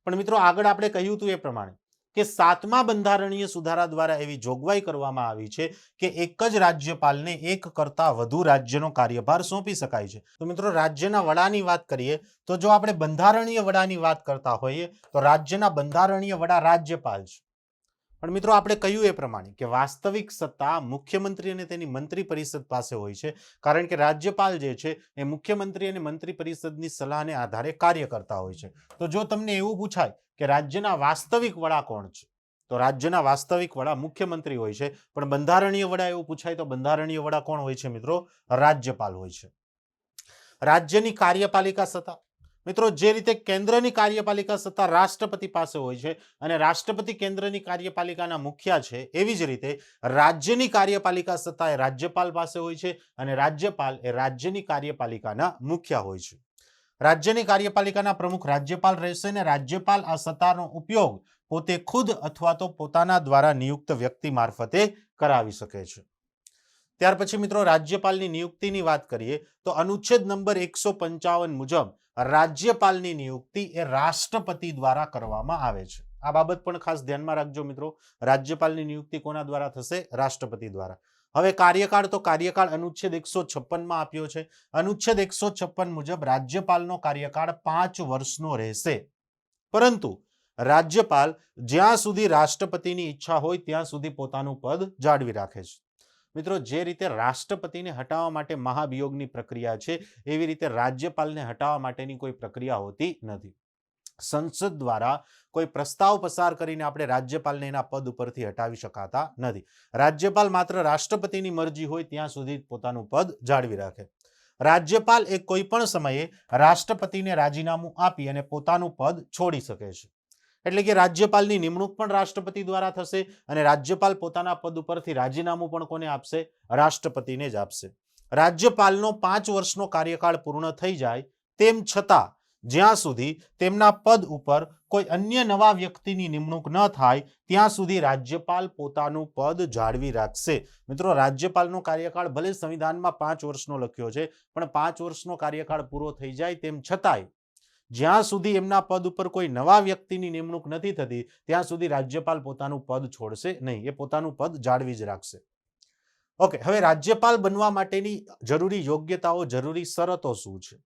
પણ મિત્રો આગળ આપણે કહ્યું હતું એ પ્રમાણે કે 7મા બંધારણીય સુધારા દ્વારા એવી જોગવાઈ કરવામાં આવી છે કે એક જ રાજ્યપાલને એક કરતાં વધુ રાજ્યનો કાર્યભાર સોંપી શકાય છે. તો મિત્રો રાજ્યના વડાની વાત કરીએ તો જો આપણે બંધારણીય વડાની વાત કરતા હોઈએ તો રાજ્યના બંધારણીય વડા રાજ્યપાલ છે. પણ મિત્રો આપણે કહ્યું એ પ્રમાણે કે વાસ્તવિક સત્તા મુખ્યમંત્રી અને તેની મંત્રી પરિષદ પાસે હોય છે, કારણ કે રાજ્યપાલ જે છે એ મુખ્યમંત્રી અને મંત્રી પરિષદની સલાહને આધારે કાર્ય કરતા હોય છે. તો જો તમને એવું પૂછાય કે રાજ્યના વાસ્તવિક વડા કોણ છે, તો રાજ્યના વાસ્તવિક વડા મુખ્યમંત્રી હોય છે. પણ બંધારણીય વડા એવું પૂછાય તો બંધારણીય વડા કોણ હોય છે મિત્રો? રાજ્યપાલ હોય છે. રાજ્યની કાર્યપાલિકા સત્તા, મિત્રો જે રીતે કેન્દ્રની કાર્યપાલિકા સત્તા રાષ્ટ્રપતિ પાસે હોય છે અને રાષ્ટ્રપતિ કેન્દ્રની કાર્યપાલિકાના મુખ્ય છે, એવી જ રીતે રાજ્યની કાર્યપાલિકા સત્તા એ રાજ્યપાલ પાસે હોય છે અને રાજ્યપાલ એ રાજ્યની કાર્યપાલિકાના મુખ્ય હોય છે. રાજ્યની કાર્યપાલિકાના પ્રમુખ રાજ્યપાલ રહેશે અને રાજ્યપાલ આ સત્તાનો ઉપયોગ પોતે ખુદ અથવા તો પોતાના દ્વારા નિયુક્ત વ્યક્તિ મારફતે કરાવી શકે છે. ત્યાર પછી મિત્રો રાજ્યપાલની નિયુક્તિની વાત કરીએ તો અનુચ્છેદ નંબર 155 મુજબ રાજ્યપાલની નિયુક્તિ એ રાષ્ટ્રપતિ દ્વારા કરવામાં આવે છે. આ બાબત પણ ખાસ ધ્યાનમાં રાખજો મિત્રો, રાજ્યપાલની નિયુક્તિ કોના દ્વારા થશે? રાષ્ટ્રપતિ દ્વારા. હવે કાર્યકાળ, તો કાર્યકાળ અનુચ્છેદ 156 માં આપ્યો છે. અનુચ્છેદ 156 મુજબ રાજ્યપાલનો કાર્યકાળ 5 વર્ષનો રહેશે, પરંતુ રાજ્યપાલ જ્યાં સુધી રાષ્ટ્રપતિની ઈચ્છા હોય ત્યાં સુધી પોતાનું પદ જાળવી રાખે છે. મિત્રો જે રીતે રાષ્ટ્રપતિને હટાવવા માટે મહાભિયોગની પ્રક્રિયા છે, એવી રીતે રાજ્યપાલને હટાવવા માટેની કોઈ પ્રક્રિયા હોતી નથી. સંસદ દ્વારા કોઈ પ્રસ્તાવ પસાર કરીને આપણે રાજ્યપાલને એના પદ ઉપરથી હટાવી શકાતા નથી. રાજ્યપાલ માત્ર રાષ્ટ્રપતિની મરજી હોય ત્યાં સુધી પોતાનું પદ જાળવી રાખે. રાજ્યપાલ એ કોઈ પણ સમયે રાષ્ટ્રપતિને રાજીનામું આપી અને પોતાનું પદ છોડી શકે છે. એટલે કે રાજ્યપાલની નિમણૂક પણ રાષ્ટ્રપતિ દ્વારા થશે અને રાજ્યપાલ પોતાના પદ ઉપરથી રાજીનામું પણ કોને આપશે? રાષ્ટ્રપતિને જ આપશે. રાજ્યપાલનો 5 વર્ષનો કાર્યકાળ પૂર્ણ થઈ જાય તેમ છતાં જ્યાં સુધી તેમના પદ ઉપર કોઈ અન્ય નવા વ્યક્તિની નિમણૂક ન થાય ત્યાં સુધી રાજ્યપાલ પોતાનું પદ જાળવી રાખશે. મિત્રો, રાજ્યપાલનો કાર્યકાળ ભલે સંવિધાનમાં 5 વર્ષનો લખ્યો છે, પણ 5 વર્ષનો કાર્યકાળ પૂરો થઈ જાય તેમ છતાંય જ્યાં સુધી એમના પદ ઉપર કોઈ નવા વ્યક્તિની નિમણૂક નથી થતી ત્યાં સુધી રાજ્યપાલ પોતાનું પદ છોડશે નહીં, એ પોતાનું પદ જાળવી જ રાખશે. ઓકે, હવે રાજ્યપાલ બનવા માટેની જરૂરી યોગ્યતાઓ, જરૂરી શરતો શું છે?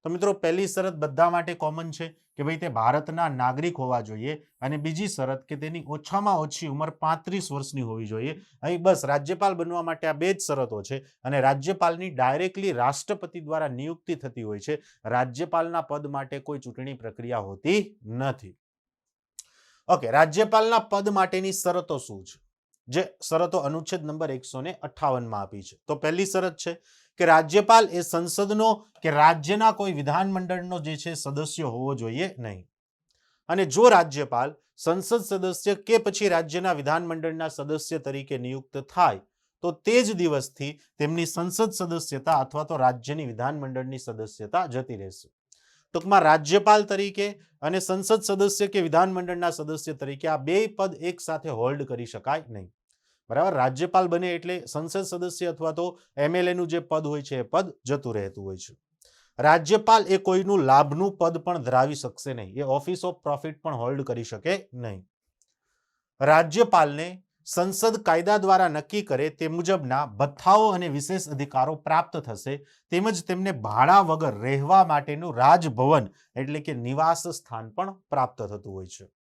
તો મિત્રો, પહેલી શરત બધા માટે કોમન છે કે ભાઈ તે ભારતના નાગરિક હોવા જોઈએ અને બીજી શરત કે તેની ઓછામાં ઓછી ઉંમર 35 વર્ષની હોવી જોઈએ. અહીં બસ રાજ્યપાલ બનવા માટે આ બે જ શરતો છે અને રાજ્યપાલની ડાયરેક્ટલી રાષ્ટ્રપતિ દ્વારા નિયુક્તિ થતી હોય છે. રાજ્યપાલના પદ માટે કોઈ ચૂંટણી પ્રક્રિયા હોતી નથી. ઓકે, રાજ્યપાલના પદ માટેની શરતો શું છે? જે શરતો અનુચ્છેદ નંબર 158 માં આપી છે. તો પહેલી શરત છે કે રાજ્યપાલ એ સંસદનો કે રાજ્યના કોઈ વિધાનમંડળનો જે છે સદસ્ય હોવો જોઈએ નહીં. અને જો રાજ્યપાલ સંસદ સદસ્ય કે પછી રાજ્યના વિધાનમંડળના સદસ્ય તરીકે નિયુક્ત થાય તો તે જ દિવસથી તેમની સંસદ સદસ્યતા અથવા તો રાજ્યની વિધાનમંડળની સદસ્યતા જતી રહેશે. ટૂંકમાં રાજ્યપાલ તરીકે અને સંસદ સદસ્ય કે વિધાનમંડળના સદસ્ય તરીકે આ બે પદ એક સાથે હોલ્ડ કરી શકાય નહીં. બરાબર, રાજ્યપાલ બને એટલે સંસદ સદસ્ય અથવા તો એમએલએ નું જે પદ હોય છે એ પદ જતું રહેતું હોય છે. રાજ્યપાલ એ કોઈનું લાભનું પદ પણ ધરાવી શકશે નહીં, એ ઓફિસ ઓફ પ્રોફિટ પણ હોલ્ડ કરી શકે નહીં. રાજ્યપાલને સંસદ કાયદા દ્વારા નક્કી કરે તે મુજબના ભથ્થાઓ અને વિશેષ અધિકારો પ્રાપ્ત થશે, તેમજ તેમને ભાડા વગર રહેવા માટેનું રાજભવન એટલે કે નિવાસ સ્થાન પણ પ્રાપ્ત થતું હોય છે.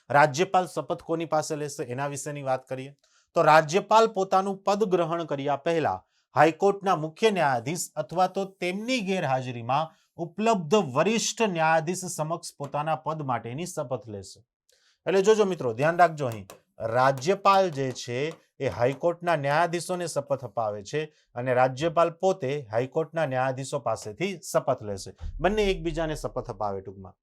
રાજ્યપાલ શપથ કોની પાસે લેશે એના વિશેની વાત કરીએ તો રાજ્યપાલ પોતાનું પદ ગ્રહણ કર્યા પહેલા હાઈકોર્ટના મુખ્ય ન્યાયાધીશ અથવા તો તેમની ગેરહાજરીમાં ઉપલબ્ધ વરિષ્ઠ ન્યાયાધીશ સમક્ષ પોતાના પદ માટેની શપથ લેશે. એટલે જોજો મિત્રો, ધ્યાન રાખજો, અહીં રાજ્યપાલ જે છે એ હાઈકોર્ટના ન્યાયાધીશોને શપથ અપાવે છે અને રાજ્યપાલ પોતે હાઈકોર્ટના ન્યાયાધીશો પાસેથી શપથ લેશે. બંને એકબીજાને શપથ અપાવે. ટૂંકમાં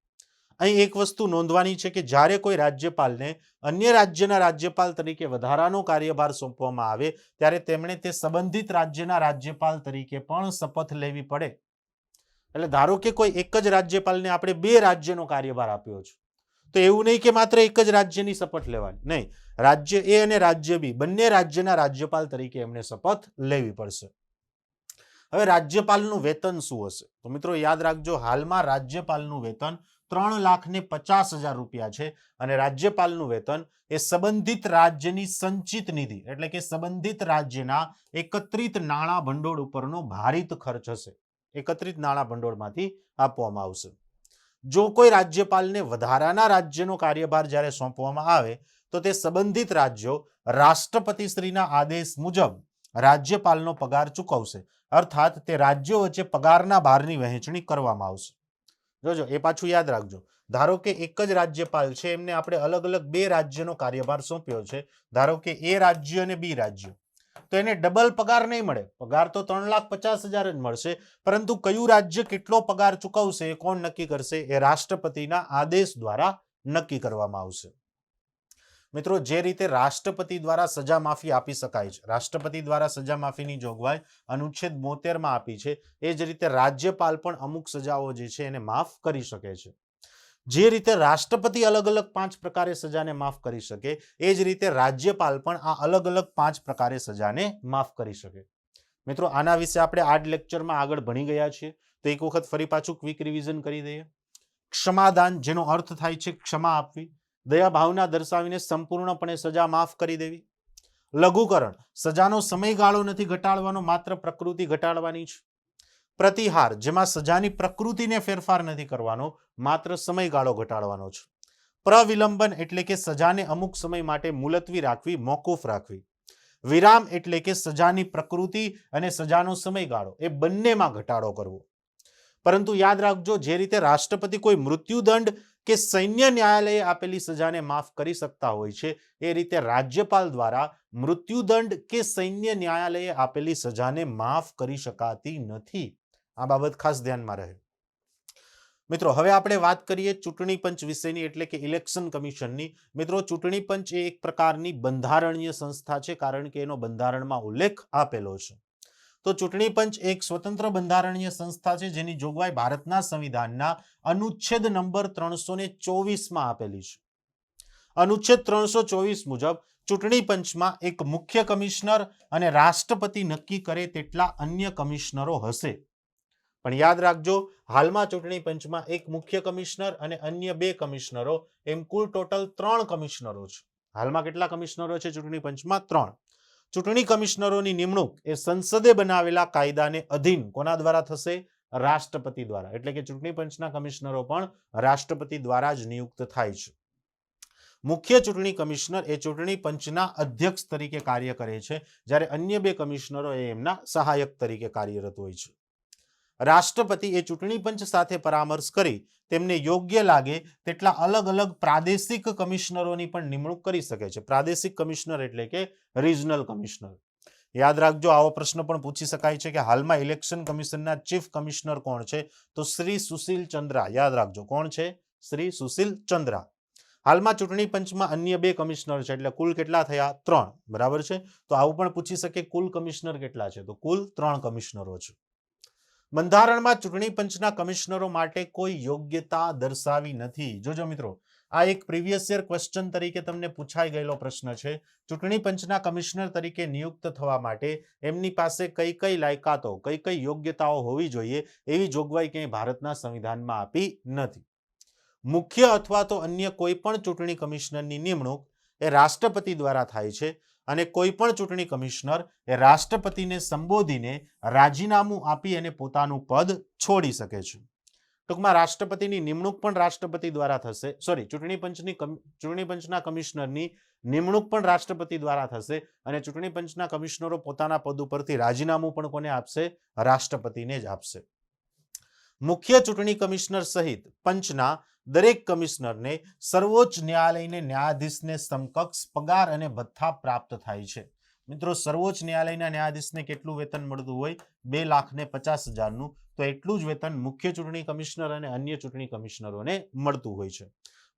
અહીં એક વસ્તુ નોંધવાની છે કે જ્યારે કોઈ રાજ્યપાલને અન્ય રાજ્યના રાજ્યપાલ તરીકે વધારાનો કાર્યભાર સોંપવામાં આવે ત્યારે તેમણે તે સંબંધિત રાજ્યના રાજ્યપાલ તરીકે પણ શપથ લેવી પડે. એટલે ધારો કે કોઈ એક જ રાજ્યપાલને આપણે બે રાજ્યનો કાર્યભાર આપ્યો છે, તો એવું નહીં કે માત્ર એક જ રાજ્યની શપથ લેવાની, નહીં, રાજ્ય એ અને રાજ્ય બી બંને રાજ્યના રાજ્યપાલ તરીકે એમને શપથ લેવી પડશે. હવે રાજ્યપાલનું વેતન શું હશે? તો મિત્રો યાદ રાખજો, હાલમાં રાજ્યપાલનું વેતન 3,50,000 રૂપિયા છે અને રાજ્યપાલનું વેતન એ સંબંધિત રાજ્યની સંચિત નિધિ એટલે કે સંબંધિત રાજ્યના એકત્રિત નાણાં ભંડોળ ઉપરનો ભારિત ખર્ચ હશે. એકત્રિત નાણાં ભંડોળમાંથી આપવામાં આવશે. જો કોઈ રાજ્યપાલને વધારાના રાજ્યનો કાર્યભાર જ્યારે સોંપવામાં આવે તો તે સંબંધિત રાજ્યો રાષ્ટ્રપતિશ્રીના આદેશ મુજબ રાજ્યપાલનો પગાર ચૂકવશે. અર્થાત તે રાજ્યો વચ્ચે પગારના ભારની વહેંચણી કરવામાં આવશે. જોજો, એ પાછું યાદ રાખજો. ધારો કે એક જ રાજ્યપાલ છે, એમને આપણે અલગ અલગ બે રાજ્યનો કાર્યભાર સોંપ્યો છે. ધારો કે એ રાજ્ય અને બી રાજ્ય, તો એને ડબલ પગાર નહીં મળે. પગાર તો 3,50,000 જ મળશે, પરંતુ કયું રાજ્ય કેટલો પગાર ચૂકવશે એ કોણ નક્કી કરશે? એ રાષ્ટ્રપતિના આદેશ દ્વારા નક્કી કરવામાં આવશે. મિત્રો, જે રીતે રાષ્ટ્રપતિ દ્વારા સજા માફી આપી શકાય છે, રાષ્ટ્રપતિ દ્વારા સજા માફીની જોગવાઈ અનુચ્છેદ 72 માં આપી છે, એ જ રીતે રાજ્યપાલ પણ અમુક સજાઓ જે છે એને માફ કરી શકે છે. જે રીતે રાષ્ટ્રપતિ અલગ અલગ 5 પ્રકારે સજાને માફ કરી શકે, એ જ રીતે રાજ્યપાલ પણ આ અલગ અલગ 5 પ્રકારે સજાને માફ કરી શકે. મિત્રો, આના વિશે આપણે આ જ લેક્ચરમાં આગળ ભણી ગયા છીએ, તો એક વખત ફરી પાછું ક્વિક રિવિઝન કરી દઈએ. ક્ષમાદાન, જેનો અર્થ થાય છે ક્ષમા આપવી, દયા ભાવના દર્શાવીને સંપૂર્ણપણે સજા માફ કરી દેવી. લઘુકરણ, સજાનો સમયગાળો નથી ઘટાડવાનો, માત્ર પ્રકૃતિ ઘટાડવાની છે. પ્રતિહાર, જેમાં સજાની પ્રકૃતિને ફેરફાર નથી કરવાનો, માત્ર સમયગાળો ઘટાડવાનો છે. પ્રવિલંબન એટલે કે સજાને અમુક સમય માટે મુલતવી રાખવી, મોકૂફ રાખવી. વિરામ એટલે કે સજાની પ્રકૃતિ અને સજાનો સમયગાળો એ બંનેમાં ઘટાડો કરવો. પરંતુ યાદ રાખજો, જે રીતે રાષ્ટ્રપતિ કોઈ મૃત્યુદંડ કે સૈન્ય ન્યાયાલયે આપેલી સજાને માફ કરી શકતા હોય છે, એ રીતે રાજ્યપાલ દ્વારા મૃત્યુદંડ કે સૈન્ય ન્યાયાલયે આપેલી સજાને માફ કરી શકાતી નથી. આ બાબત ખાસ ધ્યાનમાં રહે. મિત્રો, હવે આપણે વાત કરીએ ચૂંટણી પંચ વિશેની, એટલે કે ઇલેક્શન કમિશનની. મિત્રો, ચૂંટણી પંચ એ એક પ્રકારની બંધારણીય સંસ્થા છે, કારણ કે એનો બંધારણમાં ઉલ્લેખ આપેલો છે. તો ચૂંટણી પંચ એક સ્વતંત્ર બંધારણીય સંસ્થા છે, જેની જોગવાઈ ભારતના સંવિધાનના અનુચ્છેદ નંબર 324 આપેલી છે. અનુચ્છેદ 324 મુજબ ચૂંટણી પંચમાં એક મુખ્ય કમિશનર અને રાષ્ટ્રપતિ નક્કી કરે તેટલા અન્ય કમિશનરો હશે. પણ યાદ રાખજો, હાલમાં ચૂંટણી પંચમાં એક મુખ્ય કમિશનર અને અન્ય 2 કમિશનરો, એમ કુલ ટોટલ 3 કમિશનરો છે. હાલમાં કેટલા કમિશનરો છે ચૂંટણી પંચમાં? 3. ચૂંટણી કમિશનરોની નિમણૂક એ સંસદે બનાવેલા કાયદાને અધીન કોના દ્વારા થશે? રાષ્ટ્રપતિ દ્વારા. એટલે કે ચૂંટણી પંચના કમિશનરો પણ રાષ્ટ્રપતિ દ્વારા જ નિયુક્ત થાય છે. મુખ્ય ચૂંટણી કમિશનર એ ચૂંટણી પંચના અધ્યક્ષ તરીકે કાર્ય કરે છે, જ્યારે અન્ય 2 કમિશનરો એ એમના સહાયક તરીકે કાર્યરત હોય છે. રાષ્ટ્રપતિ એ ચૂંટણી પંચ સાથે પરામર્શ કરી તેમને યોગ્ય લાગે તેટલા અલગ અલગ પ્રાદેશિક કમિશનરોની પણ નિમણૂક કરી શકે છે. પ્રાદેશિક કમિશનર એટલે કે રિજનલ કમિશનર. યાદ રાખજો, આવો પ્રશ્ન પણ પૂછી શકાય છે કે હાલમાં ઇલેક્શન કમિશનના ચીફ કમિશનર કોણ છે? તો શ્રી સુશીલ ચંદ્રા. યાદ રાખજો, કોણ છે? શ્રી સુશીલ ચંદ્રા. હાલમાં ચૂંટણી પંચમાં અન્ય 2 કમિશનર છે, એટલે કુલ કેટલા થયા? 3. બરાબર છે. તો આવું પણ પૂછી શકે કુલ કમિશનર કેટલા છે? તો કુલ 3 કમિશનરો છે. બંધારણમાં ચૂંટણી પંચના કમિશનરો માટે કોઈ યોગ્યતા દર્શાવી નથી. જોજો મિત્રો, આ એક પ્રીવિયસ યર ક્વેશ્ચન તરીકે તમને પૂછાઈ ગયેલો પ્રશ્ન છે. ચૂંટણી પંચના કમિશનર તરીકે નિયુક્ત થવા માટે એમની પાસે કઈ કઈ લાયકાતો, કઈ કઈ યોગ્યતાઓ હોવી જોઈએ, એવી જોગવાઈ ક્યાંય ભારતના સંવિધાનમાં આપી નથી. મુખ્ય અથવા તો અન્ય કોઈ પણ ચૂંટણી કમિશનરની નિમણૂક એ રાષ્ટ્રપતિ દ્વારા થાય છે, અને કોઈ પણ ચૂંટણી કમિશનર એ રાષ્ટ્રપતિને સંબોધીને રાજીનામું આપી અને પોતાનું પદ છોડી શકે છે. ટૂંકમાં રાષ્ટ્રપતિની નિમણૂક પણ રાષ્ટ્રપતિ દ્વારા થશે. ચૂંટણી પંચના કમિશનરની નિમણૂક પણ રાષ્ટ્રપતિ દ્વારા થશે, અને ચૂંટણી પંચના કમિશનરો પોતાના પદ ઉપરથી રાજીનામું પણ કોને આપશે? રાષ્ટ્રપતિને જ આપશે. મુખ્ય ચૂંટણી કમિશનર સહિત પંચના દરેક કમિશનરને સર્વોચ્ચ ન્યાયાલયને ન્યાયાધીશને સમકક્ષ પગાર અને ભથ્થા પ્રાપ્ત થાય છે. મિત્રો, સર્વોચ્ચ ન્યાયાલયના ન્યાયાધીશને કેટલું વેતન મળતું હોય? 2,50,000 તો એટલું જ વેતન મુખ્ય ચૂંટણી કમિશનર અને અન્ય ચૂંટણી કમિશનરોને મળતું હોય છે.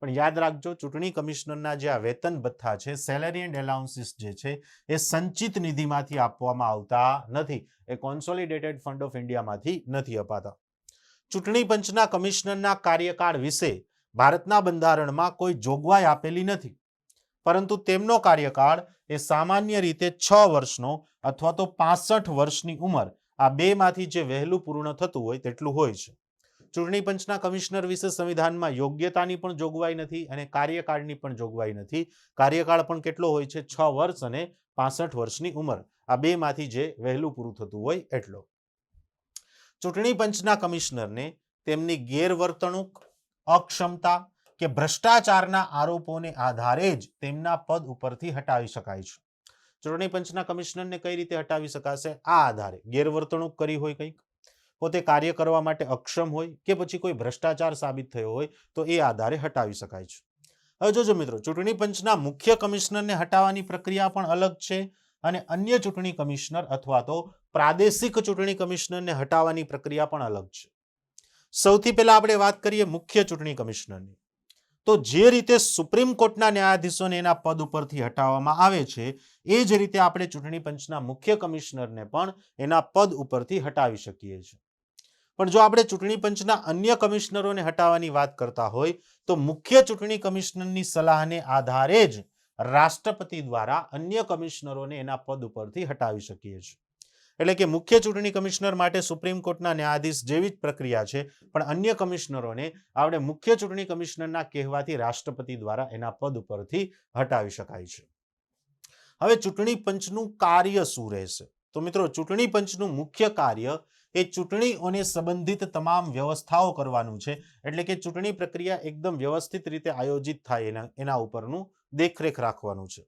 પણ યાદ રાખજો, ચૂંટણી કમિશનરના જે આ વેતન ભથ્થા છે, સેલેરી એન્ડ એલાઉન્સીસ જે છે, એ સંચિત નિધિમાંથી આપવામાં આવતા નથી. એ કોન્સોલિડેટેડ ફંડ ઓફ ઇન્ડિયામાંથી નથી અપાતા. ચૂંટણી પંચના કમિશનરના કાર્યકાળ વિશે ભારતના બંધારણમાં કોઈ જોગવાઈ આપેલી નથી, પરંતુ તેમનો કાર્યકાળ એ સામાન્ય રીતે 6 વર્ષનો અથવા તો 65 વર્ષની ઉંમર, આ 2 માંથી જે વહેલું પૂર્ણ થતું હોય તેટલું હોય છે. ચૂંટણી પંચના કમિશનર વિશે સંવિધાનમાં યોગ્યતાની પણ જોગવાઈ નથી અને કાર્યકાળની પણ જોગવાઈ નથી. કાર્યકાળ પણ કેટલો હોય છે? 6 વર્ષ અને 65 વર્ષની ઉંમર, આ 2 માંથી જે વહેલું પૂરું થતું હોય એટલો. ચૂંટણી પંચના કમિશનરને તેમની ગેરવર્તણૂક, અક્ષમતા કે ભ્રષ્ટાચારના આરોપોને આધારે જ તેમના પદ ઉપરથી હટાવી શકાય છે. ચૂંટણી પંચના કમિશનરને કઈ રીતે હટાવી શકાશે? આ આધારે. ગેરવર્તણૂક કરી હોય, કંઈક પોતે કાર્ય કરવા માટે અક્ષમ હોય, કે પછી કોઈ ભ્રષ્ટાચાર સાબિત થયો હોય, તો એ આધારે હટાવી શકાય છે. હવે જોજો મિત્રો, ચૂંટણી પંચના મુખ્ય કમિશનરને હટાવવાની પ્રક્રિયા પણ અલગ છે, અને અન્ય ચૂંટણી કમિશનર અથવા તો પ્રાદેશિક ચૂંટણી કમિશનરને હટાવવાની પ્રક્રિયા પણ અલગ છે. સૌથી પહેલા આપણે વાત કરીએ મુખ્ય ચૂંટણી કમિશનરની. તો જે રીતે સુપ્રીમ કોર્ટના ન્યાયાધીશોને એના પદ ઉપરથી હટાવવામાં આવે છે, એ જ રીતે આપણે ચૂંટણી પંચના મુખ્ય કમિશનરને પણ એના પદ ઉપરથી હટાવી શકીએ છીએ. પણ જો આપણે ચૂંટણી પંચના અન્ય કમિશનરોને હટાવવાની વાત કરતા હોય, તો મુખ્ય ચૂંટણી કમિશનરની સલાહને આધારે જ રાષ્ટ્રપતિ દ્વારા અન્ય કમિશનરોને એના પદ ઉપરથી હટાવી શકીએ છીએ. એટલે કે મુખ્ય ચૂંટણી કમિશનર માટે સુપ્રીમ કોર્ટના ન્યાયાધીશ જેવી જ પ્રક્રિયા છે, પણ અન્ય કમિશનરોને આપણે મુખ્ય ચૂંટણી કમિશનરના કહેવાથી રાષ્ટ્રપતિ દ્વારા એના પદ ઉપરથી હટાવી શકાય છે. હવે ચૂંટણી પંચનું કાર્ય શું રહેશે? તો મિત્રો, ચૂંટણી પંચનું મુખ્ય કાર્ય એ ચૂંટણીઓને સંબંધિત તમામ વ્યવસ્થાઓ કરવાનું છે. એટલે કે ચૂંટણી પ્રક્રિયા એકદમ વ્યવસ્થિત રીતે આયોજિત થાય એના ઉપરનું દેખરેખ રાખવાનું છે.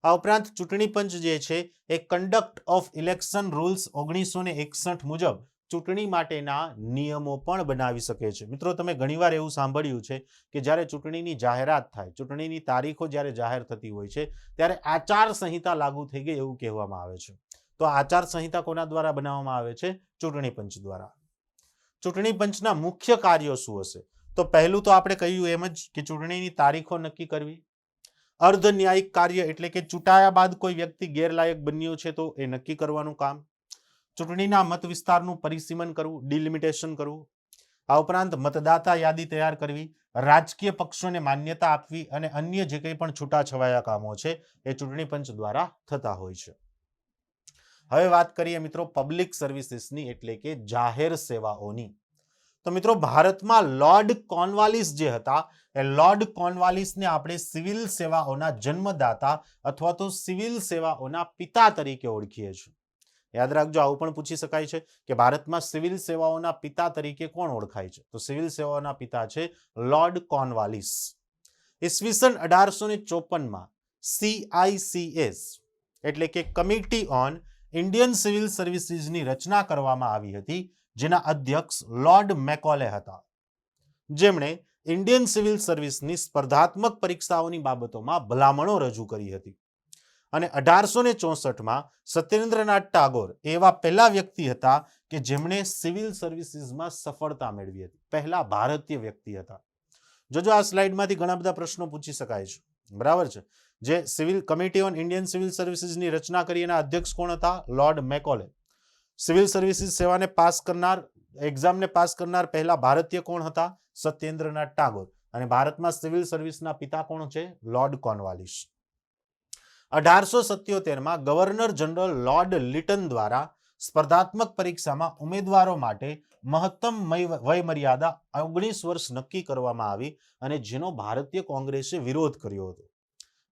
આ ઉપરાંત ચૂંટણી પંચ જે છે એ કન્ડક્ટ ઓફ ઇલેક્શન રૂલ્સ 1961 મુજબ ચૂંટણી માટેના નિયમો પણ બનાવી શકે છે. મિત્રો, તમે ઘણીવાર એવું સાંભળ્યું છે કે જ્યારે ચૂંટણીની જાહેરાત થાય, ચૂંટણીની તારીખો જ્યારે જાહેર થતી હોય છે, ત્યારે આચાર સંહિતા લાગુ થઈ ગઈ એવું કહેવામાં આવે છે. તો આચાર સંહિતા કોના દ્વારા બનાવવામાં આવે છે? ચૂંટણી પંચ દ્વારા. ચૂંટણી પંચના મુખ્ય કાર્યો શું હશે? તો પહેલું તો આપણે કહ્યું એમ જ કે ચૂંટણીની તારીખો નક્કી કરવી. અર્ધ ન્યાયિક કાર્ય એટલે કે ચૂંટાયા બાદ કોઈ વ્યક્તિ ગેરલાયક બન્યો છે તો એ નક્કી કરવાનું કામ. ચૂંટણીના મત વિસ્તારનું પરિસીમન કરવું, ડિલિમિટેશન કરવું. આ ઉપરાંત મતદાતા યાદી તૈયાર કરવી, રાજકીય પક્ષોને માન્યતા આપવી અને અન્ય જે કંઈ પણ છૂટાછવાયા કામો છે એ ચૂંટણી પંચ દ્વારા થતા હોય છે. હવે વાત કરીએ મિત્રો પબ્લિક સર્વિસીસની એટલે કે જાહેર સેવાઓની. તો મિત્રો, ભારતમાં લોર્ડ કોર્નવાલિસ જે હતા એ લોર્ડ કોર્નવાલિસને આપણે સિવિલ સેવાઓના જન્મદાતા અથવા તો સિવિલ સેવાઓના પિતા તરીકે ઓળખીએ છીએ. યાદ રાખજો, આવું પણ પૂછી શકાય છે કે ભારતમાં સિવિલ સેવાઓના પિતા તરીકે કોણ ઓળખાય છે? તો સિવિલ સેવાઓના પિતા છે લોર્ડ કોર્નવાલિસ. ઈસવીસન 1854માં CICS એટલે કે કમિટી ઓન ઇન્ડિયન સિવિલ સર્વિસીસની રચના કરવામાં આવી હતી, જેના અધ્યક્ષ લોર્ડ મેકોલે હતા, જેમણે ઇન્ડિયન સિવિલ સર્વિસની સ્પર્ધાત્મક પરીક્ષાઓની બાબતોમાં ભલામણો રજૂ કરી હતી. અને 1864માં સત્યેન્દ્રનાથ ટાગોર એવા પહેલા વ્યક્તિ હતા કે જેમણે સિવિલ સર્વિસીસમાં સફળતા મેળવી હતી. પહેલા ભારતીય વ્યક્તિ હતા. જોજો, આ સ્લાઇડમાંથી ઘણા બધા પ્રશ્નો પૂછી શકાય છે. બરાબર છે. જે civil committee on Indian civil સર્વિસીસની રચના કરી એના અધ્યક્ષ કોણ હતા? Lord Macaulay. સિવિલ સર્વિસીસ સેવાને પાસ કરનાર, એક્ઝામને પાસ કરનાર પહેલા ભારતીય કોણ હતા? સત્યેન્દ્રનાથ ટાગોર. અને ભારતમાં સિવિલ સર્વિસના પિતા કોણ છે? Lord કોર્નવાલિસ. 1877માં governor general lord Litton દ્વારા સ્પર્ધાત્મક પરીક્ષામાં ઉમેદવારો માટે મહત્તમ વય મર્યાદા 19 વર્ષ નક્કી કરવામાં આવી અને જેનો ભારતીય કોંગ્રેસે વિરોધ કર્યો હતો.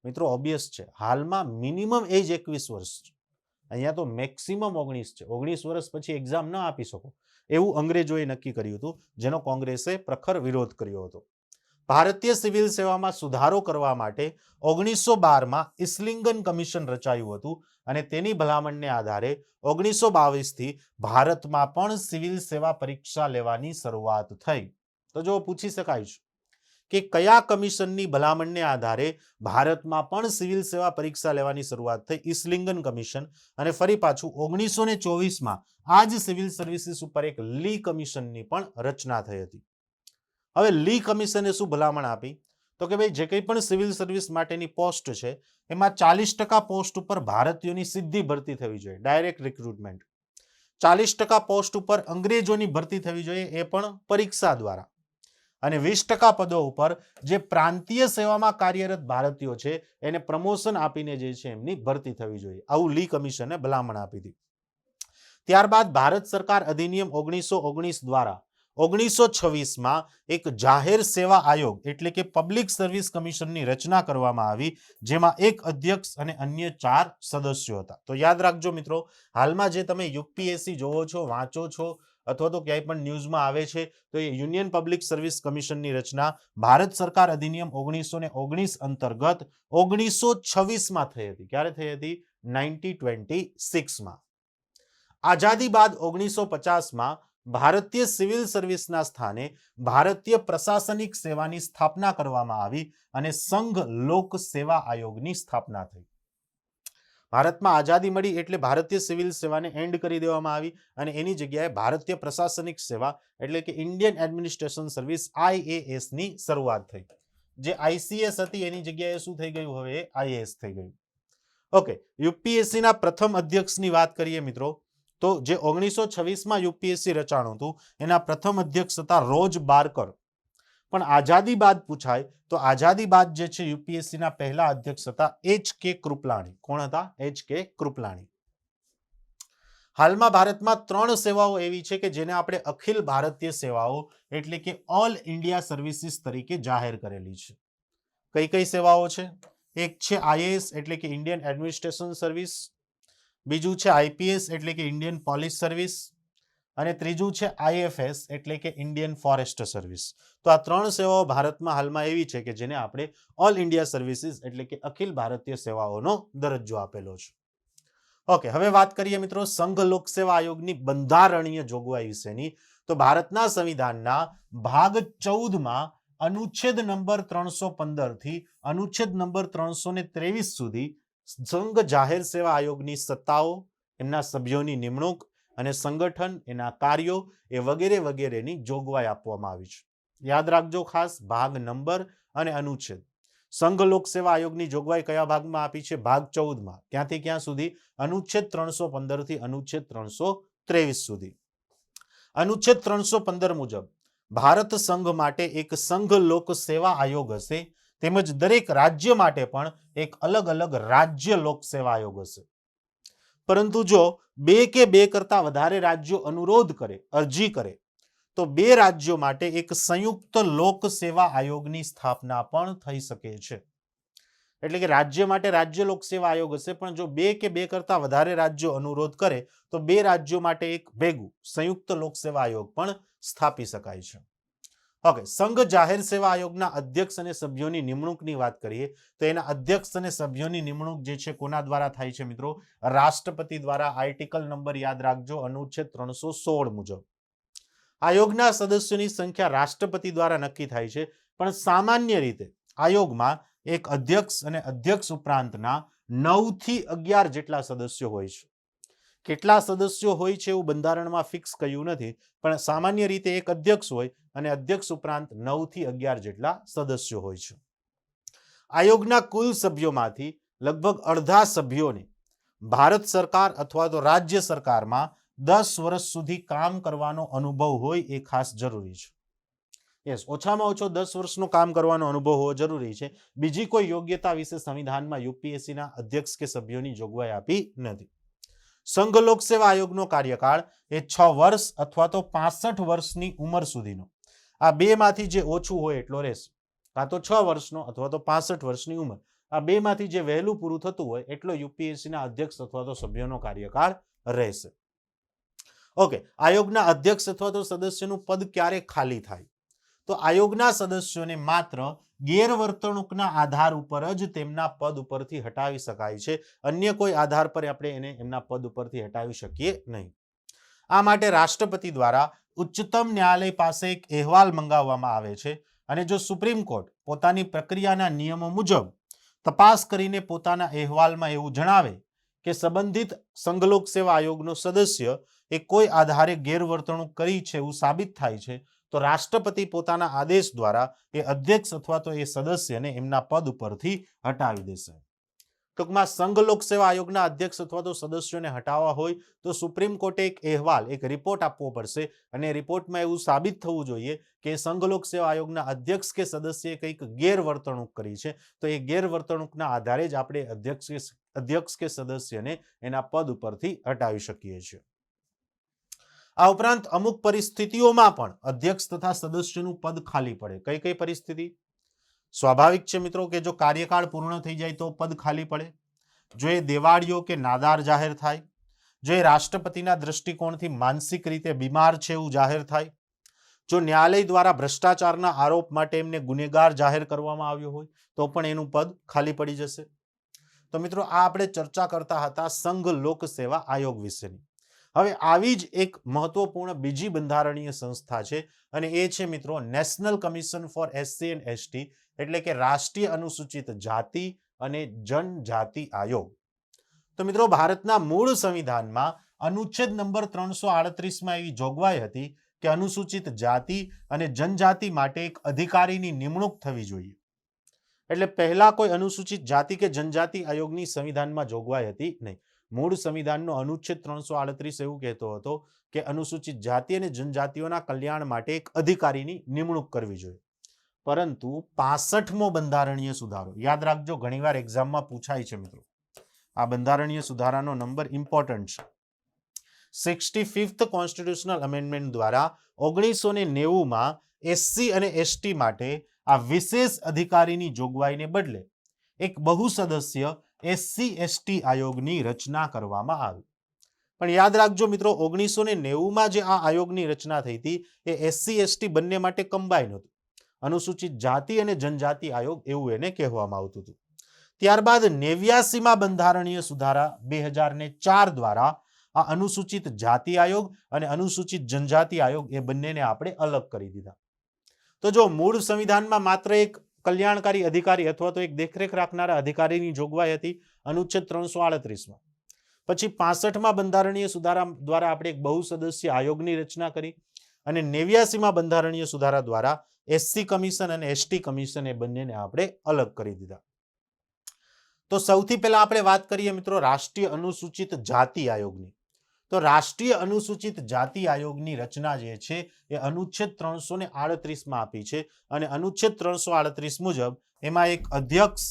મિત્રો, ઓબ્વિયસ છે, હાલમાં મિનિમમ એજ 21 વર્ષ છે. અહીંયા તો મેક્સિમમ 19 છે. 19 વર્ષ પછી એક્ઝામ ન આપી શકો એવું અંગ્રેજોએ નક્કી કર્યું હતું, જેનો કોંગ્રેસે પ્રખર વિરોધ કર્યો હતો. ભારતીય સિવિલ સેવામાં સુધારો કરવા માટે 1912માં ઇસ્લિંગન કમિશન રચાયું હતું અને તેની ભલામણને આધારે 1922થી ભારતમાં પણ સિવિલ સેવા પરીક્ષા લેવાની શરૂઆત થઈ. તો જો પૂછી શકાય છે કે કયા કમિશનની ભલામણને આધારે ભારતમાં પણ સિવિલ સેવા પરીક્ષા લેવાની શરૂઆત થઈ? ઇસ્લિંગન કમિશન. અને ફરી પાછું 1924માં આ જ સિવિલ સર્વિસીસ ઉપર એક લી કમિશનની પણ રચના થઈ હતી. હવે લી કમિશને શું ભલામણ આપી? તો કે ભાઈ, જે કંઈ પણ સિવિલ સર્વિસ માટેની પોસ્ટ છે એમાં 40% પોસ્ટ ઉપર ભારતીયોની સીધી ભરતી થવી જોઈએ, ડાયરેક્ટ રિક્રુટમેન્ટ. 40% પોસ્ટ ઉપર અંગ્રેજોની ભરતી થવી જોઈએ, એ પણ પરીક્ષા દ્વારા. અને 20% પદો ઉપર જે પ્રાંતીય સેવામાં કાર્યરત ભારતીયો છે એને પ્રમોશન આપીને જે છે એમની ભરતી થવી જોઈએ. આવું લી કમિશને ભલામણ આપી હતી. ત્યારબાદ ભારત સરકાર અધિનિયમ 1919 દ્વારા 1926માં એક જાહેર સેવા આયોગ એટલે કે પબ્લિક સર્વિસ કમિશનની રચના કરવામાં આવી, જેમાં એક અધ્યક્ષ અને અન્ય 4 સદસ્યો હતા. તો યાદ રાખજો મિત્રો, હાલમાં જે તમે યુપીએસસી જોવો છો, વાંચો છો અથવા તો ક્યાંય પણ ન્યૂઝમાં આવે છે તો એ યુનિયન પબ્લિક સર્વિસ કમિશનની રચના ભારત સરકાર અધિનિયમ 1919 અંતર્ગત 1926માં થઈ હતી. ક્યારે થઈ હતી? 1926માં. આઝાદી બાદ 1950માં ભારતીય સિવિલ સર્વિસના સ્થાને ભારતીય પ્રશાસનિક સેવાની સ્થાપના કરવામાં આવી અને સંઘ લોક સેવા આયોગની સ્થાપના થઈ. ભારતમાં આઝાદી મળી એટલે ભારતીય સિવિલ સેવાને એન્ડ કરી દેવામાં આવી અને એની જગ્યાએ ભારતીય પ્રશાસનિક સેવા એટલે કે ઇન્ડિયન એડમિનિસ્ટ્રેશન સર્વિસ IAS ની શરૂઆત થઈ. જે ICS હતી એની જગ્યાએ શું થઈ ગયું? હવે IAS થઈ ગયું. ઓકે, યુપીએસસી ના પ્રથમ અધ્યક્ષની વાત કરીએ મિત્રો, તો જે 1926માં યુપીએસસી રચાણું હતું એના પ્રથમ અધ્યક્ષ હતા રોજ બારકર. પણ આઝાદી બાદ પૂછાય તો આઝાદી બાદ જે છે યુપીએસસીના પહેલા અધ્યક્ષ હતા HK કૃપલાણી. કોણ હતા? HK કૃપલાણી. હાલમાં ભારતમાં 3 સેવાઓ એવી છે કે જેને આપણે અખિલ ભારતીય સેવાઓ એટલે કે ઓલ ઇન્ડિયા સર્વિસીસ તરીકે જાહેર કરેલી છે. કઈ કઈ સેવાઓ છે? એક છે IAS એટલે કે ઇન્ડિયન એડમિનિસ્ટ્રેશન સર્વિસ, બીજું છે IPS એટલે કે ઇન્ડિયન પોલીસ સર્વિસ અને ત્રીજું છે IFS એટલે કે ઇન્ડિયન ફોરેસ્ટ સર્વિસ. તો આ 3 સેવાઓ ભારતમાં હાલમાં એવી છે કે જેને આપણે ઓલ ઇન્ડિયા સર્વિસીસ એટલે કે અખિલ ભારતીય સેવાઓનો દરજ્જો આપેલો છે. ઓકે, હવે વાત કરીએ મિત્રો સંઘ લોક સેવા આયોગની બંધારણીય જોગવાઈ વિશેની. તો ભારતના સંવિધાનના ભાગ 14માં અનુચ્છેદ નંબર 315 થી અનુચ્છેદ નંબર 323 સુધી સંઘ જાહેર સેવા આયોગની સત્તાઓ, એમના સભ્યોની નિમણૂક અને સંગઠન, એના કાર્યો એ વગેરે વગેરેની જોગવાઈ આપવામાં આવી છે. યાદ રાખજો ખાસ ભાગ નંબર અને અનુચ્છેદ. સંઘ લોક સેવા આયોગની જોગવાઈ કયા ભાગમાં આપી છે? ભાગ 14માં. ક્યાંથી ક્યાં સુધી? અનુચ્છેદ 315 થી અનુચ્છેદ 323 સુધી. અનુચ્છેદ 315 મુજબ ભારત સંઘ માટે એક સંઘ લોક સેવા આયોગ હશે, તેમજ દરેક રાજ્ય માટે પણ એક અલગ અલગ રાજ્ય લોક સેવા આયોગ હશે. પરંતુ જો બે કે બે કરતા વધારે રાજ્યો અનુરોધ કરે, અરજી કરે, તો બે રાજ્યો માટે એક સંયુક્ત લોક સેવા આયોગની સ્થાપના પણ થઈ શકે છે. એટલે કે રાજ્ય માટે રાજ્ય લોક સેવા આયોગ હશે, પણ જો બે કે બે કરતા વધારે રાજ્યો અનુરોધ કરે તો બે રાજ્યો માટે એક ભેગું સંયુક્ત લોક સેવા આયોગ પણ સ્થાપી શકાય છે. ઓકે, સંઘ જાહેર સેવા આયોગના અધ્યક્ષ અને સભ્યોની નિમણૂકની વાત કરીએ તો એના અધ્યક્ષ અને સભ્યોની નિમણૂક જે છે કોના દ્વારા થાય છે મિત્રો? રાષ્ટ્રપતિ દ્વારા. આર્ટિકલ નંબર યાદ રાખજો, અનુચ્છેદ 316 મુજબ. આયોગના સદસ્યોની સંખ્યા રાષ્ટ્રપતિ દ્વારા નક્કી થાય છે, પણ સામાન્ય રીતે આયોગમાં એક અધ્યક્ષ અને અધ્યક્ષ ઉપરાંતના 9 થી 11 જેટલા સદસ્યો હોય છે. કેટલા સદસ્યો હોય છે એવું બંધારણમાં ફિક્સ કહ્યું નથી, પણ સામાન્ય રીતે એક અધ્યક્ષ હોય અને અધ્યક્ષ ઉપરાંત 9 થી 11 જેટલા સદસ્યો હોય છે. આયોગના કુલ સભ્યોમાંથી લગભગ અડધા સભ્યોને ભારત સરકાર અથવા તો રાજ્ય સરકારમાં 10 વર્ષ સુધી કામ કરવાનો અનુભવ હોય એ ખાસ જરૂરી છે. યસ, ઓછામાં ઓછો 10 વર્ષનું કામ કરવાનો અનુભવ હોવો જરૂરી છે. બીજી કોઈ યોગ્યતા વિશે સંવિધાનમાં યુપીએસસીના અધ્યક્ષ કે સભ્યોની જોગવાઈ આપી નથી. સંઘ લોક સેવા આયોગનો કાર્યકાળ એ 6 વર્ષ અથવા તો 65 વર્ષની ઉંમર સુધીનો. આ બેમાંથી જે ઓછું હોય એટલો રહેશે. કાં તો 6 વર્ષનો અથવા તો 65 વર્ષની ઉંમર. આ બેમાંથી જે વહેલું પૂરું થતું હોય એટલો યુપીએસસીના અધ્યક્ષ અથવા તો સભ્યોનો કાર્યકાળ રહેશે. ઓકે, આયોગના અધ્યક્ષ અથવા તો સદસ્યનું પદ ક્યારે ખાલી થાય? તો આયોગના સદસ્યોને માત્ર ગેરવર્તણૂકના આધાર ઉપર જ તેમના પદ ઉપરથી હટાવી શકાય છે. અન્ય કોઈ આધાર પર આપણે એને એમના પદ ઉપરથી હટાવી શકીએ નહીં. આ માટે રાષ્ટ્રપતિ દ્વારા ઉચ્ચતમ ન્યાયાલય પાસે એક અહેવાલ મંગાવવામાં આવે છે, અને જો સુપ્રીમ કોર્ટ પોતાની પ્રક્રિયાના નિયમો મુજબ તપાસ કરીને પોતાના અહેવાલમાં એવું જણાવે કે સંબંધિત સંઘ લોક સેવા આયોગનો સદસ્ય એ કોઈ આધારે ગેરવર્તણૂક કરી છે એવું સાબિત થાય છે, તો રાષ્ટ્રપતિ પોતાના આદેશ દ્વારા એ અધ્યક્ષ અથવા તો એ સદસ્યને એમના પદ ઉપરથી હટાવી દેશે. ટૂંકમાં સંઘ લોક સેવા આયોગના અધ્યક્ષ અથવા તો સદસ્યોને હટાવવા હોય તો સુપ્રીમ કોર્ટે એક અહેવાલ, એક રિપોર્ટ આપવો પડશે, અને રિપોર્ટમાં એવું સાબિત થવું જોઈએ કે સંઘ લોક સેવા આયોગના અધ્યક્ષ કે સદસ્યએ કંઈક ગેરવર્તણૂક કરી છે, તો એ ગેરવર્તણૂકના આધારે જ આપણે અધ્યક્ષ કે સદસ્યને એના પદ ઉપરથી હટાવી શકીએ છીએ. આ ઉપરાંત અમુક પરિસ્થિતિઓમાં પણ અધ્યક્ષ તથા સદસ્યનું પદ ખાલી પડે. કઈ કઈ પરિસ્થિતિ? સ્વાભાવિક છે મિત્રો કે જો કાર્યકાળ પૂર્ણ થઈ જાય તો પદ ખાલી પડે, જો એ દેવાળીઓ કે નાદાર જાહેર થાય, જો એ રાષ્ટ્રપતિના દૃષ્ટિકોણથી માનસિક રીતે બીમાર છે એવું જાહેર થાય, જો ન્યાયાલય દ્વારા ભ્રષ્ટાચારના આરોપ માટે એમને ગુનેગાર જાહેર કરવામાં આવ્યો હોય તો પણ એનું પદ ખાલી પડી જશે. તો મિત્રો આ આપણે ચર્ચા કરતા હતા સંઘ લોક સેવા આયોગ વિશેની. હવે આવી જ એક મહત્વપૂર્ણ બીજી બંધારણીય સંસ્થા છે, અને એ છે મિત્રો national commission for SC and ST, એટલે કે રાષ્ટ્રીય અનુસૂચિત જાતિ અને જનજાતિ આયોગ. તો મિત્રો ભારતના મૂળ સંવિધાનમાં અનુચ્છેદ નંબર 338માં એવી જોગવાઈ હતી કે અનુસૂચિત જાતિ અને જનજાતિ માટે એક અધિકારીની નિમણૂક થવી જોઈએ. એટલે પહેલા કોઈ અનુસૂચિત જાતિ કે જનજાતિ આયોગની સંવિધાનમાં જોગવાઈ હતી નહીં. મૂળ સંવિધાનનો અનુચ્છેદ 338 એવું કહેતો હતો કે અનુસૂચિત જાતિ અને જનજાતિઓના કલ્યાણ માટે એક અધિકારીની નિમણૂક કરવી જોઈએ. પરંતુ 65મો બંધારણીય સુધારો, યાદ રાખજો ઘણીવાર એક્ઝામમાં પૂછાય છે મિત્રો, આ બંધારણીય સુધારાનો નંબર ઇમ્પોર્ટન્ટ છે. 65th કોન્સ્ટિટ્યુશનલ અમેન્ડમેન્ટ દ્વારા 1990માં એસસી અને એસટી માટે આ વિશેષ અધિકારીની જોગવાઈને બદલે એક બહુસદસ્ય એસસી એસટી આયોગની રચના કરવામાં આવી. પણ યાદ રાખજો મિત્રો, 1990માં જે આ આયોગની રચના થઈ હતી એ એસસી એસટી બંને માટે કમ્બાઈન હતું. અનુસૂચિત જાતિ અને જનજાતિ આયોગ એવું એને કહેવામાં આવતું હતું. ત્યારબાદ 89માં બંધારણીય સુધારા 2004 દ્વારા આ અનુસૂચિત જાતિ આયોગ અને અનુસૂચિત જનજાતિ આયોગ એ બંનેને આપણે અલગ કરી દીધા. તો જો મૂળ સંવિધાનમાં માત્ર એક કલ્યાણકારી અધિકારી અથવા તો એક દેખરેખ રાખનારા અધિકારીની જોગવાઈ હતી અનુચ્છેદ 338માં. પછી 65માં બંધારણીય સુધારા દ્વારા આપણે એક બહુસદસ્ય આયોગની રચના કરી અને 89માં બંધારણીય સુધારા દ્વારા એસસી કમિશન અને એસટી કમિશન એ બંનેને આપણે અલગ કરી દીધા. તો સૌથી પહેલા આપણે વાત કરીએ મિત્રો રાષ્ટ્રીય અનુસૂચિત જાતિ આયોગની. તો રાષ્ટ્રીય અનુસૂચિત જાતિ આયોગની રચના જે છે એ અનુચ્છેદ 338માં આપી છે અને અનુચ્છેદ 338 મુજબ એમાં એક અધ્યક્ષ,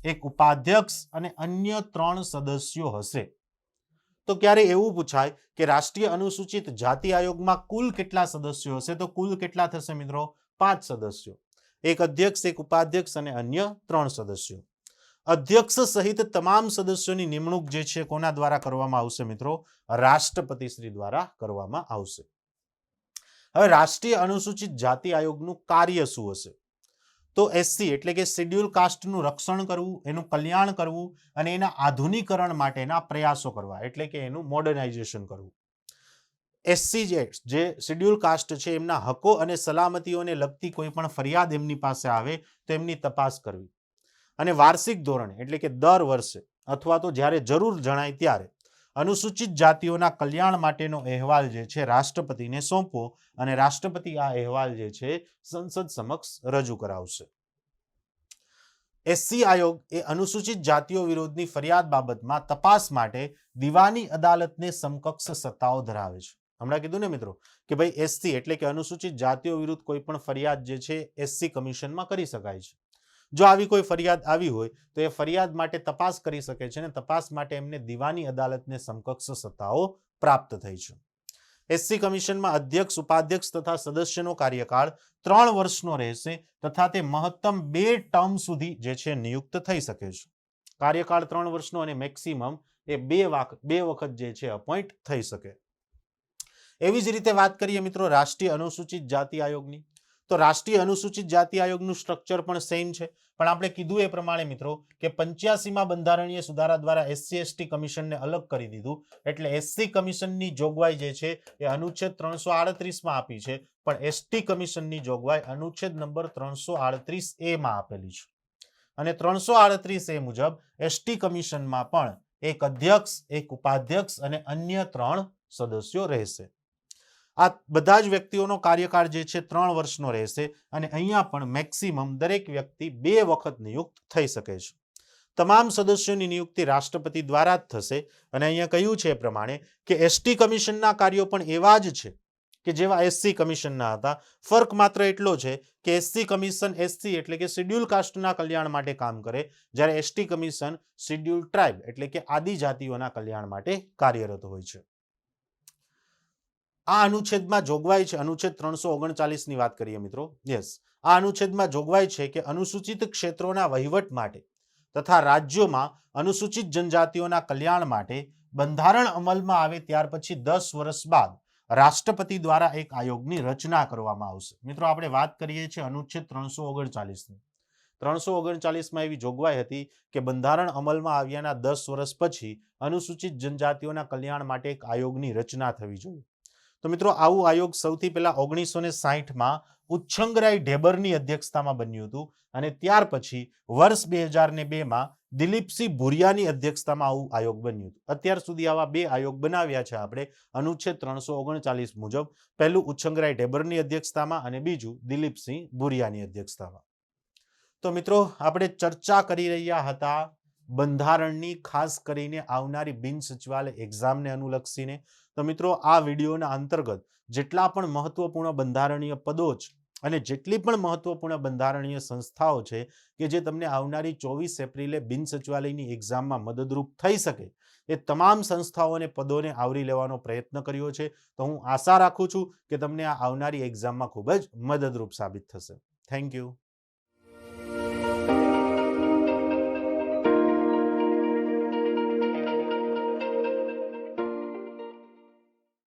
એક ઉપાધ્યક્ષ અને અન્ય 3 સદસ્યો હશે. તો ક્યારે એવું પૂછાય કે રાષ્ટ્રીય અનુસૂચિત જાતિ આયોગમાં કુલ કેટલા સદસ્યો હશે? તો કુલ કેટલા થશે મિત્રો? 5 સદસ્યો. એક અધ્યક્ષ, એક ઉપાધ્યક્ષ અને અન્ય 3 સદસ્યો. અધ્યક્ષ સહિત તમામ સદસ્યોની નિમણૂક જે છે કોના દ્વારા કરવામાં આવશે મિત્રો? રાષ્ટ્રપતિ શ્રી દ્વારા કરવામાં આવશે. હવે રાષ્ટ્રીય અનુસૂચિત જાતિ આયોગનું કાર્ય શું હશે? તો એસસી એટલે કે શેડ્યુલ કાસ્ટનું રક્ષણ કરવું, એનું કલ્યાણ કરવું અને એના આધુનિકરણ માટેના પ્રયાસો કરવા એટલે કે એનું મોડર્નાઇઝેશન કરવું. એસસી જે શેડ્યુલ કાસ્ટ છે એમના હકો અને સલામતીઓને લગતી કોઈ પણ ફરિયાદ એમની પાસે આવે તો એમની તપાસ કરવી અને વાર્ષિક ધોરણે એટલે કે દર વર્ષે અથવા તો જ્યારે જરૂર જણાય ત્યારે અનુસૂચિત જાતિઓના કલ્યાણ માટેનો અહેવાલ જે છે રાષ્ટ્રપતિને સોંપવો અને રાષ્ટ્રપતિ આ અહેવાલ જે છે સંસદ સમક્ષ રજૂ કરાવશે. એસસી આયોગ એ અનુસૂચિત જાતિઓ વિરોધની ફરિયાદ બાબતમાં તપાસ માટે દીવાની અદાલતને સમકક્ષ સત્તાઓ ધરાવે છે. હમણાં કીધું ને મિત્રો કે ભાઈ એસસી એટલે કે અનુસૂચિત જાતિઓ વિરુદ્ધ કોઈ પણ ફરિયાદ જે છે એસસી કમિશનમાં કરી શકાય છે. જો આવી કોઈ ફરિયાદ આવી હોય તો એ ફરિયાદ માટે તપાસ કરી શકે છે અને તપાસ માટે એમને દીવાની અદાલતને સમકક્ષ સત્તાઓ પ્રાપ્ત થઈ છે. એસસી કમિશનમાં અધ્યક્ષ, ઉપાધ્યક્ષ તથા સદસ્યનો કાર્યકાળ 3 વર્ષનો રહેશે તથા તે મહત્તમ 2 ટર્મ સુધી જે છે નિયુક્ત થઈ શકે છે. કાર્યકાળ 3 વર્ષનો અને મેક્સિમમ એ 2 વખત જે છે અપોઇન્ટ થઈ શકે. એવી જ રીતે વાત કરીએ મિત્રો રાષ્ટ્રીય અનુસૂચિત જાતિ આયોગની. તો રાષ્ટ્રીય અનુસૂચિત જાતિ આયોગનું સ્ટ્રક્ચર પણ સેમ છે, પણ આપણે કીધું એ પ્રમાણે મિત્રો કે 85માં બંધારણીય સુધારા દ્વારા એસસી એસટી કમિશનને અલગ કરી દીધું એટલે એસસી કમિશનની જોગવાઈ જે છે એ અનુચ્છેદ 338માં આપી છે, પણ એસટી કમિશનની જોગવાઈ અનુચ્છેદ નંબર 338A માં આપેલી છે અને 338A મુજબ એસટી કમિશનમાં પણ એક અધ્યક્ષ, એક ઉપાધ્યક્ષ અને અન્ય 3 સદસ્યો રહેશે. આ બધા જ વ્યક્તિઓનો કાર્યકાળ જે છે 3 વર્ષનો રહેશે અને અહીંયા પણ મેક્સિમમ દરેક વ્યક્તિ 2 વખત નિયુક્ત થઈ શકે છે. તમામ સદસ્યોની નિયુક્તિ રાષ્ટ્રપતિ દ્વારા જ થશે અને અહીંયા કહ્યું છે એ પ્રમાણે કે એસટી કમિશનના કાર્યો પણ એવા જ છે કે જેવા એસસી કમિશનના હતા. ફરક માત્ર એટલો છે કે એસસી કમિશન એસસી એટલે કે શેડ્યુલ કાસ્ટના કલ્યાણ માટે કામ કરે, જ્યારે એસટી કમિશન શેડ્યુલ ટ્રાઇબ એટલે કે આદિજાતિઓના કલ્યાણ માટે કાર્યરત હોય છે. આ અનુચ્છેદમાં જોગવાઈ છે, અનુચ્છેદ 339ની વાત કરીએ મિત્રો. યસ, આ અનુચ્છેદમાં જોગવાઈ છે કે અનુસૂચિત ક્ષેત્રોના વહીવટ માટે તથા રાજ્યોમાં અનુસૂચિત જનજાતિઓના કલ્યાણ માટે બંધારણ અમલમાં આવે ત્યાર પછી 10 વર્ષ બાદ રાષ્ટ્રપતિ દ્વારા એક આયોગની રચના કરવામાં આવશે. મિત્રો આપણે વાત કરીએ છીએ અનુચ્છેદ 339ની. 339માં એવી જોગવાઈ હતી કે બંધારણ અમલમાં આવ્યાના 10 વર્ષ પછી અનુસૂચિત જનજાતિઓના કલ્યાણ માટે એક આયોગની રચના થવી જોઈએ. તો મિત્રો આવું આયોગ સૌથી પહેલા 1960માં ઉચ્છંગરાય ઢેબરની અધ્યક્ષતામાં બન્યું હતું અને ત્યાર પછી વર્ષ 2002માં દિલીપસિંહ ભુરિયાની અધ્યક્ષતામાં આવું આયોગ બન્યું હતું. અત્યાર સુધી આવા 2 આયોગ બનાવ્યા છે આપણે અનુચ્છેદ 339 મુજબ. પહેલું ઉચ્છંગરાય ઢેબરની અધ્યક્ષતામાં અને બીજું દિલીપસિંહ ભુરિયાની અધ્યક્ષતામાં. તો મિત્રો આપણે ચર્ચા કરી રહ્યા હતા બંધારણની, ખાસ કરીને આવનારી બિન સચિવાલય એક્ઝામને અનુલક્ષીને. તો મિત્રો આ વિડીયોના અંતર્ગત જેટલા પણ મહત્વપૂર્ણ બંધારણીય પદો છે અને જેટલી પણ મહત્વપૂર્ણ બંધારણીય સંસ્થાઓ છે કે જે તમને આવનારી 24 એપ્રિલે બિન સચિવાલયની એક્ઝામમાં મદદરૂપ થઈ શકે એ તમામ સંસ્થાઓ અને પદોને આવરી લેવાનો પ્રયત્ન કર્યો છે. તો હું આશા રાખું છું કે તમને આ આવનારી એક્ઝામમાં ખૂબ જ મદદરૂપ સાબિત થશે. Thank you.